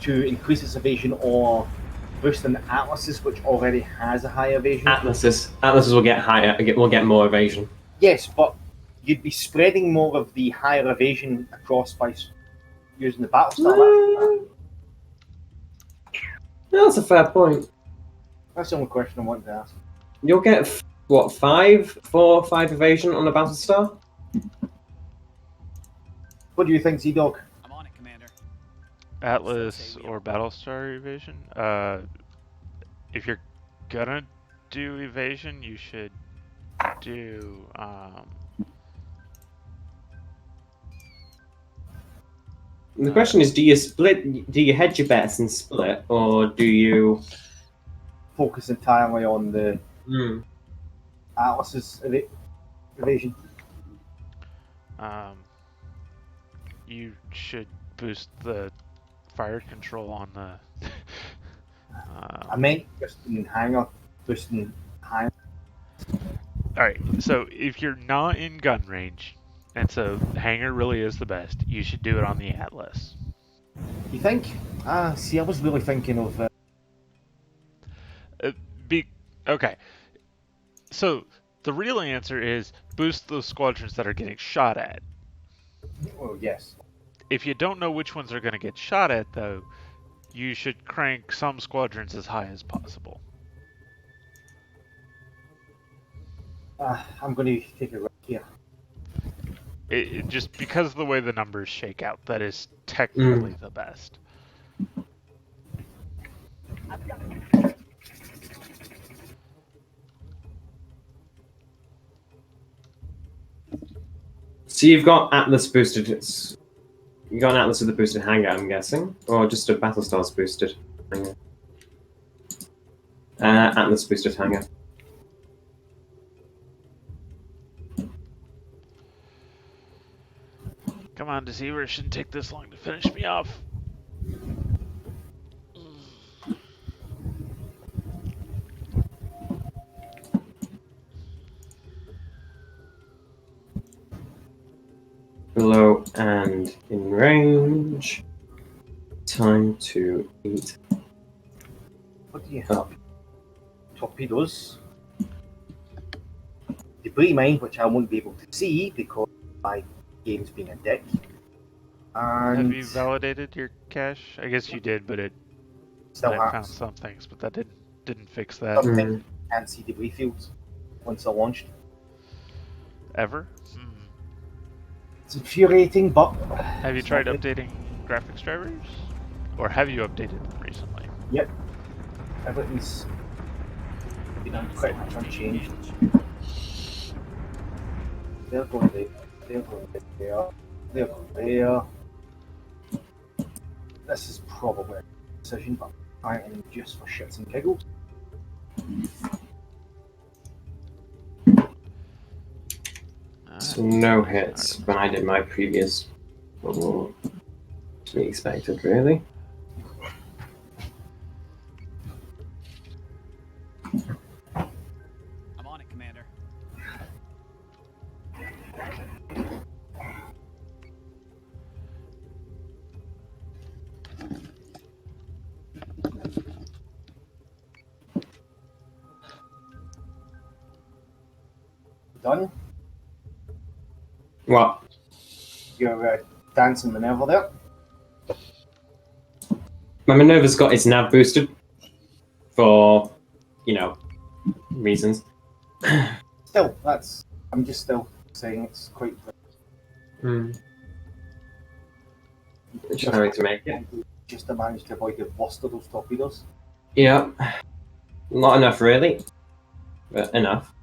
[SPEAKER 2] to increase its evasion, or boost an Atlas's which already has a high evasion?
[SPEAKER 3] Atlases will get higher. Will get more evasion.
[SPEAKER 2] Yes, but you'd be spreading more of the higher evasion across by using the Battlestar.
[SPEAKER 3] That's a fair point.
[SPEAKER 2] That's the only question I wanted to ask.
[SPEAKER 3] You'll get what 5 evasion on a Battlestar.
[SPEAKER 2] What do you think, Z-Dog?
[SPEAKER 4] I'm on it, Commander.
[SPEAKER 1] Atlas or Battlestar evasion. If you're gonna do evasion, you should do
[SPEAKER 3] The question is, do you split? Do you hedge your bets and split, or do you
[SPEAKER 2] focus entirely on the Atlas's evasion?
[SPEAKER 1] You should boost the fire control on the.
[SPEAKER 2] I meant just in hangar, boosting hangar.
[SPEAKER 1] Alright, so if you're not in gun range, and so hangar really is the best, you should do it on the Atlas.
[SPEAKER 2] You think? See, I was really thinking of.
[SPEAKER 1] Okay, so the real answer is boost those squadrons that are getting shot at.
[SPEAKER 2] Well, yes.
[SPEAKER 1] If you don't know which ones are going to get shot at, though, you should crank some squadrons as high as possible.
[SPEAKER 2] I'm going to take a risk here.
[SPEAKER 1] Just because of the way the numbers shake out, that is technically the best.
[SPEAKER 3] So you've got Atlas boosted. You got an Atlas with a boosted hangar, I'm guessing, or just a Battlestar's boosted hangar. Atlas boosted hangar.
[SPEAKER 1] Come on, Deceiver, it shouldn't take this long to finish me off.
[SPEAKER 3] Below and in range. Time to eat.
[SPEAKER 2] What do you have? Torpedoes. Debris mine, which I won't be able to see because my game's being a dick. And
[SPEAKER 1] have you validated your cache? I guess you did, but I found some things, but that didn't fix that.
[SPEAKER 2] Something can't see debris fields once they're launched.
[SPEAKER 1] Ever?
[SPEAKER 2] It's infuriating, but
[SPEAKER 1] have you tried updating graphics drivers? Or have you updated them recently?
[SPEAKER 2] Yep. Everything's been quite much unchanged. They're going there. They're going there. They're going there. This is probably a decision, but I am just for shits and giggles.
[SPEAKER 3] So no hits when I did my previous. To be expected, really.
[SPEAKER 4] I'm on it, Commander.
[SPEAKER 2] Done?
[SPEAKER 3] What?
[SPEAKER 2] Your dancing maneuver there?
[SPEAKER 3] My Minerva's got its nav boosted for, reasons.
[SPEAKER 2] Still, I'm just still saying it's quite.
[SPEAKER 3] Trying to make it.
[SPEAKER 2] Just to manage to avoid the worst of those torpedoes.
[SPEAKER 3] Yeah. Not enough, really. But enough.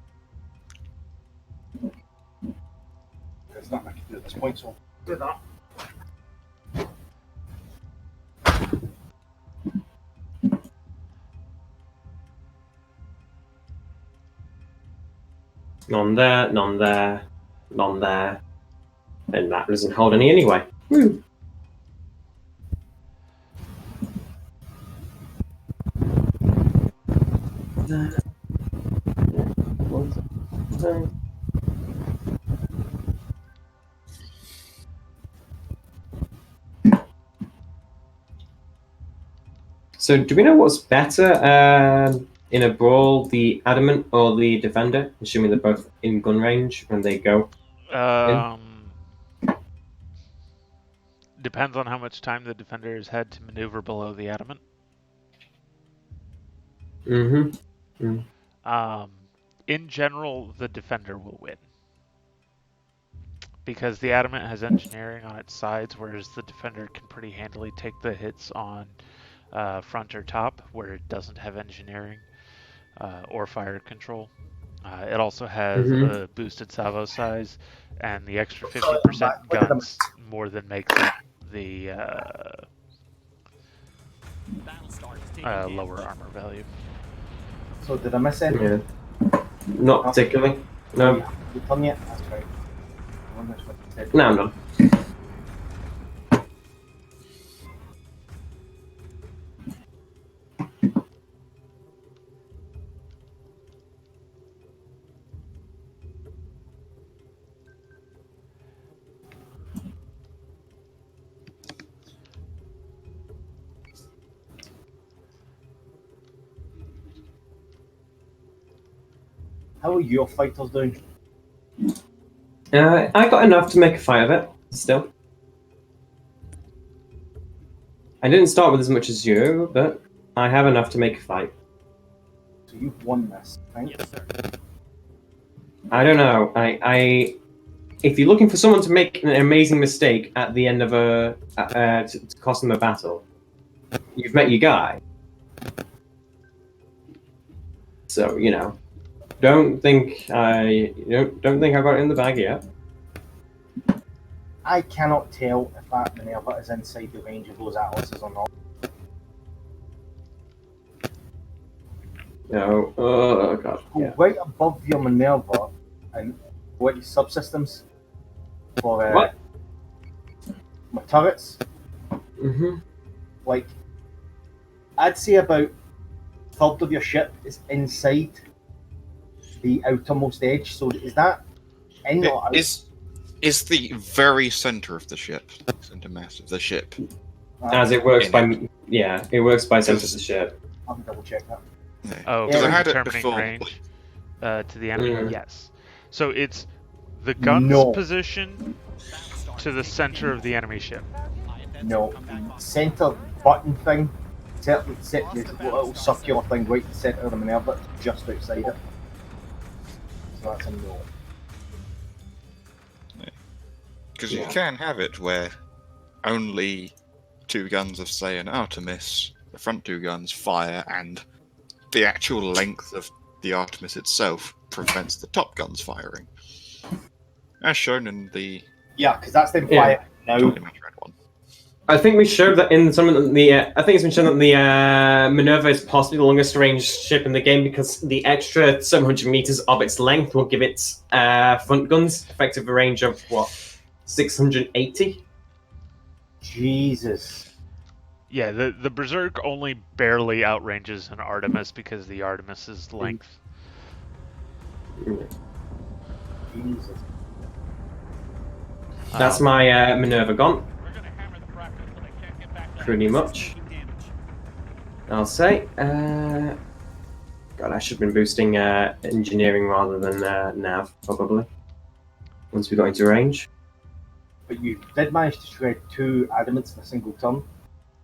[SPEAKER 2] There's nothing I can do at this point, so do that.
[SPEAKER 3] None there, none there, none there. Then that doesn't hold any anyway. Woo. So, do we know what's better in a brawl, the Adamant or the Defender? Assuming they're both in gun range when they go.
[SPEAKER 1] Depends on how much time the Defender has had to maneuver below the Adamant. In general, the Defender will win. Because the Adamant has engineering on its sides, whereas the Defender can pretty handily take the hits on front or top, where it doesn't have engineering or fire control. It also has a boosted salvo size, and the extra 50% guns more than makes up the
[SPEAKER 4] Battlestar is taking damage.
[SPEAKER 1] lower armor value.
[SPEAKER 2] So did I miss anything?
[SPEAKER 3] Yeah. Not particularly. No.
[SPEAKER 2] You done yet? That's right. I wonder what you said.
[SPEAKER 3] No, I'm done.
[SPEAKER 2] How are your fighters doing?
[SPEAKER 3] I got enough to make a fight of it, still. I didn't start with as much as you, but I have enough to make a fight.
[SPEAKER 2] So you've won this, right?
[SPEAKER 4] Yes, sir.
[SPEAKER 3] I don't know. If you're looking for someone to make an amazing mistake at the end of to cost them a battle, you've met your guy. So don't think don't think I got it in the bag yet.
[SPEAKER 2] I cannot tell if that Minerva is inside the range of those atlases or not.
[SPEAKER 3] No. Oh god.
[SPEAKER 2] Go
[SPEAKER 3] Yeah.
[SPEAKER 2] right above your Minerva and what your subsystems for
[SPEAKER 3] What?
[SPEAKER 2] my turrets.
[SPEAKER 3] Mhm.
[SPEAKER 2] Like, I'd say about a third of your ship is inside the outermost edge. So is that in or out?
[SPEAKER 6] Is the very center of the ship, center mass of the ship.
[SPEAKER 3] As it works
[SPEAKER 6] In
[SPEAKER 3] by it works by sense of the ship.
[SPEAKER 2] I'll double check that.
[SPEAKER 6] Yeah.
[SPEAKER 1] Oh,
[SPEAKER 2] Yeah,
[SPEAKER 1] for
[SPEAKER 6] I had it
[SPEAKER 1] determining
[SPEAKER 6] before.
[SPEAKER 1] range to the enemy.
[SPEAKER 3] Mm.
[SPEAKER 1] Yes. So it's the gun's
[SPEAKER 2] No.
[SPEAKER 1] position
[SPEAKER 4] Battlestar
[SPEAKER 1] to the
[SPEAKER 4] is taking
[SPEAKER 1] center of
[SPEAKER 4] damage.
[SPEAKER 1] the enemy ship.
[SPEAKER 4] IFNs
[SPEAKER 2] No,
[SPEAKER 4] come back on.
[SPEAKER 2] center button thing, set the little circular thing right in the center of the Minerva, just outside it. So that's a no.
[SPEAKER 6] Because
[SPEAKER 3] Yeah.
[SPEAKER 6] you can have it where only two guns of, say, an Artemis, the front two guns fire, and the actual length of the Artemis itself prevents the top guns firing. As shown in the
[SPEAKER 2] Yeah, because that's them
[SPEAKER 3] Yeah.
[SPEAKER 2] fire now.
[SPEAKER 6] Johnny Manfred one.
[SPEAKER 3] I think we showed that in some of the. I think it's been shown that the Minerva is possibly the longest range ship in the game because the extra 700 meters of its length will give its front guns effective range of what 680.
[SPEAKER 2] Jesus.
[SPEAKER 1] Yeah, the Berserk only barely outranges an Artemis because of the Artemis's length.
[SPEAKER 2] Jesus.
[SPEAKER 3] That's my Minerva gone. Pretty
[SPEAKER 4] Battlestar
[SPEAKER 3] much.
[SPEAKER 4] is taking damage.
[SPEAKER 3] I'll say. God, I should have been boosting engineering rather than nav, probably. Once we got into range.
[SPEAKER 2] But you did manage to shred 2 adamants in a single turn.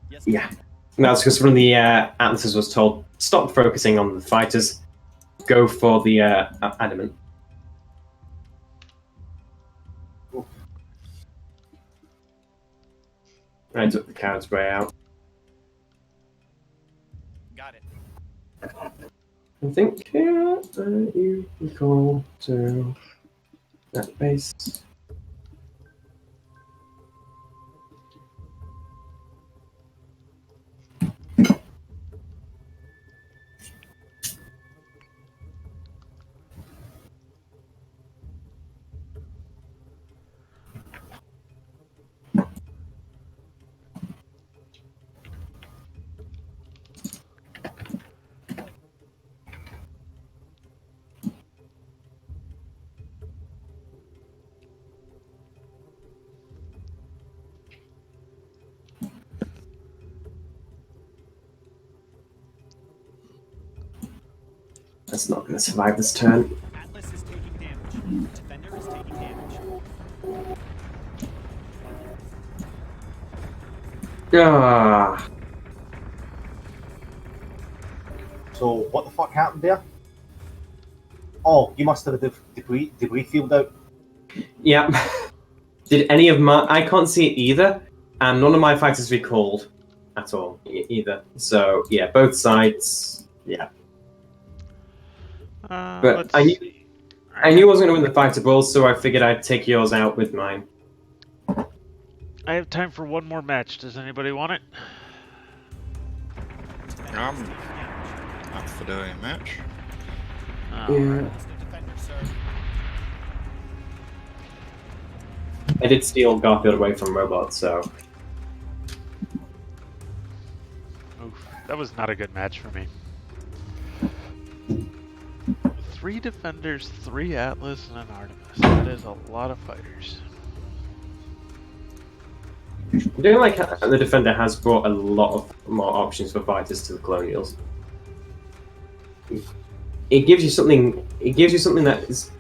[SPEAKER 4] Yes,
[SPEAKER 3] Yeah. And that's because one of the Atlases was told, stop focusing on the fighters, go for the adamant. I took the coward spray out.
[SPEAKER 4] Got it.
[SPEAKER 3] I think you recall to that base. That's not going to survive this turn.
[SPEAKER 4] Atlas is taking damage. Defender is taking damage.
[SPEAKER 3] Ah,
[SPEAKER 2] So what the fuck happened there? Oh, you must have the debris field out.
[SPEAKER 3] yeah. Did any of my? I can't see it either, and none of my fighters recalled at all either. So yeah, both sides. Yeah, but
[SPEAKER 1] Let's
[SPEAKER 3] I knew
[SPEAKER 1] see.
[SPEAKER 3] I knew I wasn't going to win the fighter balls, so I figured I'd take yours out with mine.
[SPEAKER 1] I have time for one more match. Does anybody want it?
[SPEAKER 6] I'm up for doing a match.
[SPEAKER 3] Yeah.
[SPEAKER 4] Lost a defender, sir.
[SPEAKER 3] I did steal Garfield away from robots, so
[SPEAKER 1] Oof, that was not a good match for me. 3 defenders, 3 Atlas, and an Artemis. That is a lot of fighters.
[SPEAKER 3] I don't like how the defender has brought a lot of more options for fighters to the colonials. It gives you something. It gives you something that is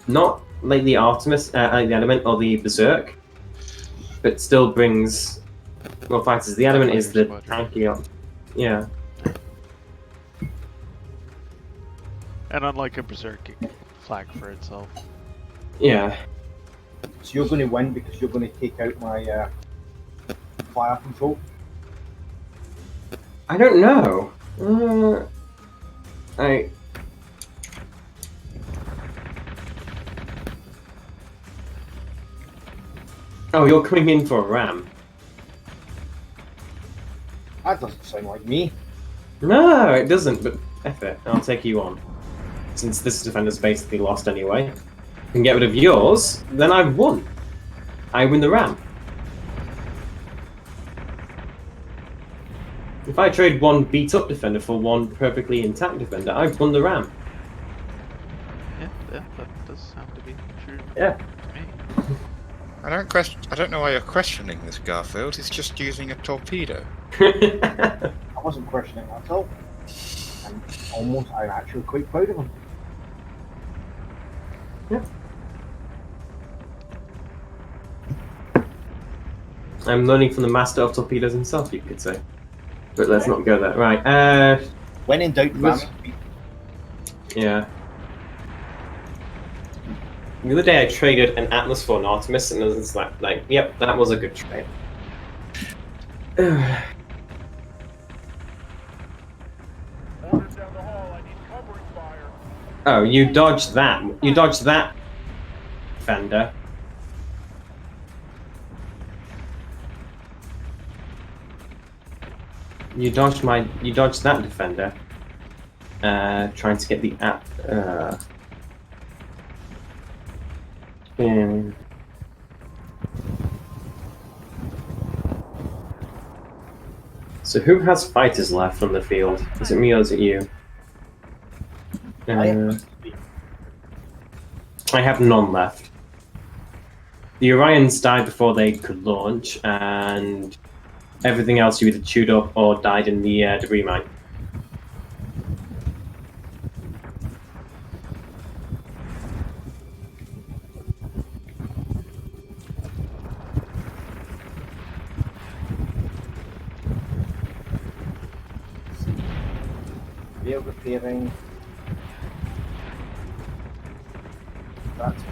[SPEAKER 3] not like the Artemis, like the Adamant or the Berserk, but still brings more fighters. The Adamant is the tanky op. Yeah.
[SPEAKER 1] And unlike a Berserk, it can flag for itself.
[SPEAKER 3] Yeah.
[SPEAKER 2] So you're going to win because you're going to take out my fire control.
[SPEAKER 3] I don't know. Oh, you're coming in for a ram.
[SPEAKER 2] That doesn't sound like me.
[SPEAKER 3] No, it doesn't, but F it. I'll take you on. Since this defender's basically lost anyway. I can get rid of yours, then I've won. I win the ram. If I trade one beat up defender for one perfectly intact defender, I've won the ram.
[SPEAKER 1] Yeah, that does sound to be true.
[SPEAKER 3] Yeah.
[SPEAKER 1] To me.
[SPEAKER 6] I don't know why you're questioning this, Garfield. He's just using a torpedo.
[SPEAKER 2] I wasn't questioning that at all. I'm actually quite proud of him.
[SPEAKER 3] Yeah. I'm learning from the master of torpedoes himself, you could say. But let's not go there. Right.
[SPEAKER 2] When in doubt, ram.
[SPEAKER 3] Yeah. The other day I traded an Atlas for an Artemis, and it was like, yep, that was a good trade. Oh, you dodged that. You dodged that, Fender. You dodged that defender. Trying to get the So who has fighters left on the field? Is it me or is it you? I have none left. The Orions died before they could launch, and everything else you either chewed up or died in the debris mine.
[SPEAKER 2] They're repairing. That's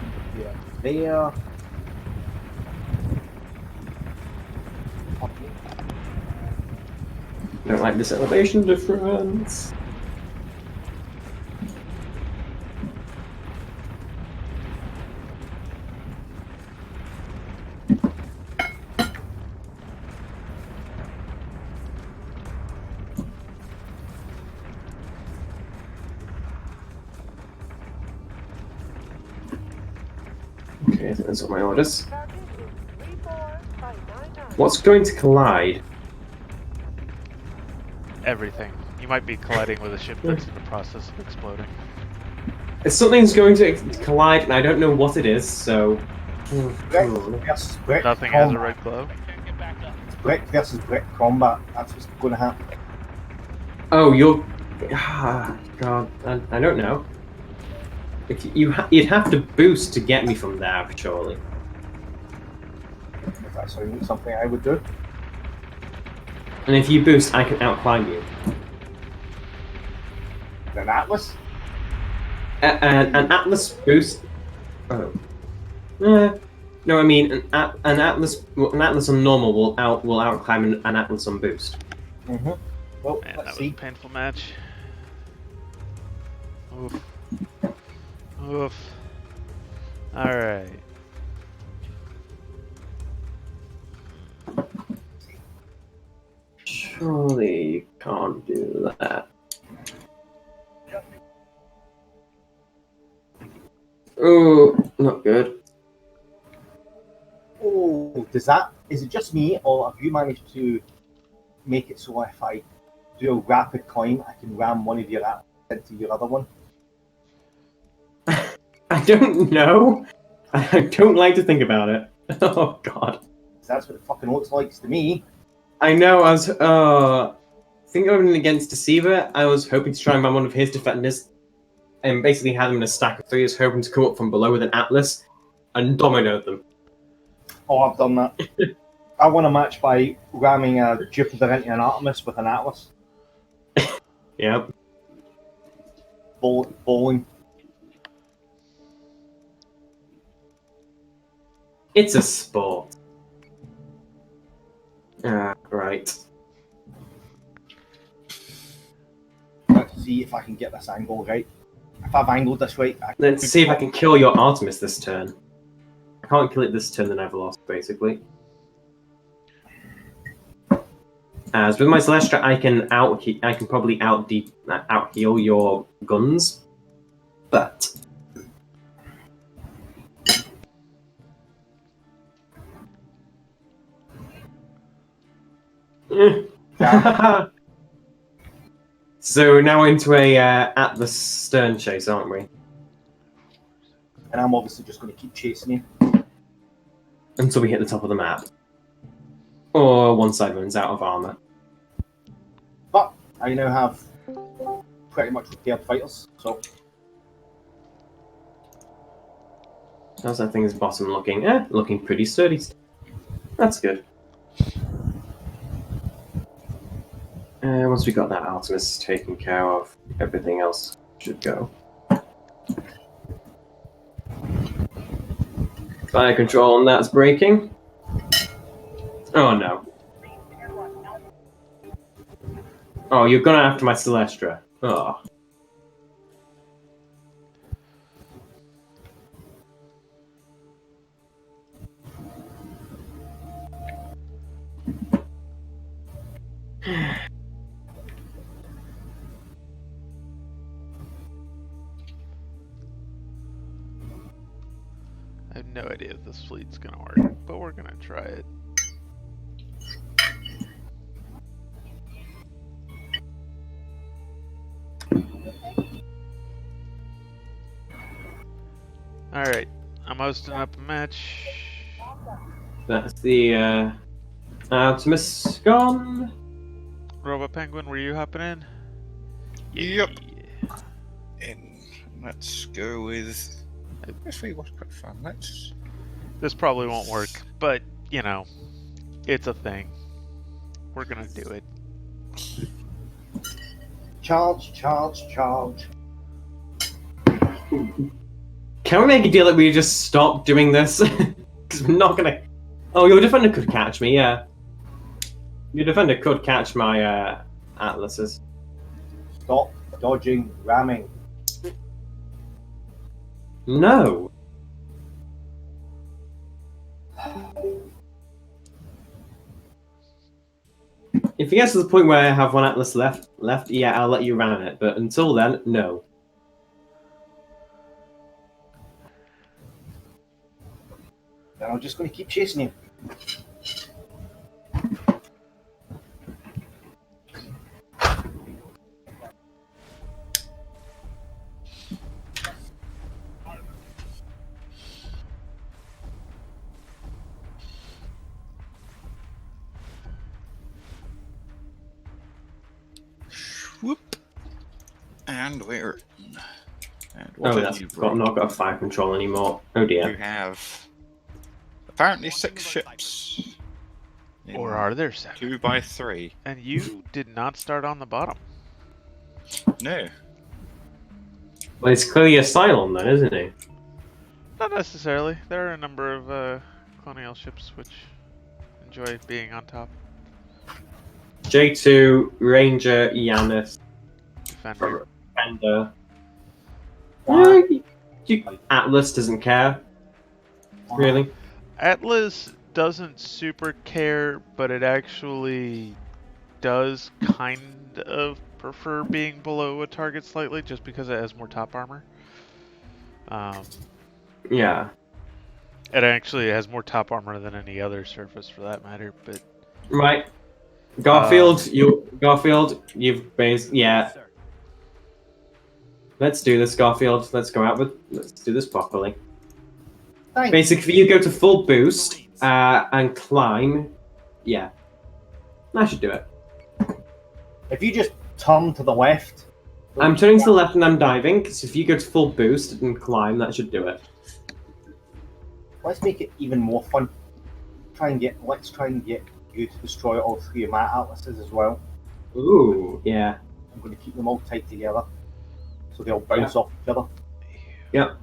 [SPEAKER 2] there.
[SPEAKER 3] Don't like this elevation difference. Okay, those are my orders. What's going to collide?
[SPEAKER 1] Everything. You might be colliding with a ship that's in the process of exploding.
[SPEAKER 3] Something's going to collide, and I don't know what it is, so...
[SPEAKER 2] Versus brick
[SPEAKER 1] Nothing has a
[SPEAKER 2] combat.
[SPEAKER 1] red glow.
[SPEAKER 2] It's brick versus brick combat. That's what's going to happen.
[SPEAKER 3] Oh, you're... God, I don't know. If you'd have to boost to get me from there, surely.
[SPEAKER 2] If that's something I would do.
[SPEAKER 3] And if you boost, I can outclimb you.
[SPEAKER 2] An Atlas?
[SPEAKER 3] An Atlas boost... Oh. No, I mean, an Atlas on normal will outclimb an Atlas on boost.
[SPEAKER 2] Mm-hmm. Well,
[SPEAKER 1] Man, that
[SPEAKER 2] let's
[SPEAKER 1] was
[SPEAKER 2] see.
[SPEAKER 1] a painful match. Oof. Oof. Alright.
[SPEAKER 3] Oh, not good.
[SPEAKER 2] Oh, is it just me, or have you managed to make it so if I do a rapid climb, I can ram one of your atlas into your other one?
[SPEAKER 3] I don't know. I don't like to think about it. Oh god.
[SPEAKER 2] That's what it fucking looks like to me.
[SPEAKER 3] I know. I was thinking of it against Deceiver. I was hoping to try and man one of his defenders, and basically had them in a stack of 3. I was hoping to come up from below with an Atlas and domino them.
[SPEAKER 2] Oh, I've done that. I won a match by ramming a Jupiter into an Artemis with an Atlas.
[SPEAKER 3] Yep.
[SPEAKER 2] Bowling.
[SPEAKER 3] It's a sport. Right.
[SPEAKER 2] Let's see if I can get this angle right. If I've angled this right,
[SPEAKER 3] Let's see if I can kill your Artemis this turn. I can't kill it this turn, then I've lost, basically. As with my Celestra, I can probably out heal your guns, but so now into a Atlas stern chase, aren't we?
[SPEAKER 2] And I'm obviously just going to keep chasing you
[SPEAKER 3] until we hit the top of the map, or one side runs out of armor.
[SPEAKER 2] But I now have pretty much repaired fighters, so.
[SPEAKER 3] How's that thing's bottom looking? Looking pretty sturdy. That's good. Once we got that Artemis taken care of, everything else should go. Fire control on that's breaking. Oh no. Oh, you're going after my Celestra. Oh.
[SPEAKER 1] I have no idea if this fleet's gonna work, but we're gonna try it. Alright, I'm hosting up a match.
[SPEAKER 3] That's the Optimus gone.
[SPEAKER 1] Robo Penguin, were you hopping in?
[SPEAKER 6] Yep. And let's go with. Actually, what's quite fun. Let's.
[SPEAKER 1] This probably won't work, but you know, it's a thing. We're gonna do it.
[SPEAKER 2] Charge.
[SPEAKER 3] Can we make a deal that we just stop doing this? Because we're not gonna. Oh, your defender could catch me, yeah. Your defender could catch my Atlases.
[SPEAKER 2] Stop dodging, ramming.
[SPEAKER 3] No. If it gets to the point where I have one Atlas left, yeah, I'll let you ram it. But until then, no.
[SPEAKER 2] Then I'm just going to keep chasing you.
[SPEAKER 6] Whoop. And we're. And
[SPEAKER 3] Oh,
[SPEAKER 6] what
[SPEAKER 3] that's
[SPEAKER 6] have you
[SPEAKER 3] not got a fire control anymore. Oh dear.
[SPEAKER 6] You have apparently 6 ships.
[SPEAKER 1] Or are there 7?
[SPEAKER 6] 2 by 3.
[SPEAKER 1] And you did not start on the bottom.
[SPEAKER 6] No.
[SPEAKER 3] Well, it's clearly a Cylon then, isn't he?
[SPEAKER 1] Not necessarily. There are a number of colonial ships which enjoy being on top.
[SPEAKER 3] J2, Ranger, Yanis,
[SPEAKER 1] Defender.
[SPEAKER 3] Defender. Atlas doesn't care. Really?
[SPEAKER 1] Atlas doesn't super care, but it actually does kind of prefer being below a target slightly, just because it has more top armor.
[SPEAKER 3] Yeah.
[SPEAKER 1] It actually has more top armor than any other surface, for that matter. But
[SPEAKER 3] Right. Garfield, you've based. Yeah.
[SPEAKER 4] Sir.
[SPEAKER 3] Let's do this, Garfield. Let's go out with. Let's do this properly.
[SPEAKER 2] Thanks.
[SPEAKER 3] Basically, you go to full boost and climb. Yeah. That should do it.
[SPEAKER 2] If you just turn to the left.
[SPEAKER 3] I'm turning to the left and I'm diving, so if you go to full boost and climb, that should do it.
[SPEAKER 2] Let's make it even more fun. Let's try and get you to destroy all three of my atlases as well.
[SPEAKER 3] Ooh, yeah.
[SPEAKER 2] I'm going to keep them all tight together, so they'll bounce off each other.
[SPEAKER 3] Yep.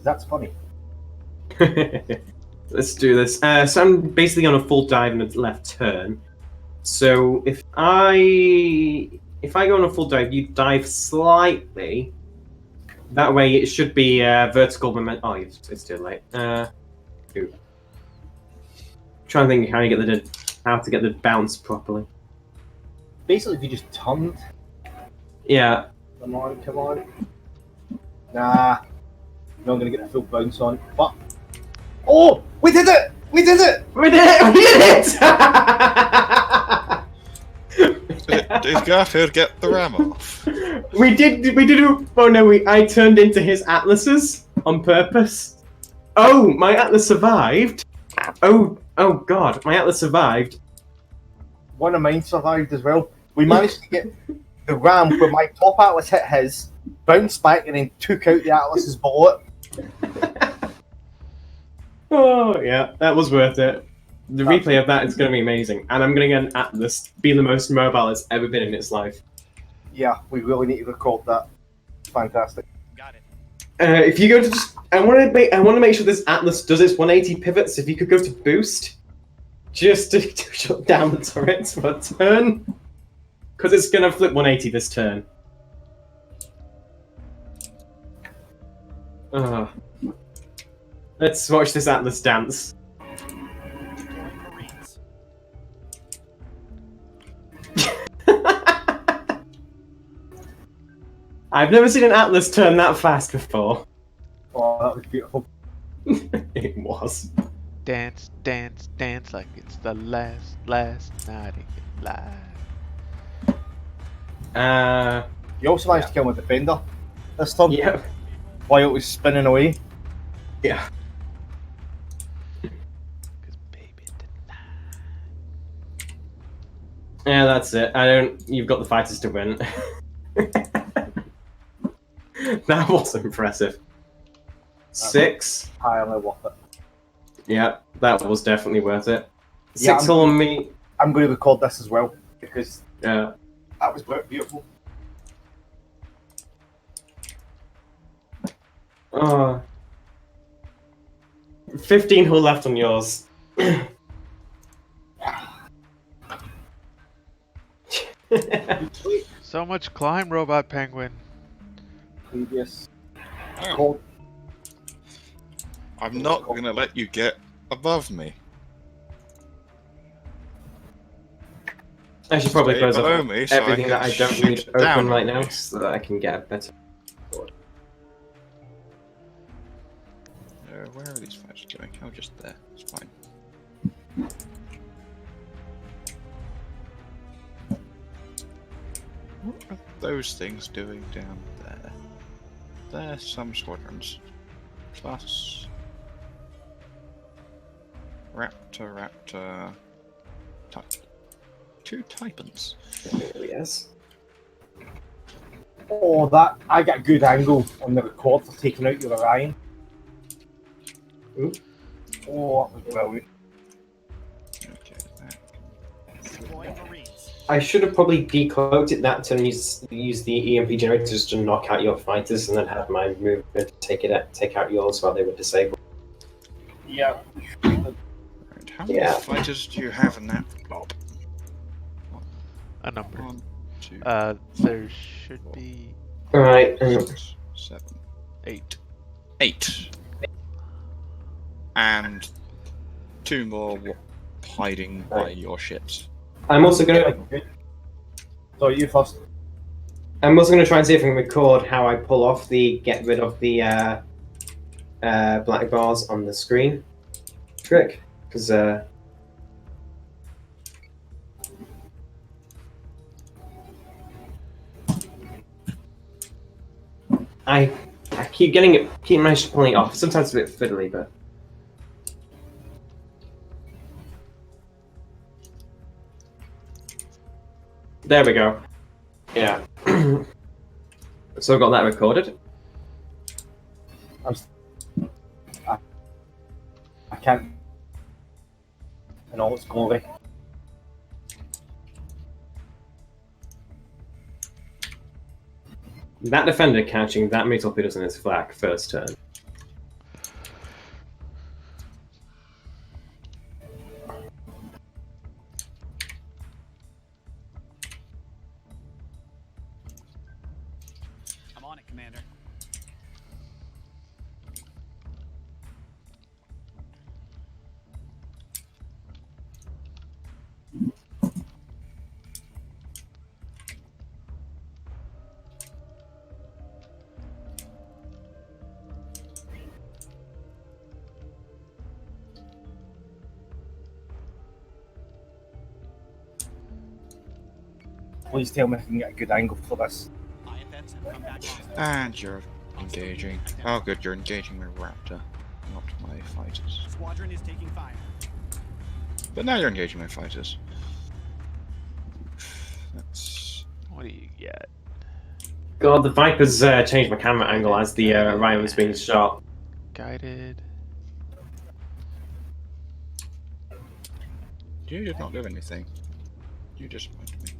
[SPEAKER 2] That's funny.
[SPEAKER 3] Let's do this. So I'm basically on a full dive and a left turn. So if I go on a full dive, you dive slightly. That way, it should be vertical momentum. Oh, it's too late. Trying to think how to get the bounce properly.
[SPEAKER 2] Basically, if you just turned.
[SPEAKER 3] Yeah.
[SPEAKER 2] Come on. Nah. Not going to get the full bounce on. But. Oh! We did it!
[SPEAKER 3] We did it!
[SPEAKER 6] Did Garfield get the ram off?
[SPEAKER 3] We did. Oh no! I turned into his atlases on purpose. Oh, my atlas survived. Oh God, my atlas survived.
[SPEAKER 2] One of mine survived as well. We managed to get the ram where my top atlas hit his, bounced back, and then took out the atlas's bullet.
[SPEAKER 3] Oh yeah, that was worth it. The replay of that is going to be amazing, and I'm going to get an atlas be the most mobile it's ever been in its life.
[SPEAKER 2] Yeah, we really need to record that. It's fantastic.
[SPEAKER 4] Got it.
[SPEAKER 3] If you go to I want to make sure this atlas does its 180 pivots. If you could go to boost, just to shut down the turrets for a turn, because it's going to flip 180 this turn. Let's watch this atlas dance.
[SPEAKER 4] Marines.
[SPEAKER 3] I've never seen an atlas turn that fast before.
[SPEAKER 2] Oh, that was beautiful.
[SPEAKER 3] It was.
[SPEAKER 1] dance, dance, dance like it's the last night of your life.
[SPEAKER 2] You also managed to kill my defender this time.
[SPEAKER 3] Yeah.
[SPEAKER 2] While it was spinning away.
[SPEAKER 3] Yeah.
[SPEAKER 1] 'Cause baby tonight.
[SPEAKER 3] Yeah, that's it. You've got the fighters to win. That was impressive. 6.
[SPEAKER 2] Entirely worth it.
[SPEAKER 3] Yeah, that was definitely worth it.
[SPEAKER 2] Yeah,
[SPEAKER 3] 6 on me.
[SPEAKER 2] I'm going to record this as well because
[SPEAKER 3] Yeah.
[SPEAKER 2] that was beautiful.
[SPEAKER 3] 15 who left on yours.
[SPEAKER 1] So much climb, Robot Penguin.
[SPEAKER 2] Previous.
[SPEAKER 6] Oh,
[SPEAKER 2] Called.
[SPEAKER 6] I'm not going to let you get above me.
[SPEAKER 3] I should probably
[SPEAKER 6] Stay
[SPEAKER 3] close
[SPEAKER 6] below
[SPEAKER 3] up
[SPEAKER 6] me so
[SPEAKER 3] everything
[SPEAKER 6] I
[SPEAKER 3] that
[SPEAKER 6] can
[SPEAKER 3] I don't
[SPEAKER 6] shoot
[SPEAKER 3] need
[SPEAKER 6] down
[SPEAKER 3] open right
[SPEAKER 6] on
[SPEAKER 3] now
[SPEAKER 6] you.
[SPEAKER 3] so that I can get a better.
[SPEAKER 6] Where are these fights going? Oh, just there. It's fine. What are those things doing down there? There's some squadrons. Plus... Raptor... Two Typans.
[SPEAKER 3] Yes.
[SPEAKER 2] Oh, that I got a good angle on the record for taking out your Orion.
[SPEAKER 3] Ooh.
[SPEAKER 2] Oh, that was brilliant.
[SPEAKER 6] Okay, that...
[SPEAKER 4] Deploying Marines.
[SPEAKER 3] I should have probably decloaked it that turn and use the EMP generators to knock out your fighters and then have my movement take out yours while they were disabled.
[SPEAKER 2] Yeah.
[SPEAKER 6] Right, how many
[SPEAKER 3] Yeah.
[SPEAKER 6] fighters do you have in that blob?
[SPEAKER 1] A number.
[SPEAKER 6] 1, 2,
[SPEAKER 1] There should be
[SPEAKER 3] Alright.
[SPEAKER 6] 6, 7,
[SPEAKER 1] 8.
[SPEAKER 6] 8. And 2 more hiding by your ships.
[SPEAKER 3] I'm also gonna
[SPEAKER 2] So you first.
[SPEAKER 3] try and see if I can record how I pull off the get rid of the black bars on the screen trick, because I keep managing to pulling it off. Sometimes it's a bit fiddly, but there we go. Yeah. So I got that recorded.
[SPEAKER 2] I can't. In all its glory.
[SPEAKER 3] That defender catching that many torpedoes in his flak first turn.
[SPEAKER 4] I'm on it, Commander.
[SPEAKER 2] Please tell me I can get a good angle for this.
[SPEAKER 4] IFFs have come back hostile.
[SPEAKER 6] And you're engaging. Oh, good, you're engaging my Raptor, not my fighters.
[SPEAKER 4] Squadron is taking fire.
[SPEAKER 6] But now you're engaging my fighters. That's.
[SPEAKER 1] What do you get?
[SPEAKER 3] God, the Vipers changed my camera angle as the Ryan was being shot.
[SPEAKER 1] Guided.
[SPEAKER 6] You did not do anything. You disappointed me.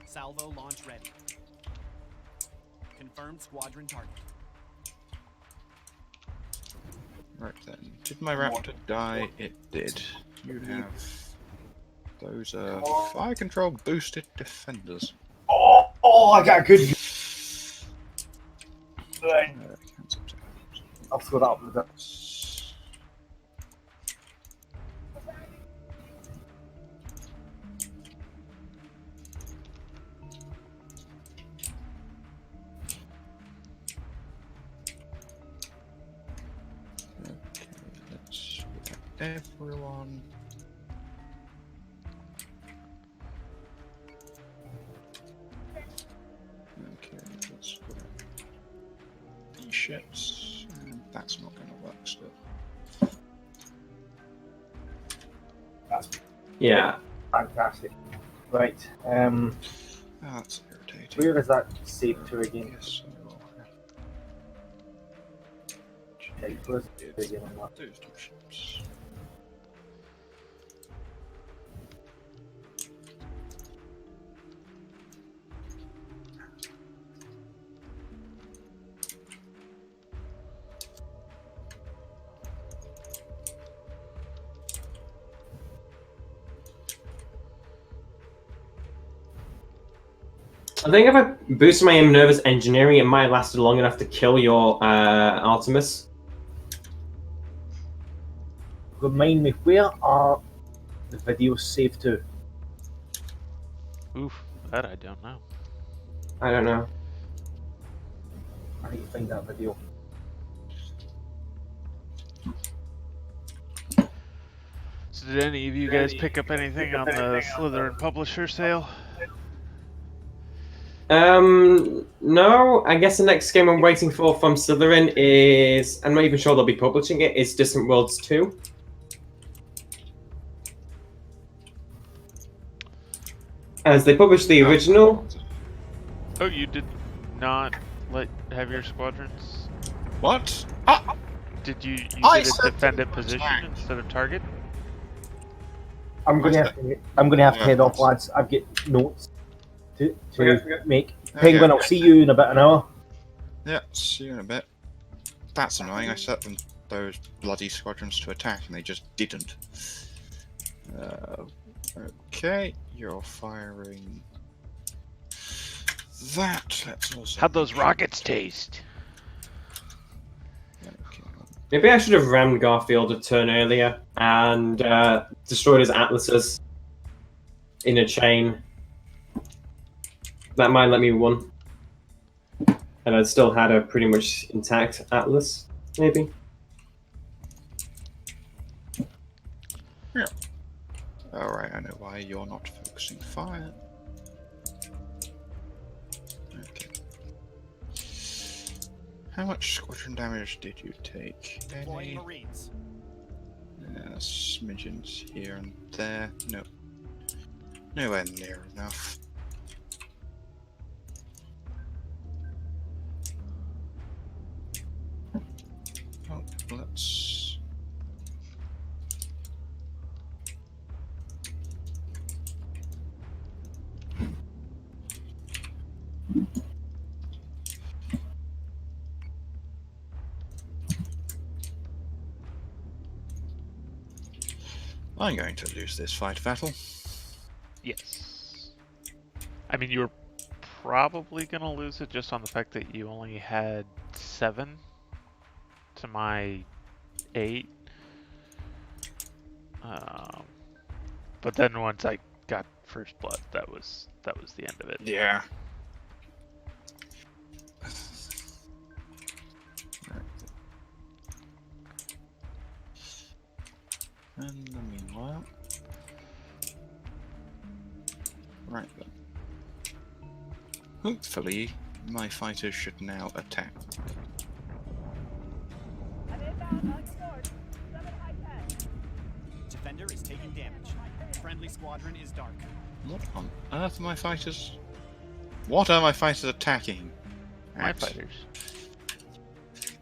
[SPEAKER 4] Salvo launch ready. Confirmed squadron target.
[SPEAKER 6] Right then. Did my Raptor die? It did. You have. Those are fire control boosted defenders.
[SPEAKER 2] Oh, I got a good view. Right. I'll throw that up with it.
[SPEAKER 6] Let's get everyone. Okay, let's put these ships, and that's not going to work still.
[SPEAKER 2] That's
[SPEAKER 3] Yeah.
[SPEAKER 2] fantastic. Right.
[SPEAKER 6] That's irritating.
[SPEAKER 2] Where is that saved to again?
[SPEAKER 6] Yes,
[SPEAKER 2] Okay, where's it again on that?
[SPEAKER 6] those two ships.
[SPEAKER 3] I think if I boost my nervous engineering, it might have lasted long enough to kill your Artemis.
[SPEAKER 2] Remind me, where are the videos saved to?
[SPEAKER 1] Oof, that I don't know.
[SPEAKER 3] I don't know.
[SPEAKER 2] I need to find that video.
[SPEAKER 1] So did any of you guys pick up anything on the Slytherin publisher sale?
[SPEAKER 3] No. I guess the next game I'm waiting for from Slytherin is, I'm not even sure they'll be publishing it, is Distant Worlds 2. As they published the original.
[SPEAKER 1] Oh, you did not have your squadrons?
[SPEAKER 6] What? Ah!
[SPEAKER 1] Did you
[SPEAKER 6] I
[SPEAKER 1] did a
[SPEAKER 6] said
[SPEAKER 1] defendant
[SPEAKER 6] to
[SPEAKER 1] position
[SPEAKER 6] attack.
[SPEAKER 1] instead of target?
[SPEAKER 2] I'm gonna have to head off, lads. I've got notes to make. Penguin, I'll see you in about an hour.
[SPEAKER 6] Yeah, see you in a bit. That's annoying. I set them those bloody squadrons to attack and they just didn't. Okay, you're firing that. Let's also.
[SPEAKER 1] How'd those rockets taste?
[SPEAKER 6] Okay.
[SPEAKER 3] Maybe I should have rammed Garfield a turn earlier and destroyed his atlases in a chain. That might let me one. And I still had a pretty much intact Atlas, maybe.
[SPEAKER 6] Yeah. Alright, I know why you're not focusing fire. Okay. How much squadron damage did you take?
[SPEAKER 4] Deploying
[SPEAKER 6] Any?
[SPEAKER 4] Marines.
[SPEAKER 6] Smidgens here and there. No. Nowhere near enough. Oh, let's... I'm going to lose this fight battle.
[SPEAKER 1] Yes. I mean, you were probably going to lose it just on the fact that you only had 7 to my 8. But then once I got first blood, that was the end of it.
[SPEAKER 6] Yeah. And in the meanwhile... Right then. Hopefully, my fighters should now attack.
[SPEAKER 4] Defender is taking damage. Friendly squadron is dark.
[SPEAKER 6] What on earth are my fighters? What are my fighters attacking?
[SPEAKER 1] My
[SPEAKER 6] at?
[SPEAKER 1] fighters.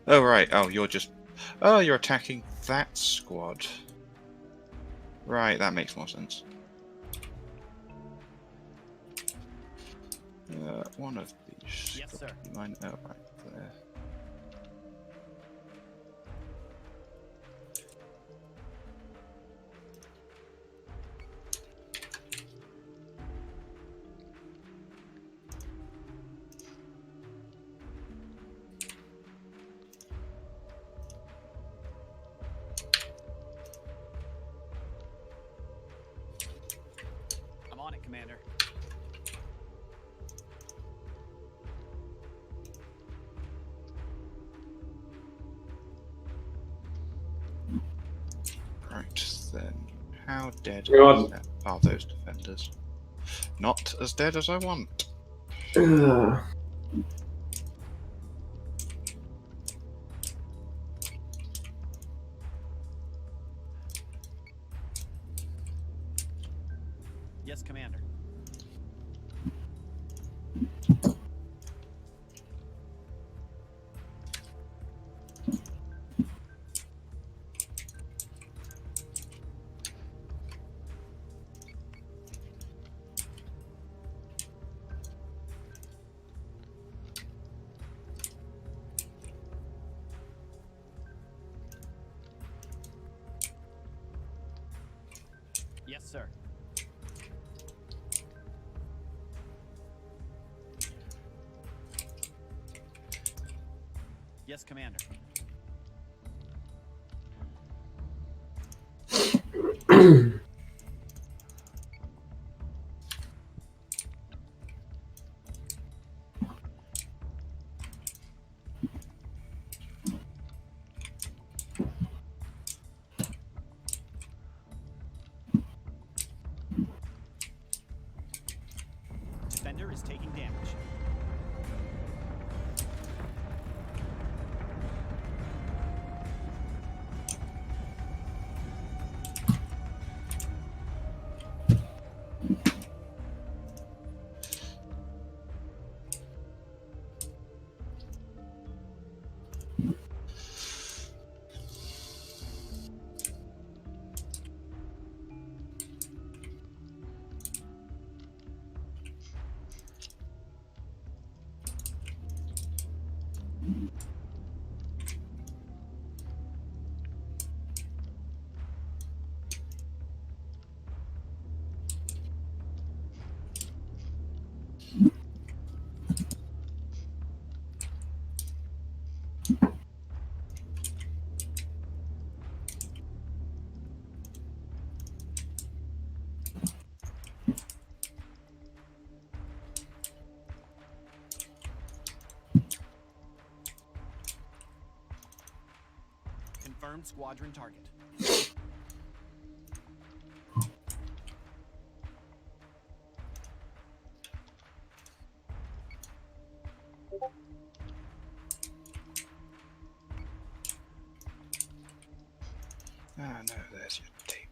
[SPEAKER 6] Oh right, oh you're just... Oh, you're attacking that squad. Right, that makes more sense. One of these...
[SPEAKER 4] Yes, sir.
[SPEAKER 6] Mine, oh, right there.
[SPEAKER 4] I'm on it, Commander.
[SPEAKER 6] Right, then. How dead
[SPEAKER 3] God.
[SPEAKER 6] are those defenders? Not as dead as I want.
[SPEAKER 4] Yes, Commander. Yes, sir. Yes, Commander. Defender is taking damage. Confirmed squadron target.
[SPEAKER 6] Ah, no, there's your tape.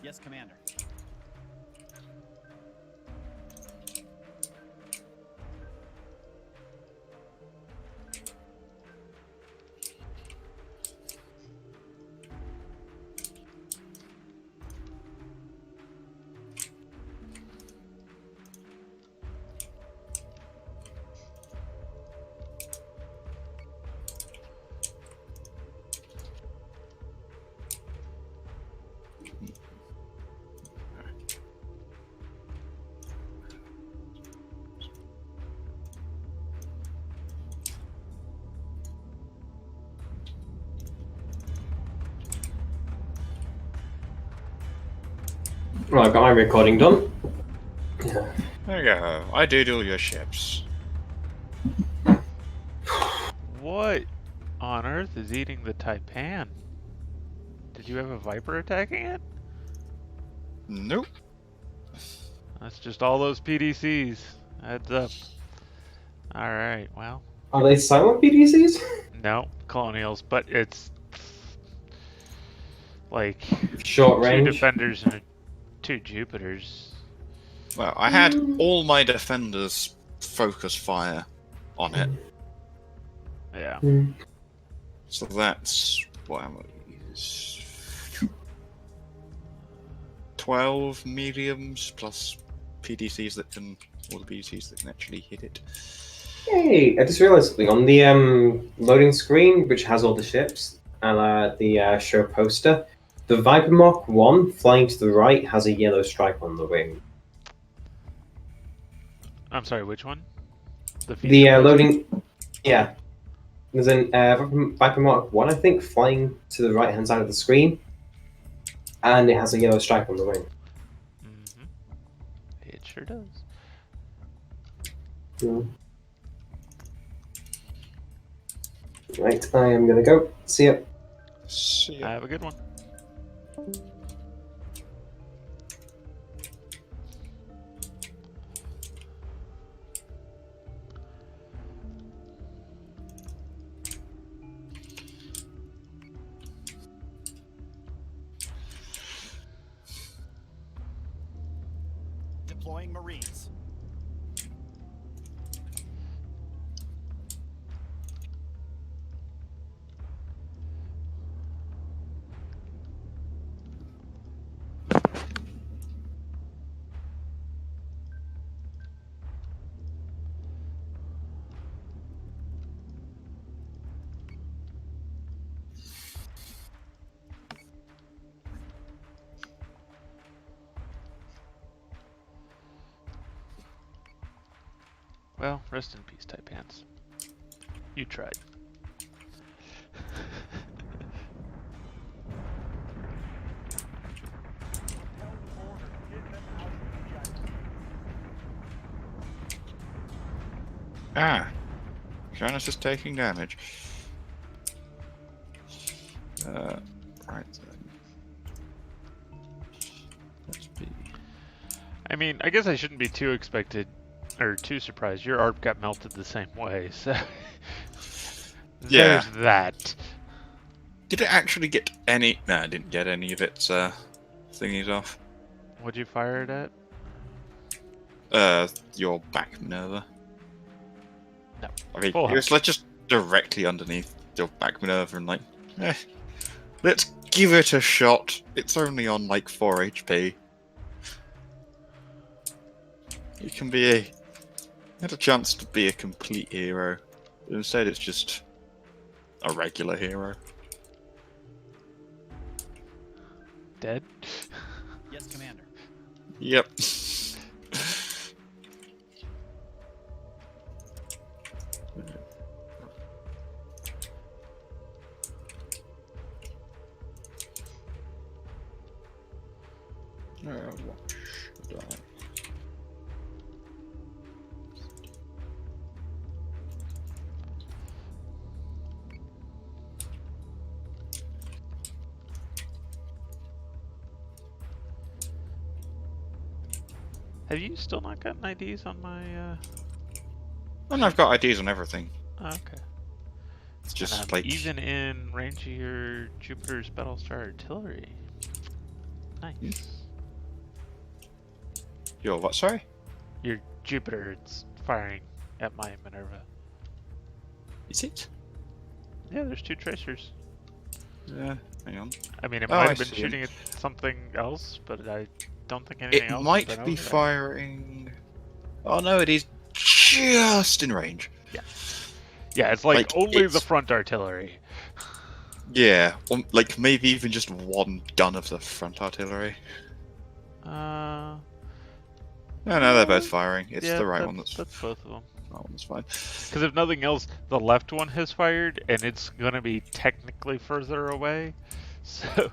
[SPEAKER 4] Yes, Commander.
[SPEAKER 3] Well, I've got my recording done.
[SPEAKER 6] There you go. I doodle your ships.
[SPEAKER 1] What on earth is eating the Taipan? Did you have a Viper attacking it?
[SPEAKER 6] Nope.
[SPEAKER 1] That's just all those PDCs. Heads up. Alright, well.
[SPEAKER 3] Are they silent PDCs?
[SPEAKER 1] No, Colonials, but it's like
[SPEAKER 3] Short
[SPEAKER 1] two
[SPEAKER 3] range.
[SPEAKER 1] Defenders and two Jupiters.
[SPEAKER 6] Well, I had all my defenders focus fire on it.
[SPEAKER 1] Yeah.
[SPEAKER 6] So that's what am I? 12 mediums plus PDCs that can, all the PDCs that can actually hit it.
[SPEAKER 3] Hey, I just realized something. On the loading screen, which has all the ships, and the show poster, the Viper Mark 1 flying to the right has a yellow stripe on the wing.
[SPEAKER 1] I'm sorry, which one?
[SPEAKER 3] The
[SPEAKER 1] feature poster?
[SPEAKER 3] loading... Yeah. There's an Viper Mark 1, I think, flying to the right-hand side of the screen, and it has a yellow stripe on the wing.
[SPEAKER 1] Mm-hmm. It sure does.
[SPEAKER 3] Right, I am gonna go. See ya.
[SPEAKER 6] See ya.
[SPEAKER 1] Have a good one.
[SPEAKER 4] Deploying Marines.
[SPEAKER 1] Well, rest in peace, Taipans. You tried.
[SPEAKER 6] Ah, Janice is taking damage. Right then. Let's be.
[SPEAKER 1] I mean, I guess I shouldn't be too too surprised. Your ARP got melted the same way, so
[SPEAKER 6] Yeah.
[SPEAKER 1] there's that.
[SPEAKER 6] Did it actually get any? No, I didn't get any of its thingies off.
[SPEAKER 1] What'd you fire it at?
[SPEAKER 6] Your back Minerva.
[SPEAKER 1] No.
[SPEAKER 6] I mean,
[SPEAKER 1] Full
[SPEAKER 6] it was like just directly underneath your back Minerva and like, let's give it a shot. It's only on like 4 HP. It can be Had a chance to be a complete hero. Instead, it's just a regular hero.
[SPEAKER 1] Dead?
[SPEAKER 4] Yes, Commander.
[SPEAKER 6] Yep. What should I?
[SPEAKER 1] Have you still not gotten IDs on my,
[SPEAKER 6] And I've got IDs on everything.
[SPEAKER 1] oh, okay.
[SPEAKER 6] It's
[SPEAKER 1] And
[SPEAKER 6] just
[SPEAKER 1] I'm
[SPEAKER 6] like
[SPEAKER 1] even in range of your Jupiter's Battlestar Artillery. Nice.
[SPEAKER 6] Yo, what? Sorry.
[SPEAKER 1] Your Jupiter, it's firing at my Minerva.
[SPEAKER 6] Is it?
[SPEAKER 1] Yeah, there's 2 tracers.
[SPEAKER 6] Yeah. Hang on.
[SPEAKER 1] I mean, it
[SPEAKER 6] Oh,
[SPEAKER 1] might
[SPEAKER 6] I
[SPEAKER 1] have been
[SPEAKER 6] see 'em.
[SPEAKER 1] shooting at something else, but I don't think anything
[SPEAKER 6] It
[SPEAKER 1] else has
[SPEAKER 6] might
[SPEAKER 1] been
[SPEAKER 6] be
[SPEAKER 1] over there.
[SPEAKER 6] firing. Oh no, it is just in range.
[SPEAKER 1] Yeah, it's like only the
[SPEAKER 6] it's-
[SPEAKER 1] front artillery.
[SPEAKER 6] Yeah, like maybe even just one gun of the front artillery.
[SPEAKER 1] Uh,
[SPEAKER 6] No, they're both firing. It's
[SPEAKER 1] yeah,
[SPEAKER 6] the right
[SPEAKER 1] that's,
[SPEAKER 6] one
[SPEAKER 1] that's both of them.
[SPEAKER 6] that one's fine.
[SPEAKER 1] Because if nothing else, the left one has fired, and it's gonna be technically further away, so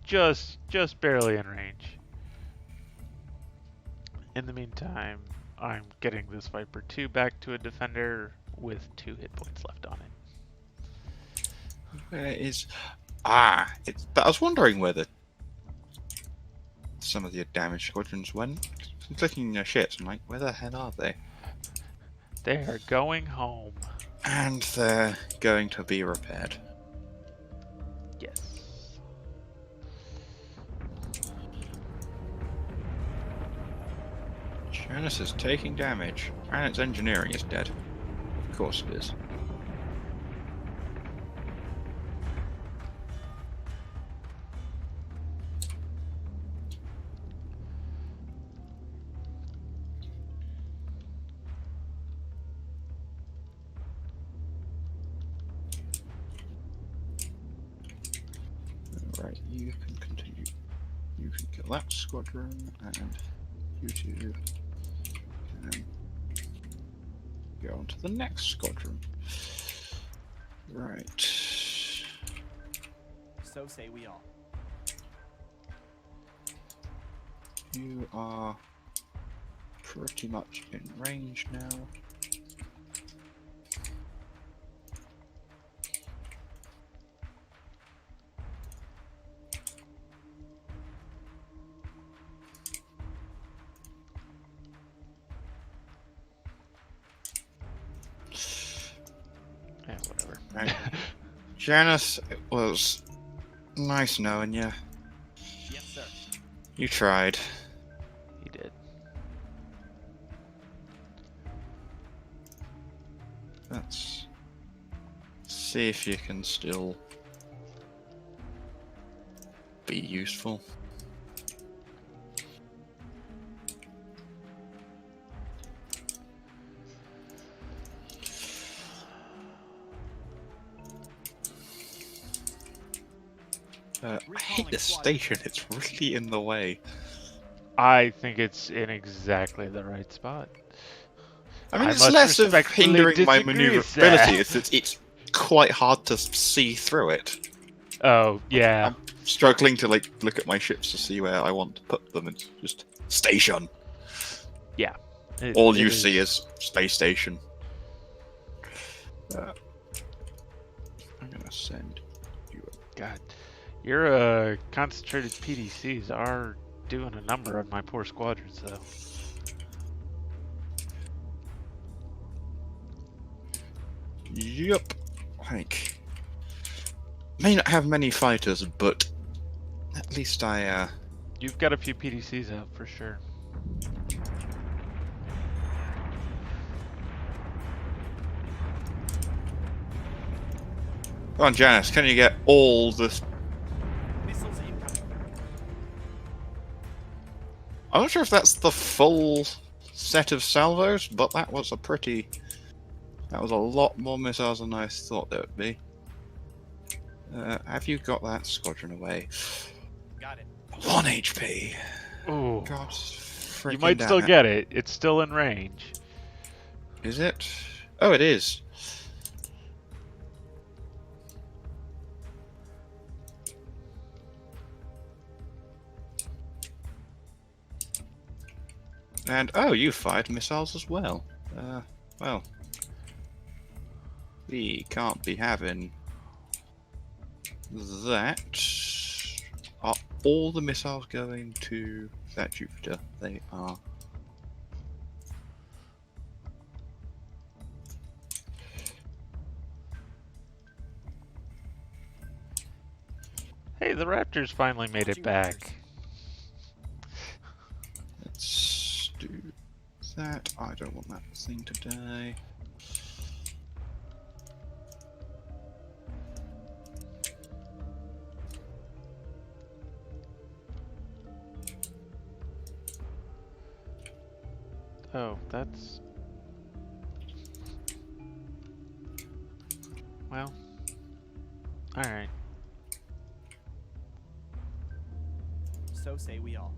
[SPEAKER 1] just barely in range. In the meantime, I'm getting this Viper 2 back to a defender with 2 hit points left on it.
[SPEAKER 6] Where is? But I was wondering where some of the damaged squadrons went. I'm clicking their ships. I'm like, where the hell are they?
[SPEAKER 1] They are going home.
[SPEAKER 6] And they're going to be repaired.
[SPEAKER 1] Yes.
[SPEAKER 6] Janus is taking damage, and its engineering is dead. Of course it is. Right, you can continue. You can kill that squadron, and you two can go on to the next squadron. Right.
[SPEAKER 4] So say we all.
[SPEAKER 6] You are pretty much in range now.
[SPEAKER 1] Yeah, whatever.
[SPEAKER 6] Right. Janice, it was nice knowing you.
[SPEAKER 4] Yes, sir.
[SPEAKER 6] You tried.
[SPEAKER 1] He did.
[SPEAKER 6] Let's see if you can still be useful. I hate this station, it's really in the way.
[SPEAKER 1] I think it's in exactly the right spot.
[SPEAKER 6] I mean,
[SPEAKER 1] I
[SPEAKER 6] it's
[SPEAKER 1] must
[SPEAKER 6] less of
[SPEAKER 1] respectfully
[SPEAKER 6] hindering my
[SPEAKER 1] disagree, sir.
[SPEAKER 6] maneuverability, it's quite hard to see through it.
[SPEAKER 1] Oh, yeah.
[SPEAKER 6] I'm struggling to like look at my ships to see where I want to put them. It's just station. All you see is space station. I'm gonna send you.
[SPEAKER 1] God, your concentrated PDCs are doing a number on my poor squadrons, though.
[SPEAKER 6] Yep. Like, may not have many fighters, but at least I.
[SPEAKER 1] You've got a few PDCs out for sure.
[SPEAKER 6] Come on, Janice, can you get all the?
[SPEAKER 4] Missiles incoming.
[SPEAKER 6] I'm not sure if that's the full set of salvos, but that was a pretty... That was a lot more missiles than I thought there would be. Have you got that squadron away?
[SPEAKER 4] Got it.
[SPEAKER 6] 1 HP.
[SPEAKER 1] Ooh.
[SPEAKER 6] God,
[SPEAKER 1] You might
[SPEAKER 6] damn
[SPEAKER 1] still
[SPEAKER 6] it.
[SPEAKER 1] get it. It's still in range.
[SPEAKER 6] Is it? Oh, it is. And, oh, you fired missiles as well. Well. We can't be having that. Are all the missiles going to that Jupiter? They are.
[SPEAKER 1] Hey, the Raptors finally made it back.
[SPEAKER 6] Let's do that. I don't want that thing today.
[SPEAKER 1] Oh, that's... Well... Alright.
[SPEAKER 4] So say we all.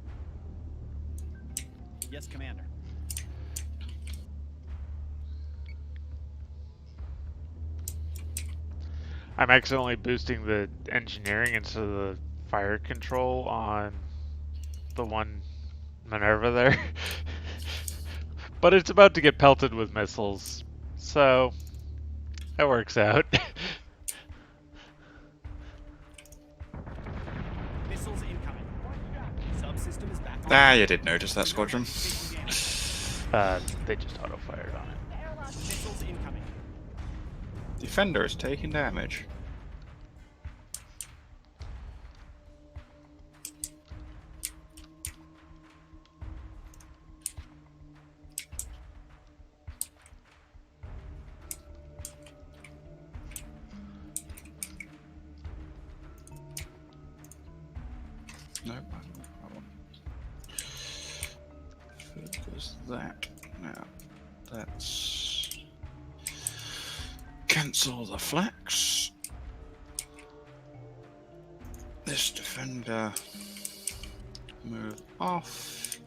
[SPEAKER 4] Yes, Commander.
[SPEAKER 1] I'm accidentally boosting the engineering instead of the fire control on the one Minerva there. But it's about to get pelted with missiles, so that works out.
[SPEAKER 4] Missiles incoming. Subsystem is back on.
[SPEAKER 6] Ah, you did notice that squadron.
[SPEAKER 1] They just auto-fired on it.
[SPEAKER 4] Missiles incoming.
[SPEAKER 6] Defender is taking damage. No, I want focus that. Now, let's cancel the flax. This defender move off.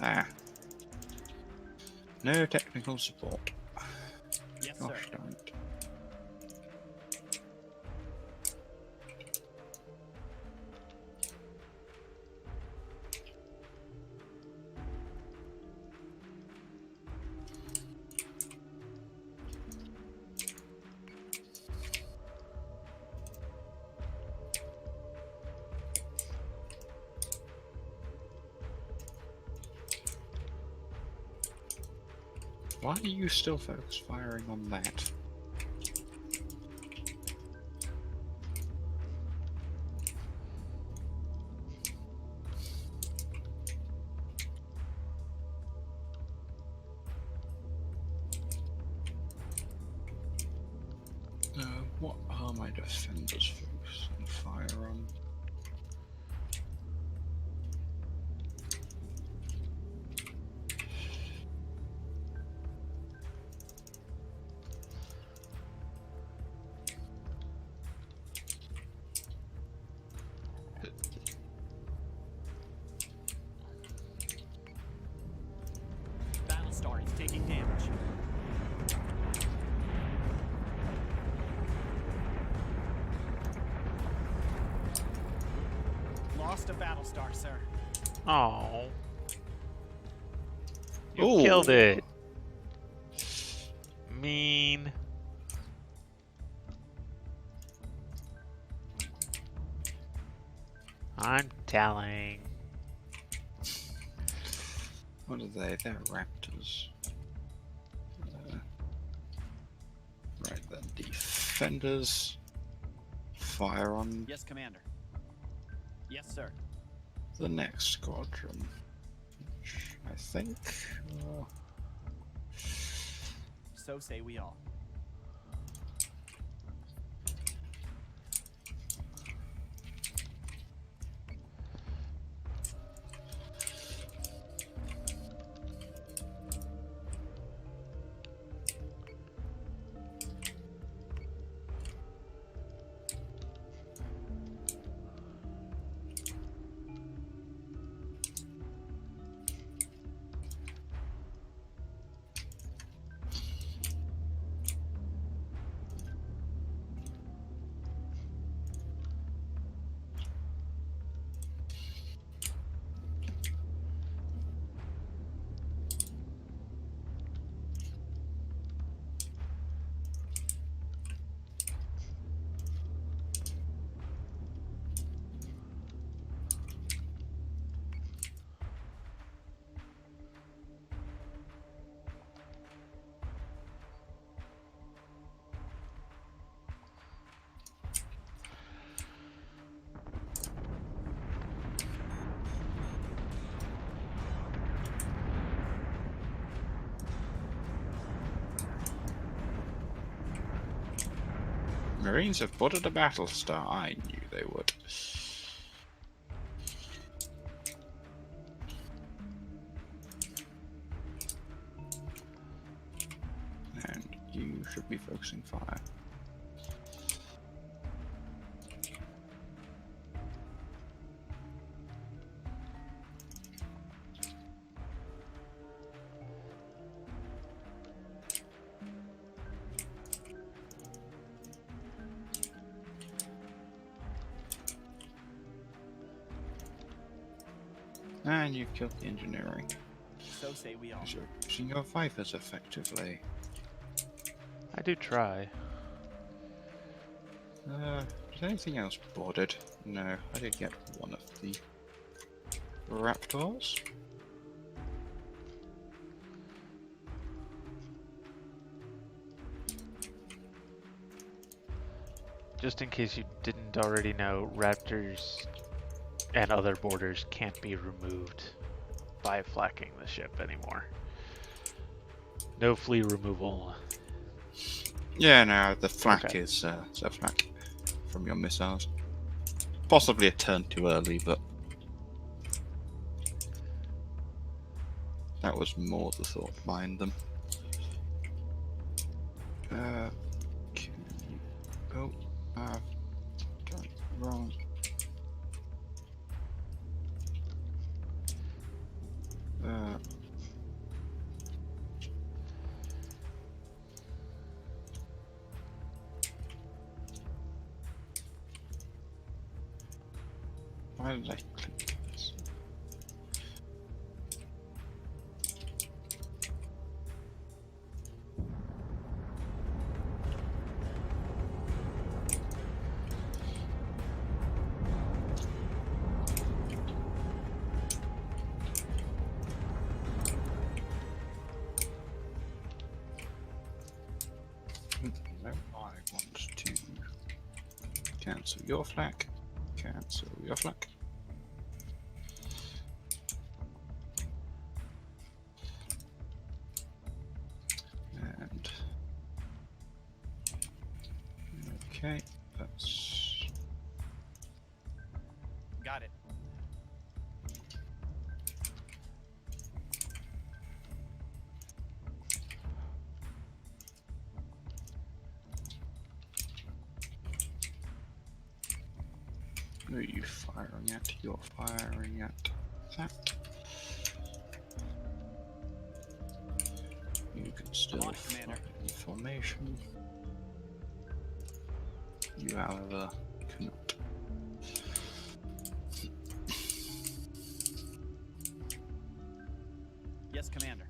[SPEAKER 6] Ah. No technical support.
[SPEAKER 4] Yes, sir.
[SPEAKER 6] Gosh darn it. Why are you still focus firing on that? What are my defenders focusing fire on?
[SPEAKER 4] Battlestar is taking damage. Lost a Battlestar, sir.
[SPEAKER 1] Oh, you
[SPEAKER 6] Ooh.
[SPEAKER 1] killed it. Mean. I'm telling.
[SPEAKER 6] What are they? They're raptors. Right then, defenders. Fire on
[SPEAKER 4] Yes, Commander. Yes, sir.
[SPEAKER 6] the next squadron. Which I think.
[SPEAKER 4] So say we all.
[SPEAKER 6] Marines have boarded a battle star. I knew they would. And you should be focusing fire. And you've killed the engineering.
[SPEAKER 4] So say we all.
[SPEAKER 6] You're using your Vipers effectively.
[SPEAKER 1] I do try.
[SPEAKER 6] Is anything else boarded? No, I did get one of the Raptors.
[SPEAKER 1] Just in case you didn't already know, Raptors and other boarders can't be removed by flacking the ship anymore. No flea removal.
[SPEAKER 6] Yeah, no, the flak
[SPEAKER 1] Okay.
[SPEAKER 6] is a flak from your missiles. Possibly a turn too early, but that was more the thought behind them. Can you... Oh, I've done it wrong. Why did I click this? No, I want to cancel your flak. Cancel your flak. And okay, that's
[SPEAKER 4] Got it.
[SPEAKER 6] who are you firing at? You're firing at that. You can still
[SPEAKER 4] On,
[SPEAKER 6] fire
[SPEAKER 4] Commander.
[SPEAKER 6] information. You, however, cannot.
[SPEAKER 4] Yes, Commander.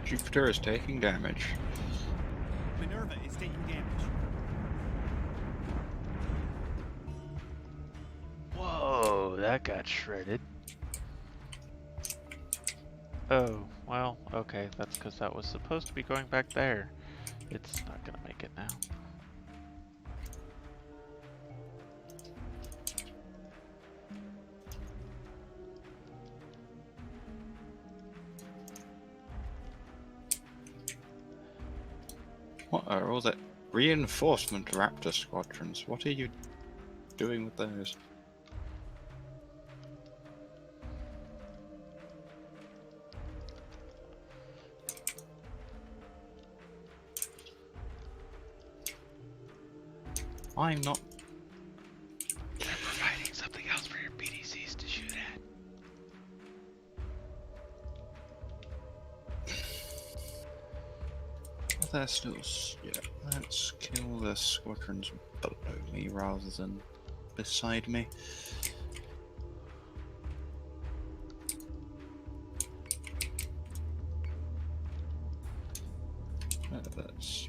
[SPEAKER 6] Jupiter is taking damage.
[SPEAKER 4] Minerva is taking damage.
[SPEAKER 1] Whoa, that got shredded. Oh, well, okay, that's because that was supposed to be going back there. It's not gonna make it now.
[SPEAKER 6] What are all the reinforcement Raptor squadrons? What are you doing with those? I'm not.
[SPEAKER 1] They're providing something else for your BDCs to shoot at.
[SPEAKER 6] they're still... Yeah, let's kill the squadrons below me rather than beside me. That's...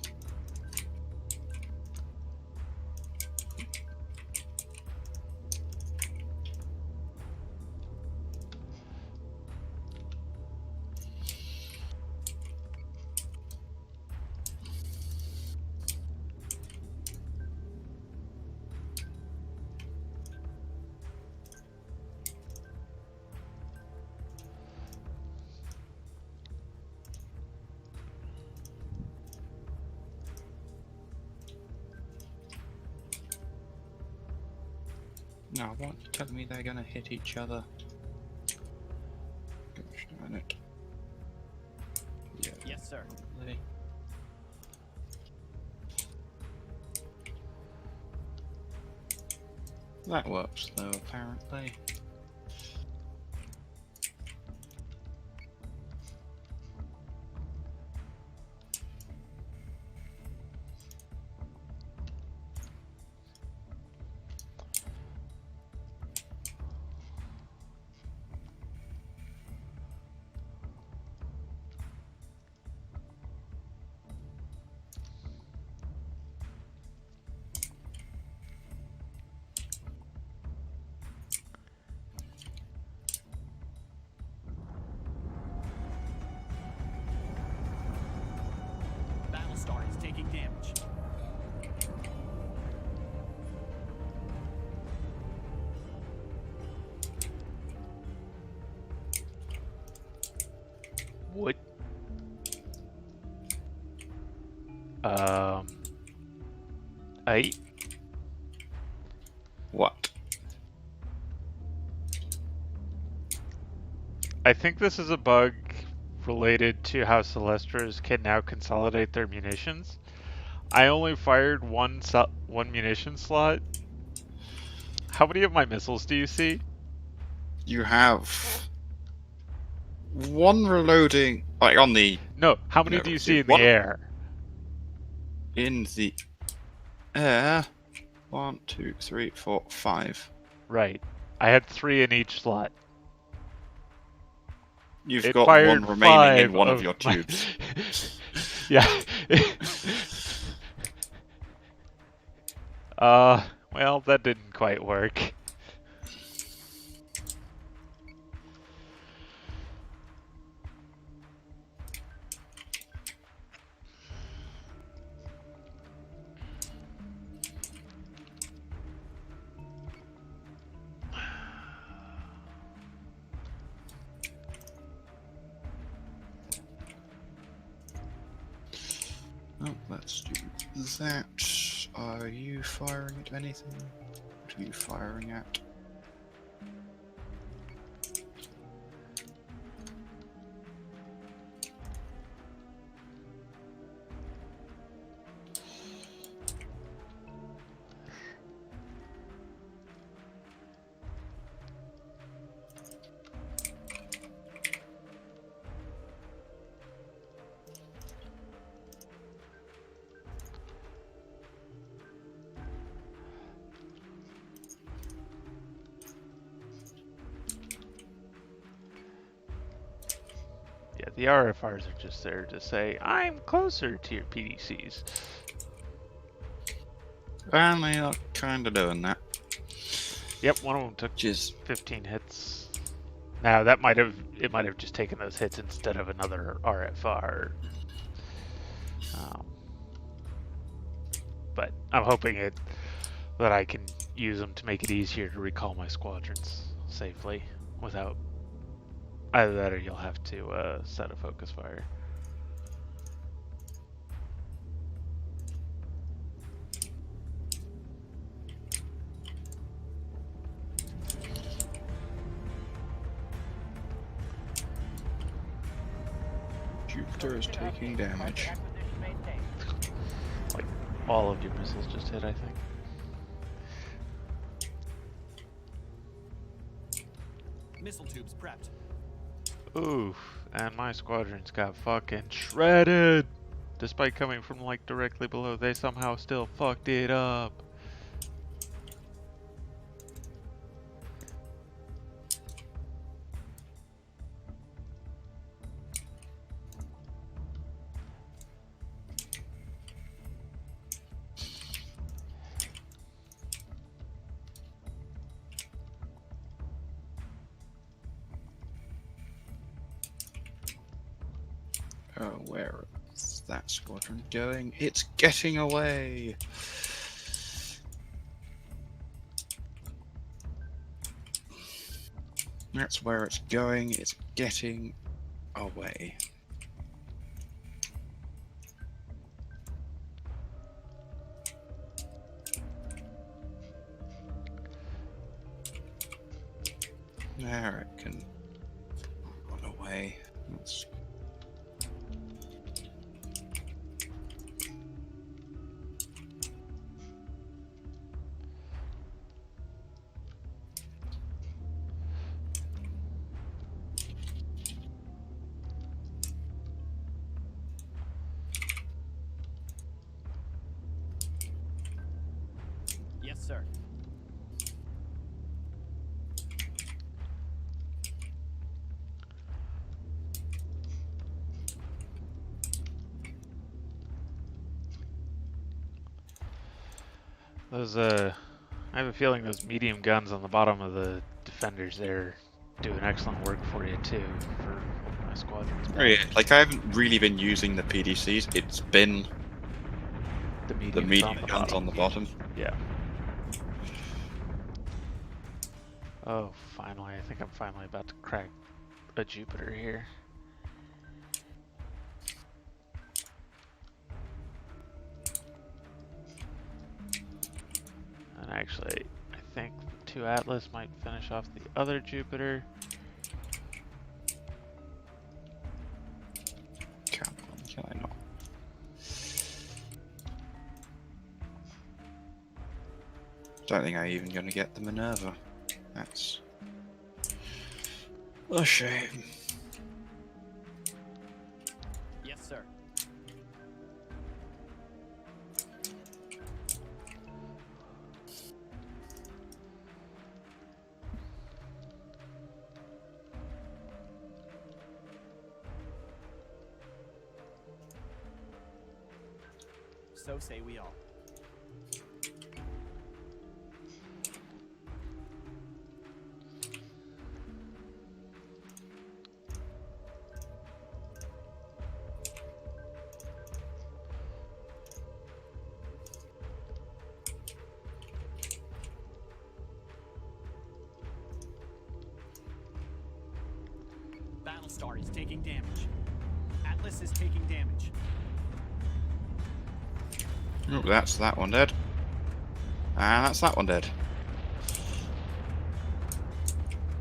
[SPEAKER 6] No, what? You're telling me they're gonna hit each other? Gosh darn it. Yeah.
[SPEAKER 4] Yes, sir.
[SPEAKER 6] Probably. That works though, apparently.
[SPEAKER 4] Battlestar is taking damage.
[SPEAKER 1] What? I
[SPEAKER 6] What?
[SPEAKER 1] I think this is a bug related to how Celestras can now consolidate their munitions. I only fired one munition slot. How many of my missiles do you see?
[SPEAKER 6] You have one reloading, like on the
[SPEAKER 1] No, how many
[SPEAKER 6] No,
[SPEAKER 1] do you
[SPEAKER 6] see,
[SPEAKER 1] see in the
[SPEAKER 6] one-
[SPEAKER 1] air?
[SPEAKER 6] in the air. 1, 2, 3, 4, 5.
[SPEAKER 1] Right. I had 3 in each slot.
[SPEAKER 6] You've
[SPEAKER 1] It
[SPEAKER 6] got
[SPEAKER 1] fired
[SPEAKER 6] one remaining in
[SPEAKER 1] 5
[SPEAKER 6] one of your
[SPEAKER 1] my-
[SPEAKER 6] tubes.
[SPEAKER 1] Yeah. Well, that didn't quite work.
[SPEAKER 6] Oh, let's do that. Are you firing at anything? What are you firing at?
[SPEAKER 1] Yeah, the RFRs are just there to say, I'm closer to your PDCs.
[SPEAKER 6] And they are kind of doing that.
[SPEAKER 1] Yep, one of them took
[SPEAKER 6] Which is
[SPEAKER 1] 15 hits. Now that might have just taken those hits instead of another RFR. But I'm hoping that I can use them to make it easier to recall my squadrons safely without either that or you'll have to set a focus fire.
[SPEAKER 6] Jupiter is taking damage.
[SPEAKER 1] Like all of your missiles just hit, I think.
[SPEAKER 4] Missile tubes prepped.
[SPEAKER 1] Oof, and my squadrons got fucking shredded. Despite coming from like directly below, they somehow still fucked it up.
[SPEAKER 6] Oh, where is that squadron going? It's getting away! That's where it's going. It's getting away. There it can run away. Let's...
[SPEAKER 4] Yes, sir.
[SPEAKER 1] Those I have a feeling those medium guns on the bottom of the defenders there doing excellent work for you too, for my squadrons.
[SPEAKER 6] Oh, yeah. Like, I haven't really been using the PDCs. It's been
[SPEAKER 1] The
[SPEAKER 6] the
[SPEAKER 1] mediums
[SPEAKER 6] medium
[SPEAKER 1] on the
[SPEAKER 6] guns
[SPEAKER 1] bottom.
[SPEAKER 6] on the bottom.
[SPEAKER 1] Yeah. Oh, finally. I think I'm finally about to crack a Jupiter here. And actually, I think 2 Atlas might finish off the other Jupiter.
[SPEAKER 6] Come on, can I not? Don't think I'm even going to get the Minerva. That's a shame.
[SPEAKER 4] Yes, sir. So say we all. Battlestar is taking damage. Atlas is taking damage.
[SPEAKER 6] Oh, that's that one dead. And that's that one dead.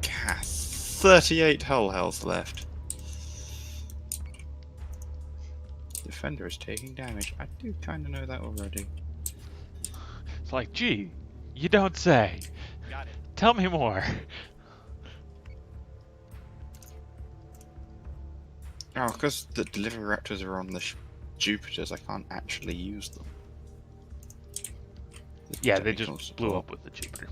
[SPEAKER 6] 38 hull health left. Defender is taking damage. I do kind of know that already.
[SPEAKER 1] It's like, gee, you don't say.
[SPEAKER 4] Got it.
[SPEAKER 1] Tell me more.
[SPEAKER 6] Oh, because the delivery raptors are on the Jupiters, I can't actually use them. The
[SPEAKER 1] Yeah, they
[SPEAKER 6] technical
[SPEAKER 1] just blew
[SPEAKER 6] support.
[SPEAKER 1] up with the Jupiter.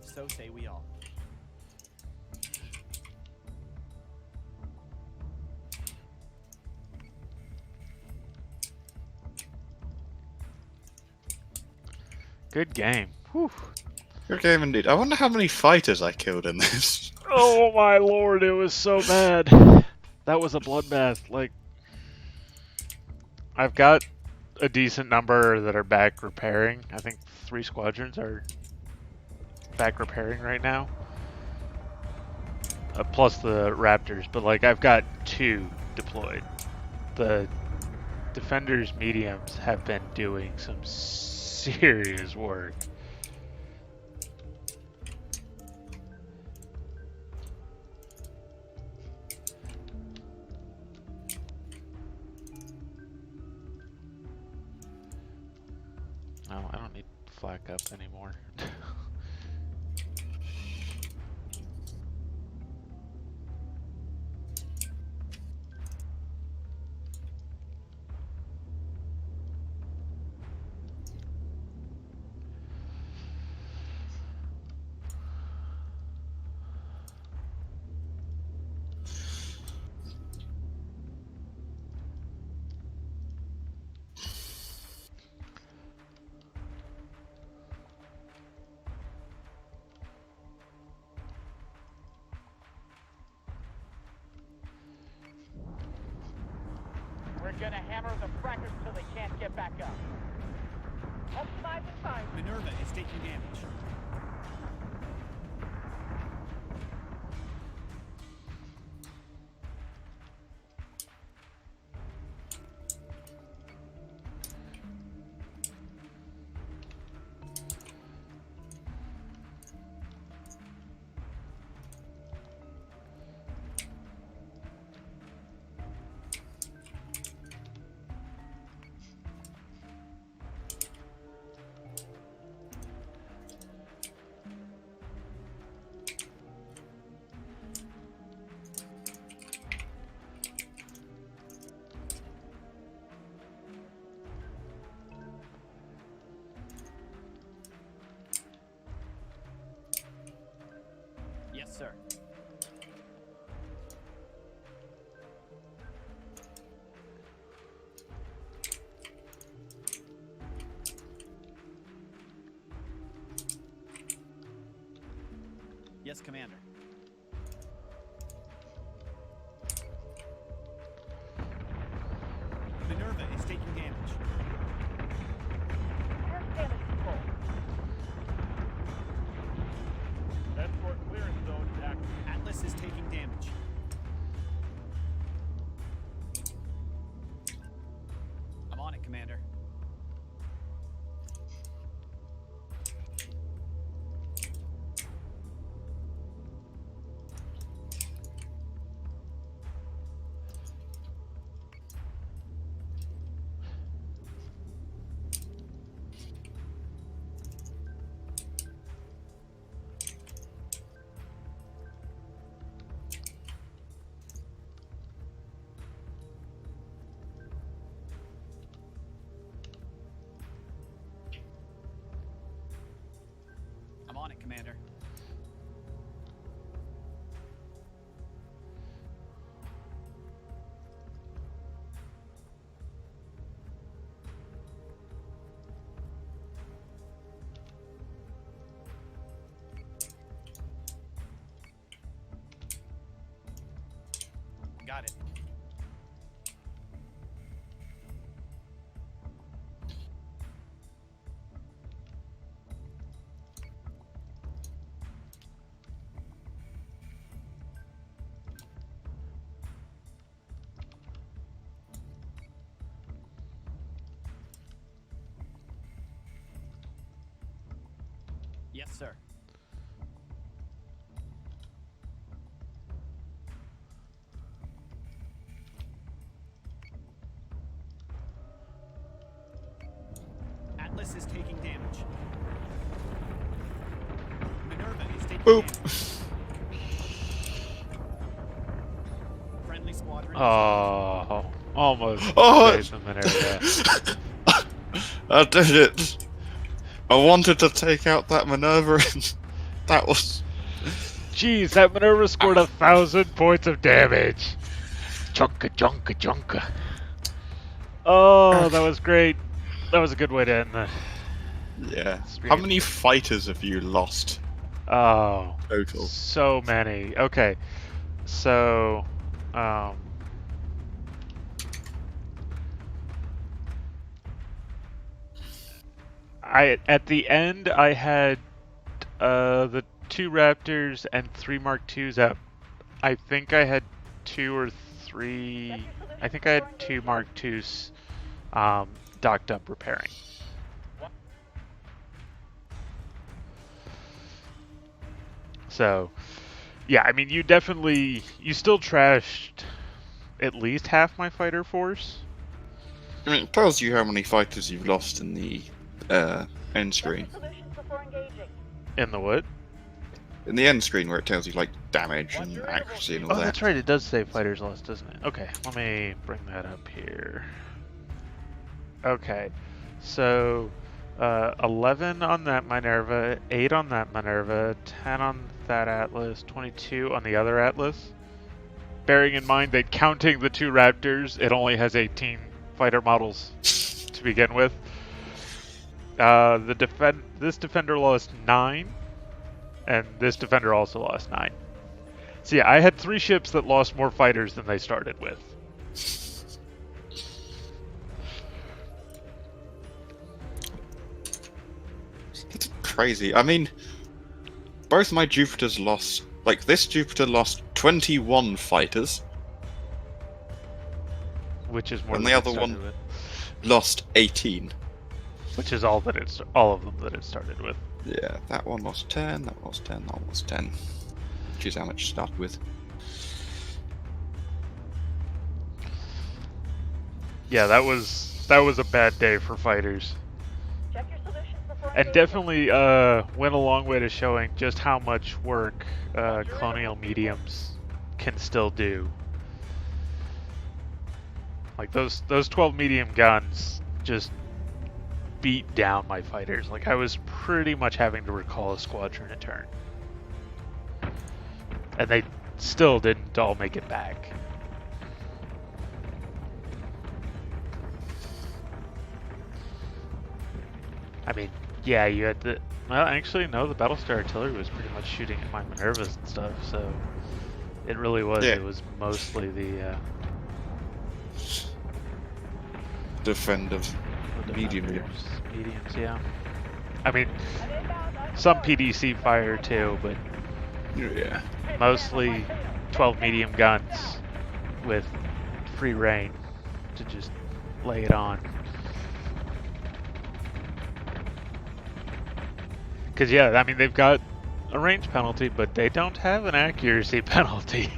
[SPEAKER 4] So say we all.
[SPEAKER 1] Good game. Whew.
[SPEAKER 6] Good game indeed. I wonder how many fighters I killed in this.
[SPEAKER 1] Oh my lord, it was so bad. That was a bloodbath. Like, I've got a decent number that are back repairing. I think 3 squadrons are back repairing right now. Plus the Raptors, but like I've got 2 deployed. The Defenders mediums have been doing some serious work. Oh, I don't need flak up anymore.
[SPEAKER 9] We're gonna hammer the frackers till they can't get back up. Upside and fine.
[SPEAKER 4] Minerva is taking damage. Yes, sir. Yes, Commander. Minerva is taking damage.
[SPEAKER 9] Air damage control.
[SPEAKER 7] Escort clearance zone active.
[SPEAKER 4] Atlas is taking damage. I'm on it, Commander. I'm on it, Commander. Got it. Yes, sir. Atlas is taking damage. Minerva is taking
[SPEAKER 6] Boop.
[SPEAKER 4] damage. Friendly squadron.
[SPEAKER 1] Oh, almost.
[SPEAKER 6] Oh!
[SPEAKER 1] Saves the Minerva.
[SPEAKER 6] I did it. I wanted to take out that Minerva, and that was.
[SPEAKER 1] Jeez, that Minerva scored 1,000 points of damage. Junka, junka, junka. Oh, that was great. That was a good way to end the
[SPEAKER 6] Yeah.
[SPEAKER 1] stream.
[SPEAKER 6] How many fighters have you lost
[SPEAKER 1] Oh,
[SPEAKER 6] total?
[SPEAKER 1] so many. Okay, so, at the end I had the 2 Raptors and 3 Mark IIs out. I think I had 2 or 3. I think I had 2 Mark IIs docked up repairing. So, yeah, I mean, you still trashed at least half my fighter force.
[SPEAKER 6] I mean, it tells you how many fighters you've lost in the end screen.
[SPEAKER 1] In the what?
[SPEAKER 6] In the end screen where it tells you like damage and accuracy and all
[SPEAKER 1] Oh,
[SPEAKER 6] that.
[SPEAKER 1] that's right. It does say fighters lost, doesn't it? Okay, let me bring that up here. Okay, so 11 on that Minerva, 8 on that Minerva, 10 on that Atlas, 22 on the other Atlas. Bearing in mind that counting the 2 Raptors, it only has 18 fighter models to begin with. This defender lost 9, and this defender also lost 9. So yeah, I had 3 ships that lost more fighters than they started with.
[SPEAKER 6] It's crazy. I mean, both my Jupiters lost. Like, this Jupiter lost 21 fighters.
[SPEAKER 1] Which is more
[SPEAKER 6] And
[SPEAKER 1] than
[SPEAKER 6] the
[SPEAKER 1] it
[SPEAKER 6] other
[SPEAKER 1] started
[SPEAKER 6] one
[SPEAKER 1] with.
[SPEAKER 6] lost 18.
[SPEAKER 1] Which is all of them that it started with.
[SPEAKER 6] Yeah, that one lost 10, that one lost 10, that one lost 10. Which is how much it started with.
[SPEAKER 1] Yeah, that was a bad day for fighters. And definitely went a long way to showing just how much work colonial mediums can still do. Like those 12 medium guns just beat down my fighters. Like I was pretty much having to recall a squadron a turn. And they still didn't all make it back. I mean, yeah, you had to... Well, actually, no, the Battlestar artillery was pretty much shooting at my Minervas and stuff, so... It really was.
[SPEAKER 6] Yeah.
[SPEAKER 1] It was mostly the
[SPEAKER 6] Defenders. Mediums.
[SPEAKER 1] Mediums, yeah. I mean, some PDC fire too, but
[SPEAKER 6] Yeah.
[SPEAKER 1] mostly 12 medium guns with free reign to just lay it on. Because, yeah, I mean, they've got a range penalty, but they don't have an accuracy penalty.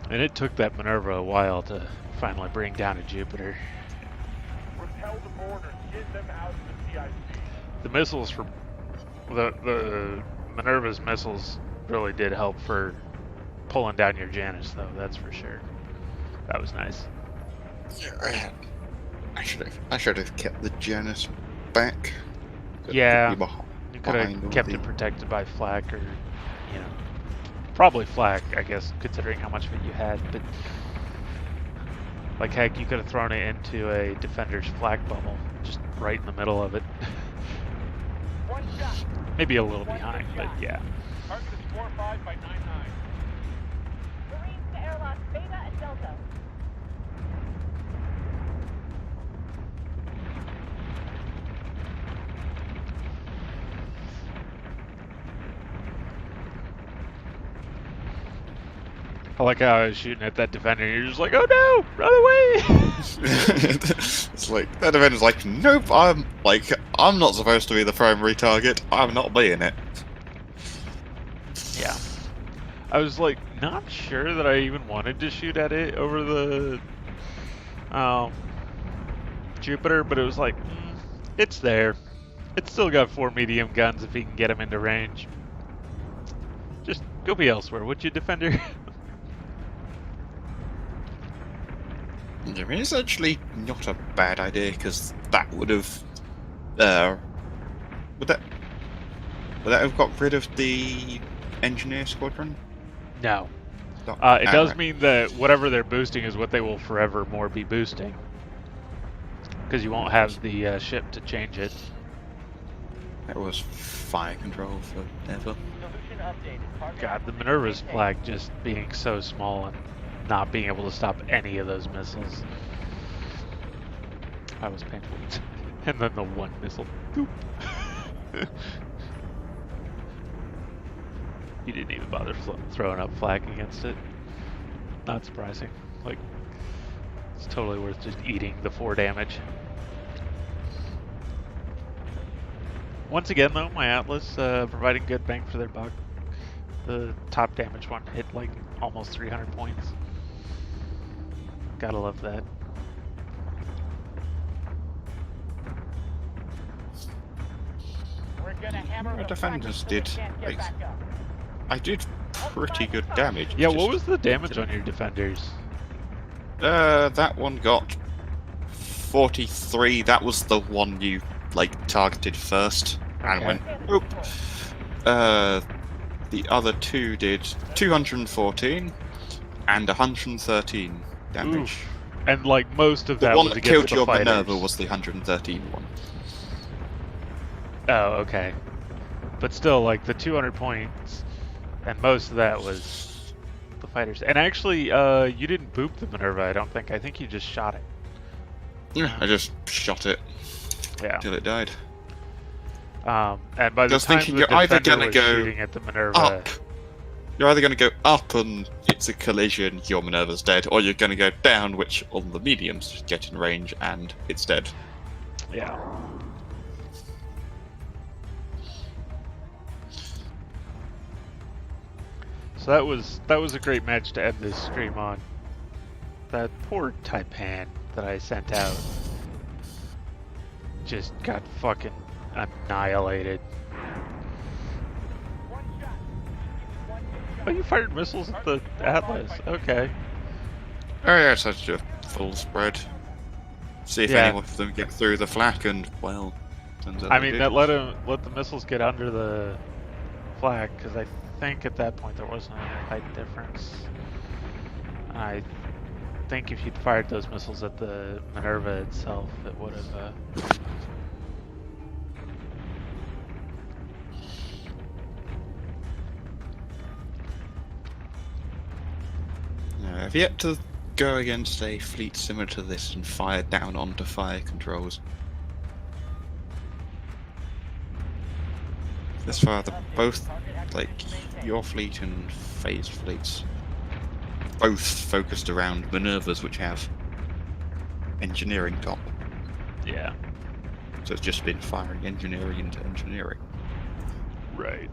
[SPEAKER 1] And it took that Minerva a while to finally bring down a Jupiter.
[SPEAKER 7] Repel the boarders. Get them out of the CIC.
[SPEAKER 1] The missiles for the Minerva's missiles really did help for pulling down your Janus, though. That's for sure. That was nice.
[SPEAKER 6] Yeah, I should have kept the Janus back.
[SPEAKER 1] Yeah,
[SPEAKER 6] Be beh-
[SPEAKER 1] you could
[SPEAKER 6] behind all
[SPEAKER 1] have kept
[SPEAKER 6] the-
[SPEAKER 1] it protected by flak, or you know, probably flak, I guess, considering how much of it you had. But like heck, you could have thrown it into a defender's flak bubble, just right in the middle of it.
[SPEAKER 9] One shot.
[SPEAKER 1] Maybe a little behind, but yeah.
[SPEAKER 7] Target is 4-5 by 9-9.
[SPEAKER 9] Marines to airlock Beta and Delta.
[SPEAKER 1] I like how I was shooting at that defender, and you're just like, oh no, run away!
[SPEAKER 6] It's like that defender's like, nope, I'm not supposed to be the primary target. I'm not being it.
[SPEAKER 1] Yeah. I was like, not sure that I even wanted to shoot at it over the Jupiter, but it was like, it's there. It's still got 4 medium guns if he can get them into range. Just go be elsewhere, would you, defender?
[SPEAKER 6] I mean, it's actually not a bad idea because that would have, would that have got rid of the engineer squadron?
[SPEAKER 1] No.
[SPEAKER 6] No.
[SPEAKER 1] It does
[SPEAKER 6] Alright.
[SPEAKER 1] mean that whatever they're boosting is what they will forever more be boosting. Because you won't have the ship to change it.
[SPEAKER 6] That was fire control forever.
[SPEAKER 9] Solution updated. Target
[SPEAKER 1] God, the Minerva's flag just being so small and not being able to stop any of those missiles. That was painful. And then the one missile. Boop. You didn't even bother throwing up flak against it. Not surprising. Like, it's totally worth just eating the 4 damage. Once again, though, my Atlas providing good bang for their buck. The top damage one hit like almost 300 points. Gotta love that.
[SPEAKER 9] We're gonna hammer
[SPEAKER 6] Our
[SPEAKER 9] the
[SPEAKER 6] defenders
[SPEAKER 9] frackers till they
[SPEAKER 6] did,
[SPEAKER 9] can't get
[SPEAKER 6] like,
[SPEAKER 9] back up.
[SPEAKER 6] I did pretty good damage.
[SPEAKER 1] Yeah,
[SPEAKER 6] just
[SPEAKER 1] what was the damage on your defenders?
[SPEAKER 6] That one got 43. That was the one you like targeted first and
[SPEAKER 1] Okay.
[SPEAKER 6] went oop. The other two did 214 and 113 damage.
[SPEAKER 1] Oof. And like most of
[SPEAKER 6] The
[SPEAKER 1] that
[SPEAKER 6] one
[SPEAKER 1] was
[SPEAKER 6] that
[SPEAKER 1] against
[SPEAKER 6] killed
[SPEAKER 1] the
[SPEAKER 6] your
[SPEAKER 1] fighters.
[SPEAKER 6] Minerva was the 113 one.
[SPEAKER 1] Oh, okay. But still, like the 200 points, and most of that was the fighters. And actually, you didn't boop the Minerva. I don't think. I think you just shot it.
[SPEAKER 6] Yeah, I just shot it
[SPEAKER 1] Yeah.
[SPEAKER 6] till it died.
[SPEAKER 1] And by the
[SPEAKER 6] Just
[SPEAKER 1] time
[SPEAKER 6] thinking
[SPEAKER 1] the
[SPEAKER 6] you're either
[SPEAKER 1] defender
[SPEAKER 6] gonna
[SPEAKER 1] was
[SPEAKER 6] go
[SPEAKER 1] shooting at the Minerva,
[SPEAKER 6] Up. You're either going to go up and it's a collision, your Minerva's dead, or you're going to go down, which on the mediums get in range and it's dead.
[SPEAKER 1] yeah. So that was a great match to end this stream on. That poor Taipan that I sent out just got fucking annihilated.
[SPEAKER 9] One shot. One
[SPEAKER 1] Oh, you fired missiles at the Atlas. Okay.
[SPEAKER 6] Oh yeah, so it's a full spread. See if
[SPEAKER 1] Yeah.
[SPEAKER 6] any of them get through the flak, and well, turns out
[SPEAKER 1] I
[SPEAKER 6] they
[SPEAKER 1] mean,
[SPEAKER 6] did.
[SPEAKER 1] that let the missiles get under the flag, because I think at that point there wasn't any height difference. I think if you'd fired those missiles at the Minerva itself, it would have.
[SPEAKER 6] No, I've yet to go against a fleet similar to this and fire down onto fire controls. This far, both, like, your fleet and Phase fleets, both focused around Minervas, which have engineering top.
[SPEAKER 1] Yeah.
[SPEAKER 6] So it's just been firing engineering into engineering.
[SPEAKER 1] Right.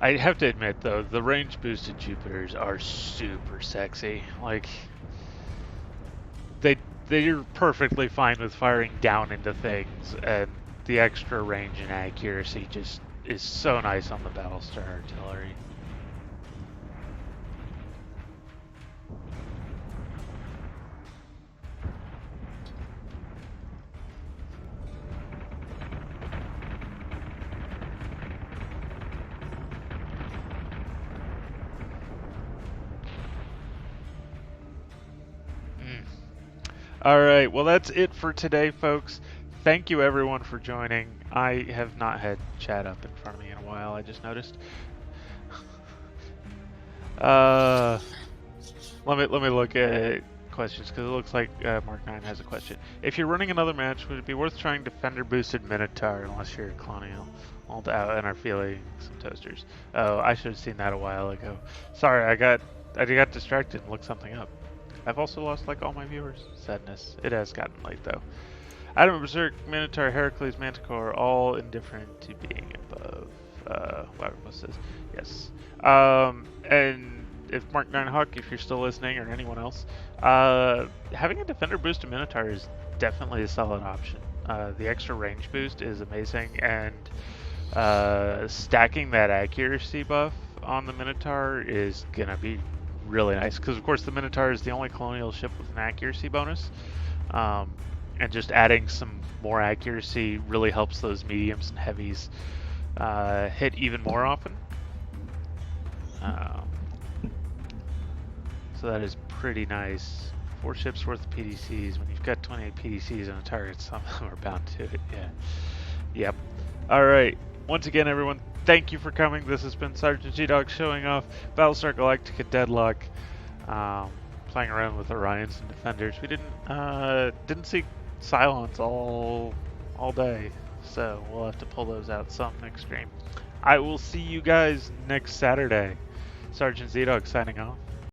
[SPEAKER 1] I have to admit, though, the range boosted Jupiters are super sexy. Like, they're perfectly fine with firing down into things, and the extra range and accuracy just is so nice on the Battlestar artillery. Alright, well that's it for today, folks. Thank you everyone for joining. I have not had chat up in front of me in a while, I just noticed. Let me look at questions, because it looks like Mark 9 has a question. If you're running another match, would it be worth trying Defender boosted Minotaur unless you're a Colonial? Hold out and are feeling some toasters. Oh, I should have seen that a while ago. Sorry, I got distracted and looked something up. I've also lost like all my viewers. Sadness. It has gotten late though. Adam, Berserk, Minotaur, Heracles, Manticore, all indifferent to being above. Whatever says yes. And if Mark 9 Hawk, if you're still listening, or anyone else, having a Defender boost to Minotaur is definitely a solid option. The extra range boost is amazing, and stacking that accuracy buff on the Minotaur is gonna be really nice, because of course the Minotaur is the only colonial ship with an accuracy bonus, and just adding some more accuracy really helps those mediums and heavies hit even more often. So that is pretty nice. 4 ships worth of PDCs. When you've got 28 PDCs on a target, some of them are bound to it. Yeah. Yep. Alright. Once again, everyone, thank you for coming. This has been Sergeant G-Dog showing off Battlestar Galactica Deadlock. Playing around with Orions and Defenders. We didn't see Cylons all day, so we'll have to pull those out some next stream. I will see you guys next Saturday. Sergeant Z-Dog signing off.